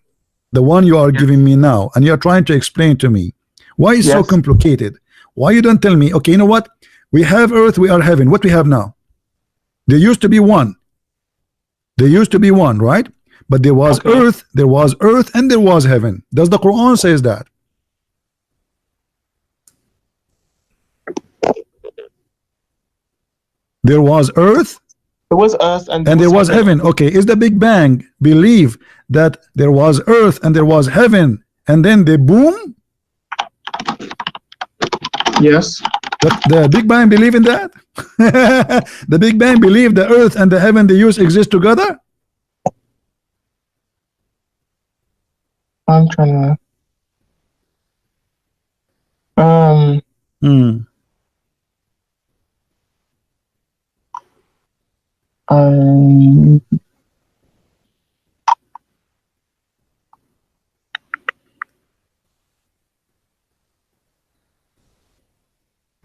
the one you are giving me now, and you're trying to explain to me why it's so complicated? Why you don't tell me, okay, you know what, we have earth, we are heaven. What we have now, there used to be one, right? But there was earth, and there was heaven. Does the Quran says that? There was earth, there was earth, and there was heaven. Okay, is the Big Bang believe that there was earth and there was heaven, and then they boom? Yes. But the Big Bang believe in that? The Big Bang believe the earth and the heaven they use exist together? I'm trying to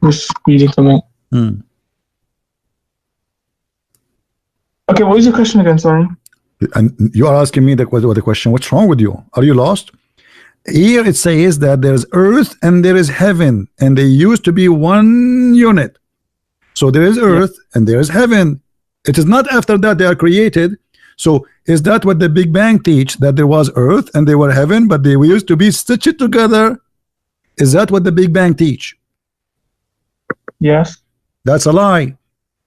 just reading something. Okay, what was your question again? Sorry. And you are asking me the question. What's wrong with you? Are you lost? Here it says that there's earth and there is heaven, and they used to be one unit. So there is earth and there is heaven. It is not after that they are created. So is that what the Big Bang teach, that there was earth and they were heaven, but they used to be stitched together? Is that what the Big Bang teach? Yes. That's a lie.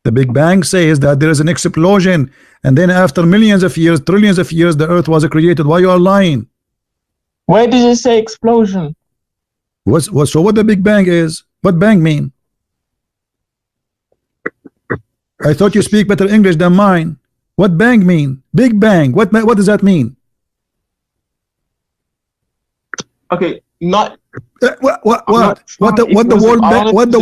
The Big Bang says that there is an explosion, and then after millions of years, trillions of years, the earth was created. Why you are lying? Where did it say explosion? So what the Big Bang is? What bang mean? I thought you speak better English than mine. What bang mean? Big Bang. What does that mean? Okay, not what the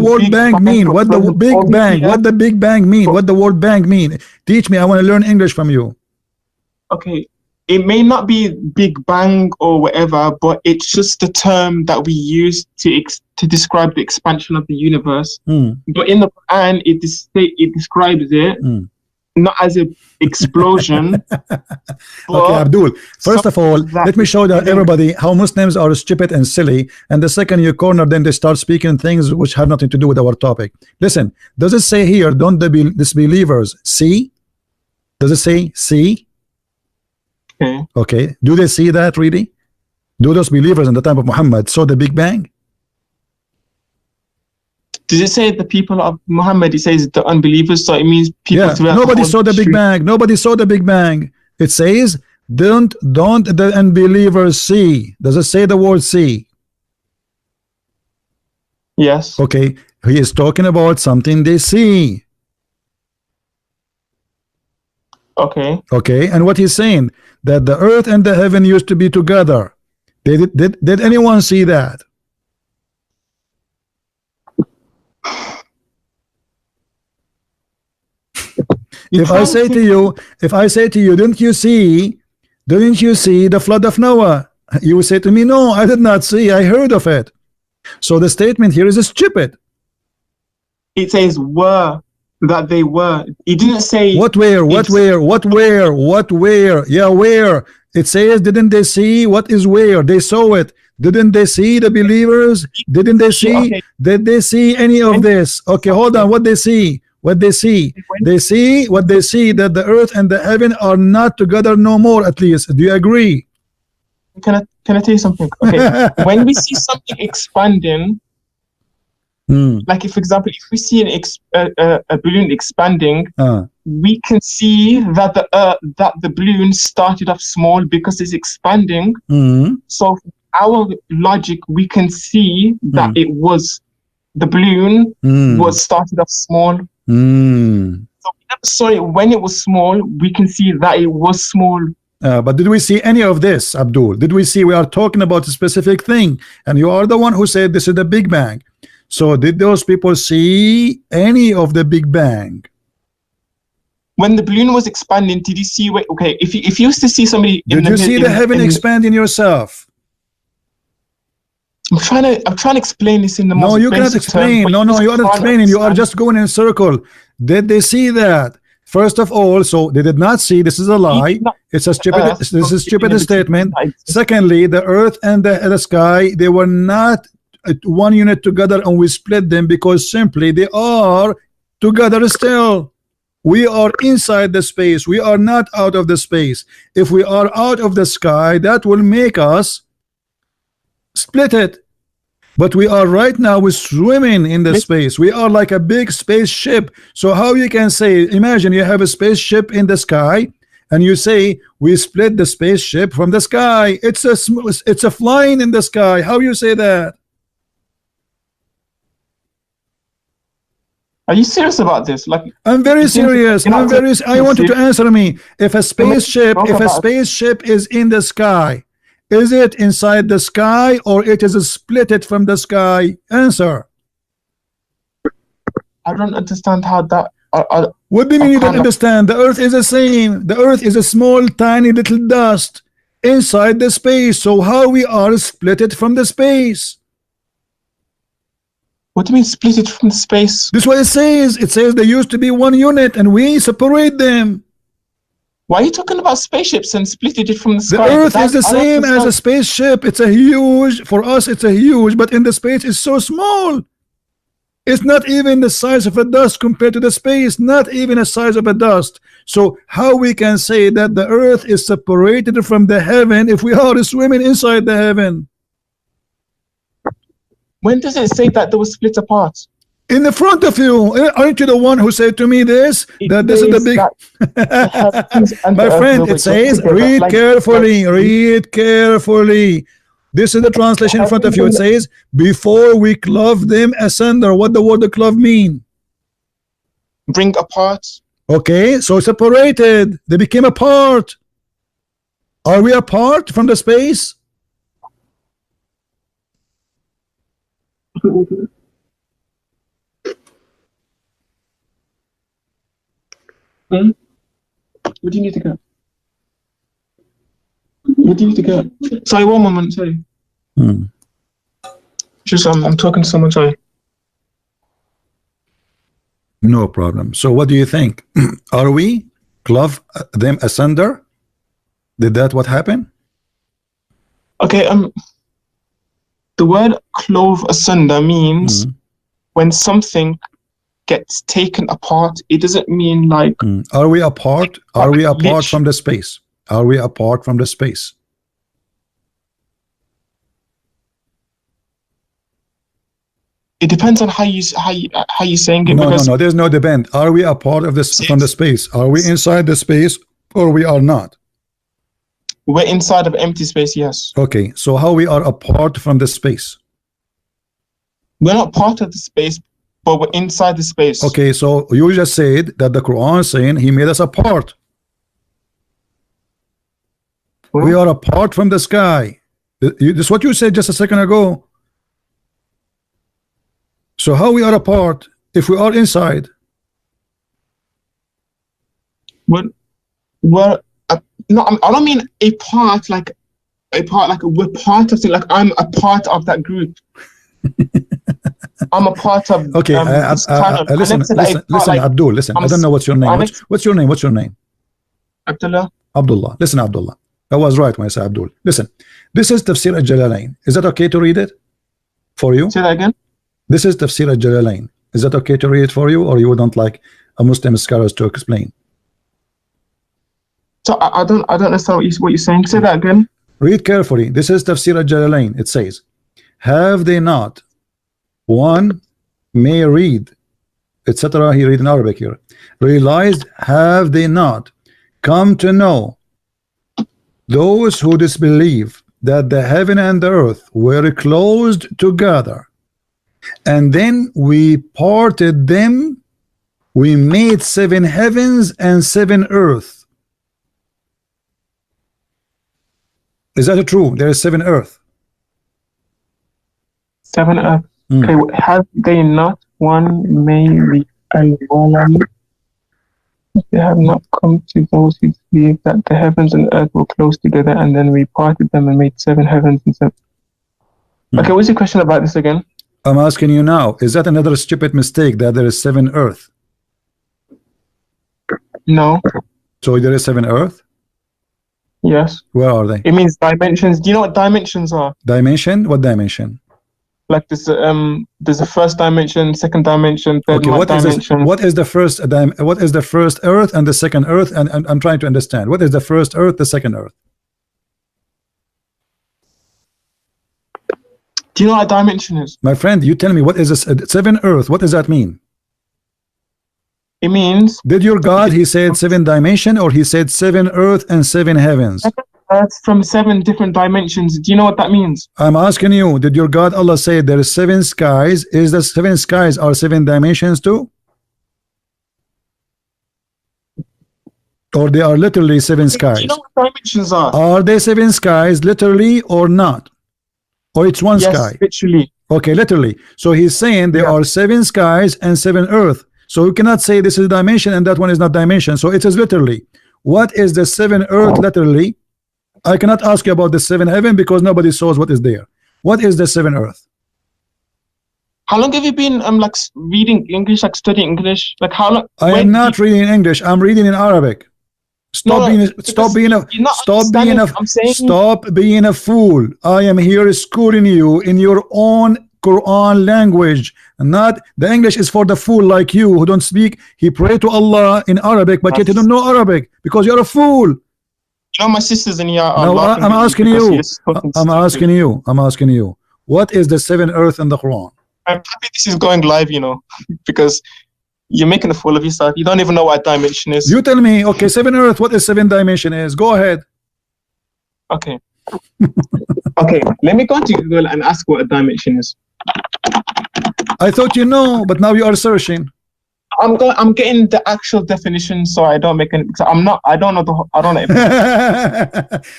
word bang mean? What the Big Bang? What the Big Bang mean? What the word bang mean? Teach me. I want to learn English from you. Okay, it may not be Big Bang or whatever, but it's just the term that we use to describe the expansion of the universe. But in the Quran, it describes it not as an explosion. Okay, Abdul, first of all, let me show that everybody how Muslims are stupid and silly, and the second you corner them, they start speaking things which have nothing to do with our topic. Listen, does it say here, don't the disbelievers see? Does it say see? Okay, do they see that really? Do those believers in the time of Muhammad saw the Big Bang? Does it say the people of Muhammad? It says the unbelievers, so it means people. Nobody saw the Big Bang. Nobody saw the Big Bang. It says don't the unbelievers see. Does it say the word see? Yes. Okay, he is talking about something they see. Okay, and what he's saying, that the earth and the heaven used to be together. Did anyone see that? If I say to you, didn't you see the flood of Noah? You would say to me, no, I did not see, I heard of it. So the statement here is stupid. It says were that they were. He didn't say what where. Yeah, where. It says, didn't they see? What is where? They saw it. Didn't they see the believers? Didn't they see? Okay. Did they see any of this? Okay, hold on. What they see? What they see? They see what they see, that the earth and the heaven are not together no more, at least. Do you agree? Can I tell you something? Okay. When we see something expanding, like if, for example, if we see a balloon expanding, we can see that the balloon started off small because it's expanding. So our logic, we can see that it was the balloon was started off small. So we never saw it when it was small. We can see that it was small. But did we see any of this, Abdul? Did we see? We are talking about a specific thing, and you are the one who said this is the Big Bang. So did those people see any of the Big Bang? When the balloon was expanding, did you see? Okay, if you used to see somebody, did you see the heaven expand in yourself? I'm trying to explain this in the most. No, you cannot explain. No, you are not explaining. You are just going in a circle. Did they see that? First of all, so they did not see. This is a lie. It's a stupid. This is a stupid statement. Secondly, the earth and the sky, they were not one unit together, and we split them because simply they are together still. We are inside the space. We are not out of the space. If we are out of the sky, that will make us split it. But we are right now, we're swimming in the space. We are like a big spaceship. So how you can say, imagine you have a spaceship in the sky, and you say we split the spaceship from the sky. It's a flying in the sky. How you say that? Are you serious about this? Like, I'm very serious. I want you to answer me. If a spaceship is in the sky, is it inside the sky or it is split it from the sky? Answer. I don't understand how that. What do you mean you don't understand? The earth is the same. The earth is a small, tiny little dust inside the space. So how we are split it from the space? What do you mean split it from the space? This is what it says. It says they used to be one unit and we separate them. Why are you talking about spaceships and splitting it from the sky? The earth is the same as a spaceship. It's a huge, for us it's a huge, but in the space it's so small. It's not even the size of a dust compared to the space, not even the size of a dust. So how we can say that the earth is separated from the heaven if we are swimming inside the heaven? When does it say that they were split apart? In the front of you. Aren't you the one who said to me this? That this is the big... My friend, it says, read carefully, read carefully. This is the translation in front of you. It says, before we clove them asunder. What the word clove mean? Bring apart. Okay, so separated. They became apart. Are we apart from the space? Where do you need to go? Where do you need to go? Sorry, one moment, sorry. Just I'm talking to someone, sorry. No problem. So what do you think? Are we clove them asunder? Did that what happened? Okay, the word clove asunder means when something gets taken apart. It doesn't mean like are we apart? Are we apart from the space? Are we apart from the space? It depends on how you saying it. No, there's no depend. Are we a part of this from the space? Are we inside the space or we are not? We're inside of empty space, yes. Okay, so how we are apart from the space? We're not part of the space, but we're inside the space. Okay, so you just said that the Quran is saying he made us apart. We are apart from the sky. This is what you said just a second ago. So how we are apart if we are inside? We're no, I don't mean a part like we're part of it. Like I'm a part of that group. I'm a part of okay, this channel. listen, Abdul, listen. I don't know what's your name. What's your name? What's your name? Abdullah. Abdullah. Listen, Abdullah. I was right when I said Abdul. Listen, this is Tafsir al-Jalalain. Is that okay to read it for you? Say that again. This is Tafsir al-Jalalain. Is that okay to read it for you, or you wouldn't like a Muslim scholars to explain? So I don't understand what you're saying. Say that again. Read carefully. This is Tafsir al-Jalalain. It says, have they not one may read, etc. He read in Arabic here. Realized, have they not come to know those who disbelieve that the heaven and the earth were closed together, and then we parted them, we made 7 heavens and 7 earth. Is that true? There is 7 earth. 7 earth. Okay, have they not one may be they have not come to those who believe that the heavens and earth were close together, and then we parted them and made 7 heavens and 7. Okay, what's your question about this again? I'm asking you now, is that another stupid mistake that there is 7 earth? No. So there is 7 earth? Yes. Where are they? It means dimensions. Do you know what dimensions are? Dimension? What dimension? Like this, there's a first dimension, second dimension, third dimension. What is the first what is the first earth and the second earth? And I'm trying to understand. What is the first earth, the second earth? Do you know what a dimension is? My friend, you tell me, what is this 7 earth? What does that mean? It means, did your God, he said 7 dimension, or he said 7 earth and 7 heavens? Earth from 7 different dimensions. Do you know what that means? I'm asking you, did your God Allah say there is 7 skies? Is the 7 skies are 7 dimensions too? Or they are literally 7 skies? Do you know what dimensions are? Are they 7 skies literally or not? Or it's 1 yes, sky? Literally. Okay, literally. So he's saying there are 7 skies and 7 earth. So you cannot say this is dimension and that one is not dimension. So it is literally. What is the 7 earth literally? I cannot ask you about the 7 heaven because nobody knows what is there. What is the 7 earth? How long have you been like reading English, like studying English? Like how long? I am not reading in English. I'm reading in Arabic. Stop being a fool. I am here schooling you in your own Quran language. Not the English is for the fool like you who don't speak. He pray to Allah in Arabic, but yet you don't know Arabic because you're a fool. You know, my sisters in here are no, I'm asking you. I'm asking you. What is the 7 earth in the Quran? I'm happy this is going live, you know, because you're making a fool of yourself. You don't even know what dimension is. You tell me. Okay, 7 earth. What is 7 dimension is? Go ahead. Okay. Okay. Let me go to Google and ask what a dimension is. I thought you know, but now you are searching. I'm getting the actual definition, so I don't make any. I don't know.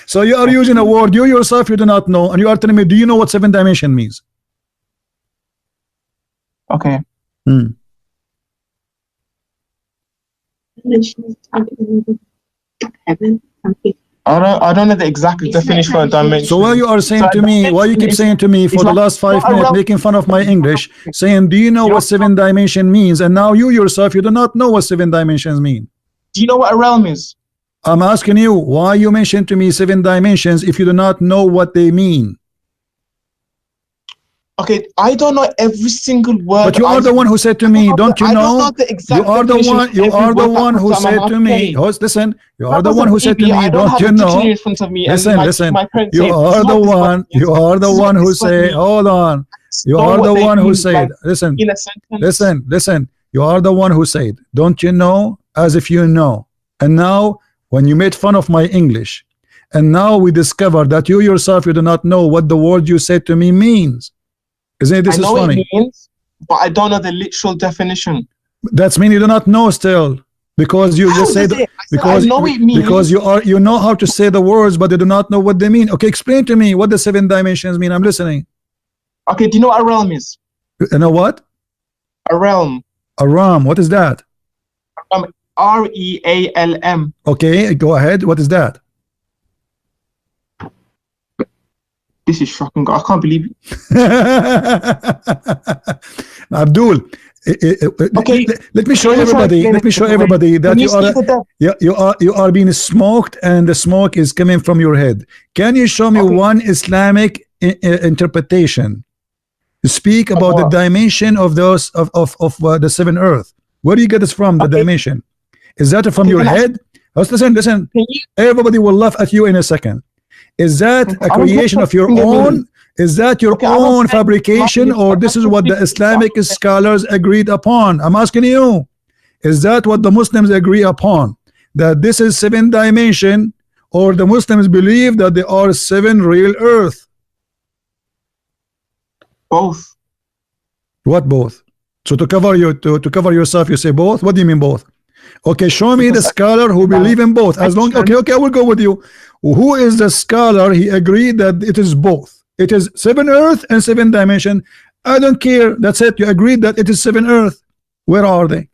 So you are using a word you yourself you do not know, and you are telling me, do you know what 7 dimension means? Okay. I don't know the exact definition of dimension. So why you are saying to me, why you keep saying to me for the last 5 minutes, making fun of my English, saying, do you know what 7 dimension means? And now you yourself, you do not know what 7 dimensions mean. Do you know what a realm is? I'm asking you, why you mentioned to me 7 dimensions if you do not know what they mean? Okay, I don't know every single word. But you are the one who said to me, don't you know? I don't know the exact you are the one who said to me, listen, you are the one who said to me, don't you know? Listen, you are the one who said, hold on. You are the one who said, listen, you are the one who said, don't you know, as if you know. And now, when you made fun of my English, and now we discover that you yourself, you do not know what the word you said to me means. Isn't it? This is funny. I know it means, but I don't know the literal definition. That's mean you do not know still, because you just said because you know how to say the words, but they do not know what they mean. Okay, explain to me what the 7 dimensions mean. I'm listening. Okay, do you know what a realm is? You know what? A realm. A realm. What is that? R-E-A-L-M. Okay, go ahead. What is that? This is shocking. I can't believe it. Abdul, Okay. let me show everybody. Let me show everybody that you are being smoked, and the smoke is coming from your head. Can you show me one Islamic interpretation? Speak about the dimension of those of the seven earth. Where do you get this from? The dimension, is that from your head? Listen. Everybody will laugh at you in a second. Is that a creation of your own? Is that your own fabrication, or this is what the Islamic scholars agreed upon? I'm asking you, is that what the Muslims agree upon, that this is 7 dimension, or the Muslims believe that there are 7 real earth? Both. What both? So to cover yourself, you say both? What do you mean both? Okay, show me the scholar who believe in both. As long, okay, I will go with you. Who is the scholar? He agreed that it is both. It is 7 earth and 7 dimension. I don't care. That's it. You agreed that it is 7 earth. Where are they?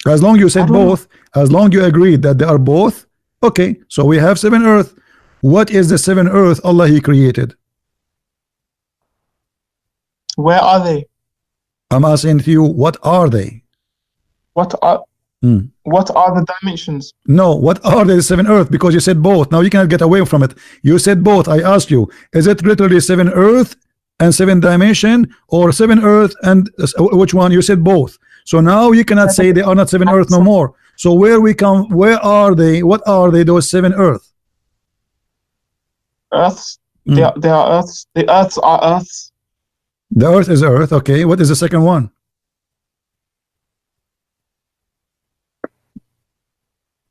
As long you said both, as long you agreed that they are both, okay, so we have 7 earth. What is the 7 earth Allah He created? Where are they? I'm asking you, what are they? What are the dimensions? No, what are the 7 earth? Because you said both. Now you cannot get away from it. You said both. I asked you, is it literally 7 earth and 7 dimension, or 7 earth and which one? You said both. So now you cannot say they are not 7 earth no more. So where are they? What are they, those 7 earth? Earths. They are earths. The earths are earths. The earth is earth. Okay, what is the second one?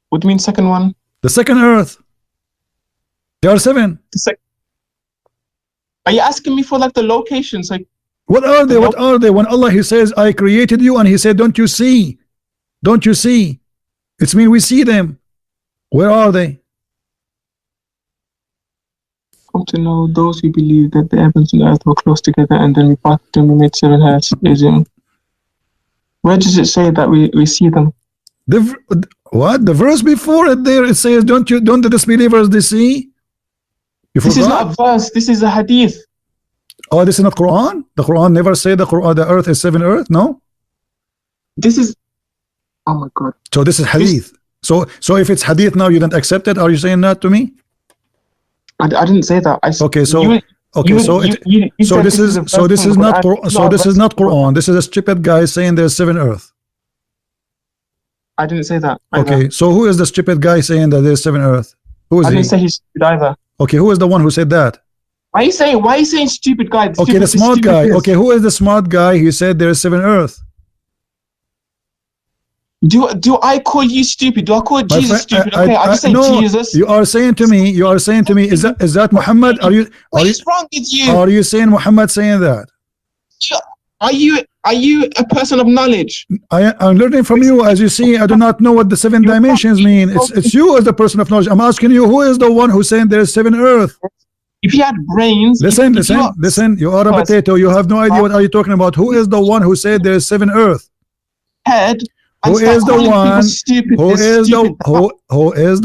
What do you mean second one? The second earth. There are 7. Are you asking me for like the locations? Like, what are they? What are they? When Allah He says, I created you, and He said, don't you see? Don't you see? It's mean we see them. Where are they? Come to know those who believe that the heavens and earth were close together, and then we parted them, we made 7 heads. Where does it say that we see them? What? The verse before it there, it says, don't the disbelievers they see? This is not a verse, this is a hadith. Oh, this is not Quran? The Quran never say the earth is 7 earth, no? This is, oh my God. So this is hadith. So if it's hadith now, you don't accept it? Are you saying that to me? I didn't say that. This is not Quran. This is a stupid guy saying there's 7 earth. I didn't say that either. Okay, so who is the stupid guy saying that there's 7 earth? Who is he? I didn't say he's stupid either. Okay, who is the one who said that? Why are you saying stupid guy? Okay, the smart guy. Okay, who is the smart guy who said there's 7 earth? Do I call you stupid? Do I call Jesus stupid? Okay, I just say no, Jesus. You are saying to me, is that Muhammad? What is wrong with you? Are you saying Muhammad saying that? Are you a person of knowledge? I'm learning from you. As you see, I do not know what the 7 dimensions mean. It's you as the person of knowledge. I'm asking you, who is the one who's saying there's 7 earth? If you had brains, listen. You are a potato. You have no idea what are you talking about. Who is the one who said there's 7 earth? Head. Who is the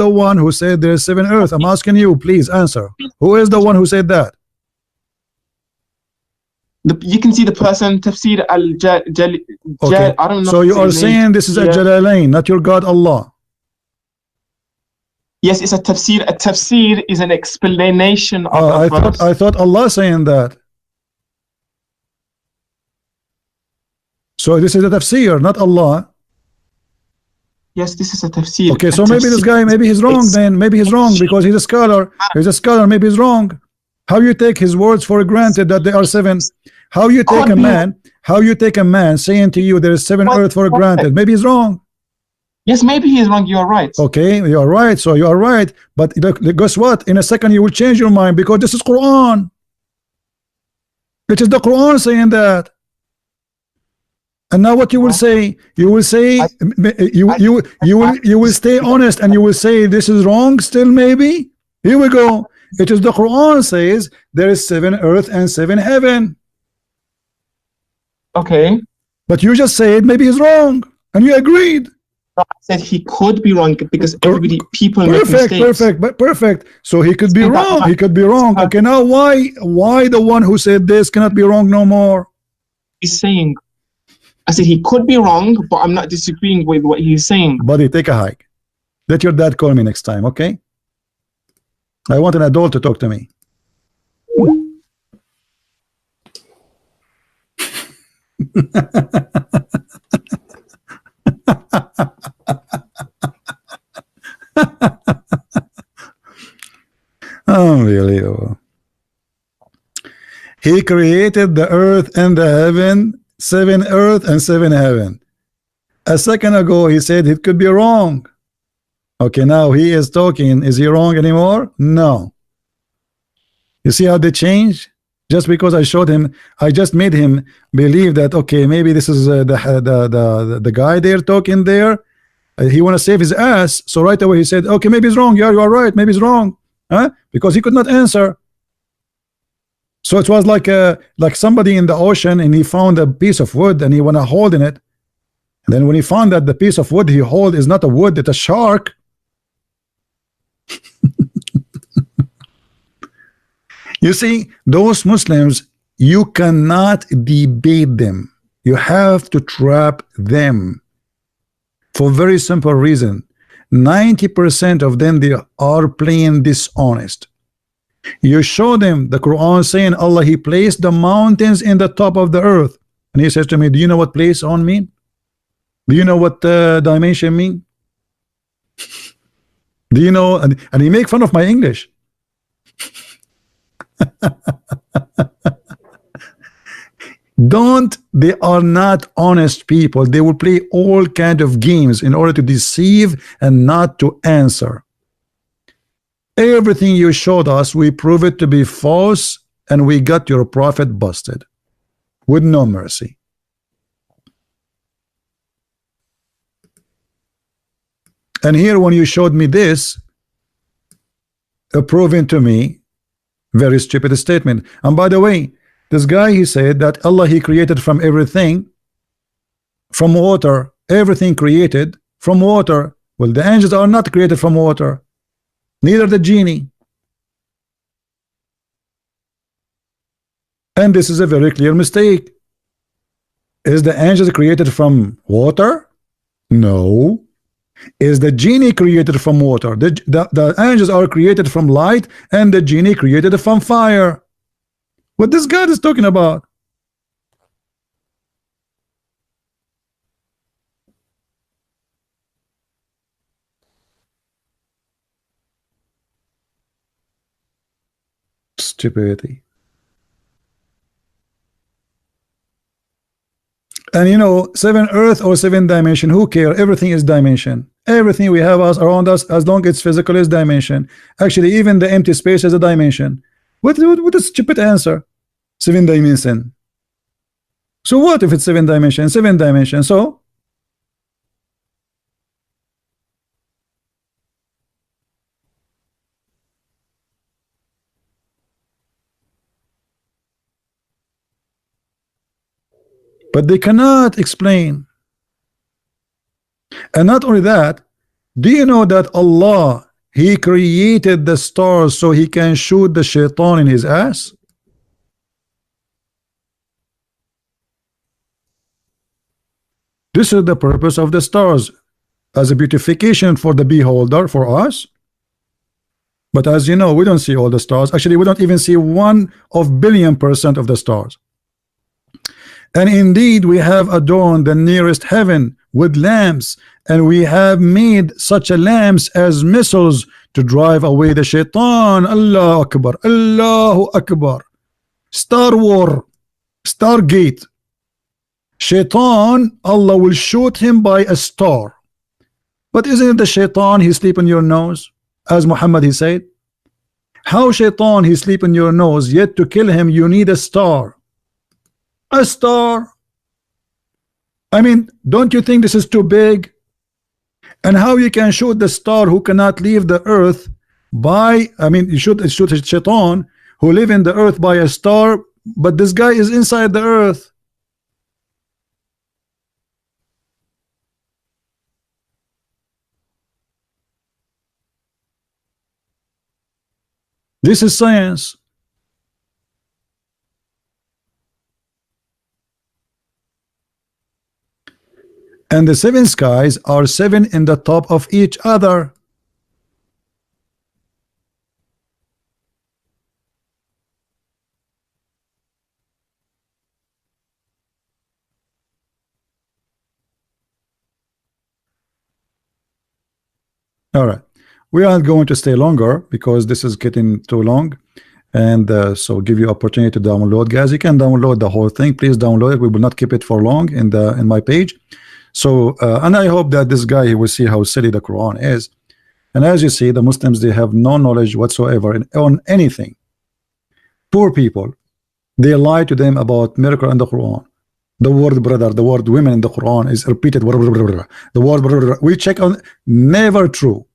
one who said there's 7 earth? I'm asking you, please answer. Who is the one who said that? You can see the person tafsir al-Jali. Okay. I don't know. So you are saying this is a Jalalain, not your God Allah. Yes, it's a tafsir. A tafsir is an explanation of a verse. I thought Allah saying that. So this is a tafsir, not Allah. Yes, this is a tafsir. Okay, so maybe this guy, maybe he's wrong then. Maybe he's wrong because he's a scholar. He's a scholar, maybe he's wrong. How you take his words for granted that they are 7? How you take a man saying to you there is 7 earth for granted? Maybe he's wrong. Yes, maybe he is wrong. You are right. Okay, you are right. So you are right. But guess what? In a second you will change your mind because this is Quran. It is the Quran saying that. And now what you will say? You will say you will stay honest and you will say this is wrong still maybe? Here we go. It is the Quran says there is 7 earth and 7 heaven. Okay. But you just said maybe he's wrong and you agreed. I said he could be wrong because people make mistakes. Perfect. So he could be wrong. He could be wrong. Okay, now why the one who said this cannot be wrong no more? He's saying, I said he could be wrong, but I'm not disagreeing with what he's saying. Buddy, take a hike. Let your dad call me next time, okay? I want an adult to talk to me. Unbelievable. He created the earth and the heaven, 7 earth and 7 heaven. A second ago he said it could be wrong. Okay, now he is talking. Is he wrong anymore? No. You see how they change? Just because I showed him, I just made him believe that, okay, maybe this is the guy there talking there. He want to save his ass. So right away he said, okay, maybe he's wrong. Yeah, you are right. Maybe he's wrong. Huh? Because he could not answer. So it was like somebody in the ocean and he found a piece of wood and he want to hold in it. And then when he found that the piece of wood he hold is not a wood, it's a shark. You see, those Muslims, you cannot debate them. You have to trap them for very simple reason. 90% of them, they are plain dishonest. You show them the Quran saying Allah, he placed the mountains in the top of the earth, and he says to me, do you know what place on mean? Do you know what dimension mean? Do you know? And he make fun of my English. They are not honest people. They will play all kind of games in order to deceive and not to answer. Everything you showed us, we prove it to be false, and we got your prophet busted with no mercy. And here when you showed me this, proving to me very stupid statement. And by the way, this guy, he said that Allah, he created from everything, from water, everything created from water. Well, the angels are not created from water, neither the genie. And this is a very clear mistake. Is the angels created from water? No. Is the genie created from water? The angels are created from light, and the genie created from fire. What this God is talking about? Stupidity. And you know, 7 earth or 7 dimension, who care? Everything is dimension. Everything we have around us, as long as it's physical, is dimension. Actually, even the empty space is a dimension. What a stupid answer. 7 dimension. So what if it's 7 dimension? 7 dimension. So but they cannot explain. And not only that, do you know that Allah, he created the stars so he can shoot the shaitan in his ass? This is the purpose of the stars, as a beautification for the beholder, for us. But as you know, we don't see all the stars. Actually, we don't even see 1 of billion% of the stars. And indeed, we have adorned the nearest heaven with lamps, and we have made such a lamps as missiles to drive away the shaitan. Allahu Akbar, Allahu Akbar. Star War, Stargate. Shaitan, Allah will shoot him by a star. But isn't it the shaitan he sleep in your nose, as Muhammad he said? How shaitan he sleep in your nose, yet to kill him you need a star. A star. I mean, don't you think this is too big? And how you can shoot the star who cannot leave the earth by, I mean, you should shoot a shaitan who live in the earth by a star, but this guy is inside the earth. This is science. And the 7 skies are 7 in the top of each other. All right, we aren't going to stay longer because this is getting too long, and so give you opportunity to download, guys. You can download the whole thing. Please download it. We will not keep it for long in my page. So and I hope that this guy, he will see how silly the Quran is. And as you see, the Muslims, they have no knowledge whatsoever on anything. Poor people, they lie to them about miracle in the Quran. The word brother, the word women in the Quran is repeated. The word we check on, never true.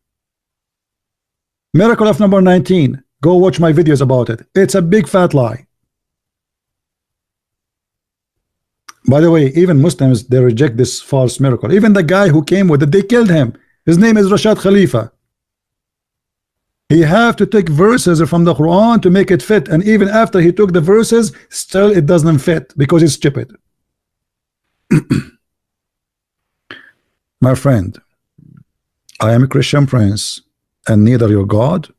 Miracle of number 19. Go watch my videos about it. It's a big fat lie. By the way, even Muslims, they reject this false miracle. Even the guy who came with it, they killed him. His name is Rashad Khalifa. He have to take verses from the Quran to make it fit, and even after he took the verses, still it doesn't fit because it's stupid. My friend, I am a Christian prince, and neither your God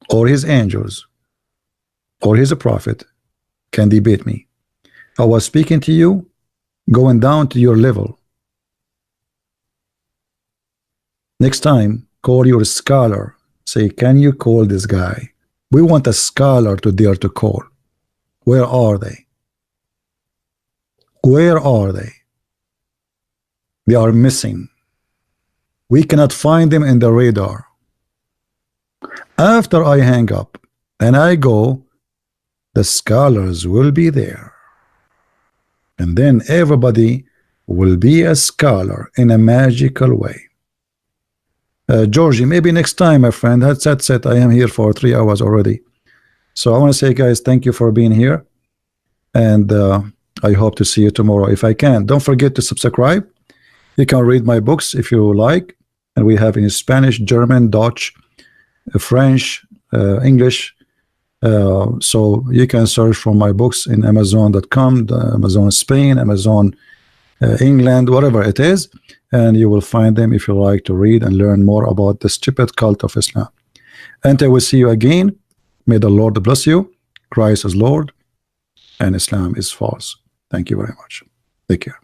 or his angels or his prophet can debate me. I was speaking to you, going down to your level. Next time, call your scholar. Say, can you call this guy? We want a scholar to dare to call. Where are they? Where are they? They are missing. We cannot find them in the radar. After I hang up and I go, the scholars will be there. And then everybody will be a scholar in a magical way. Georgie, maybe next time, my friend. That's it. I am here for 3 hours already. So I want to say, guys, thank you for being here. And I hope to see you tomorrow if I can. Don't forget to subscribe. You can read my books if you like. And we have in Spanish, German, Dutch, French, English. So you can search for my books in Amazon.com, Amazon Spain, Amazon England, whatever it is, and you will find them if you like to read and learn more about the stupid cult of Islam. And I will see you again. May the Lord bless you. Christ is Lord and Islam is false. Thank you very much. Take care.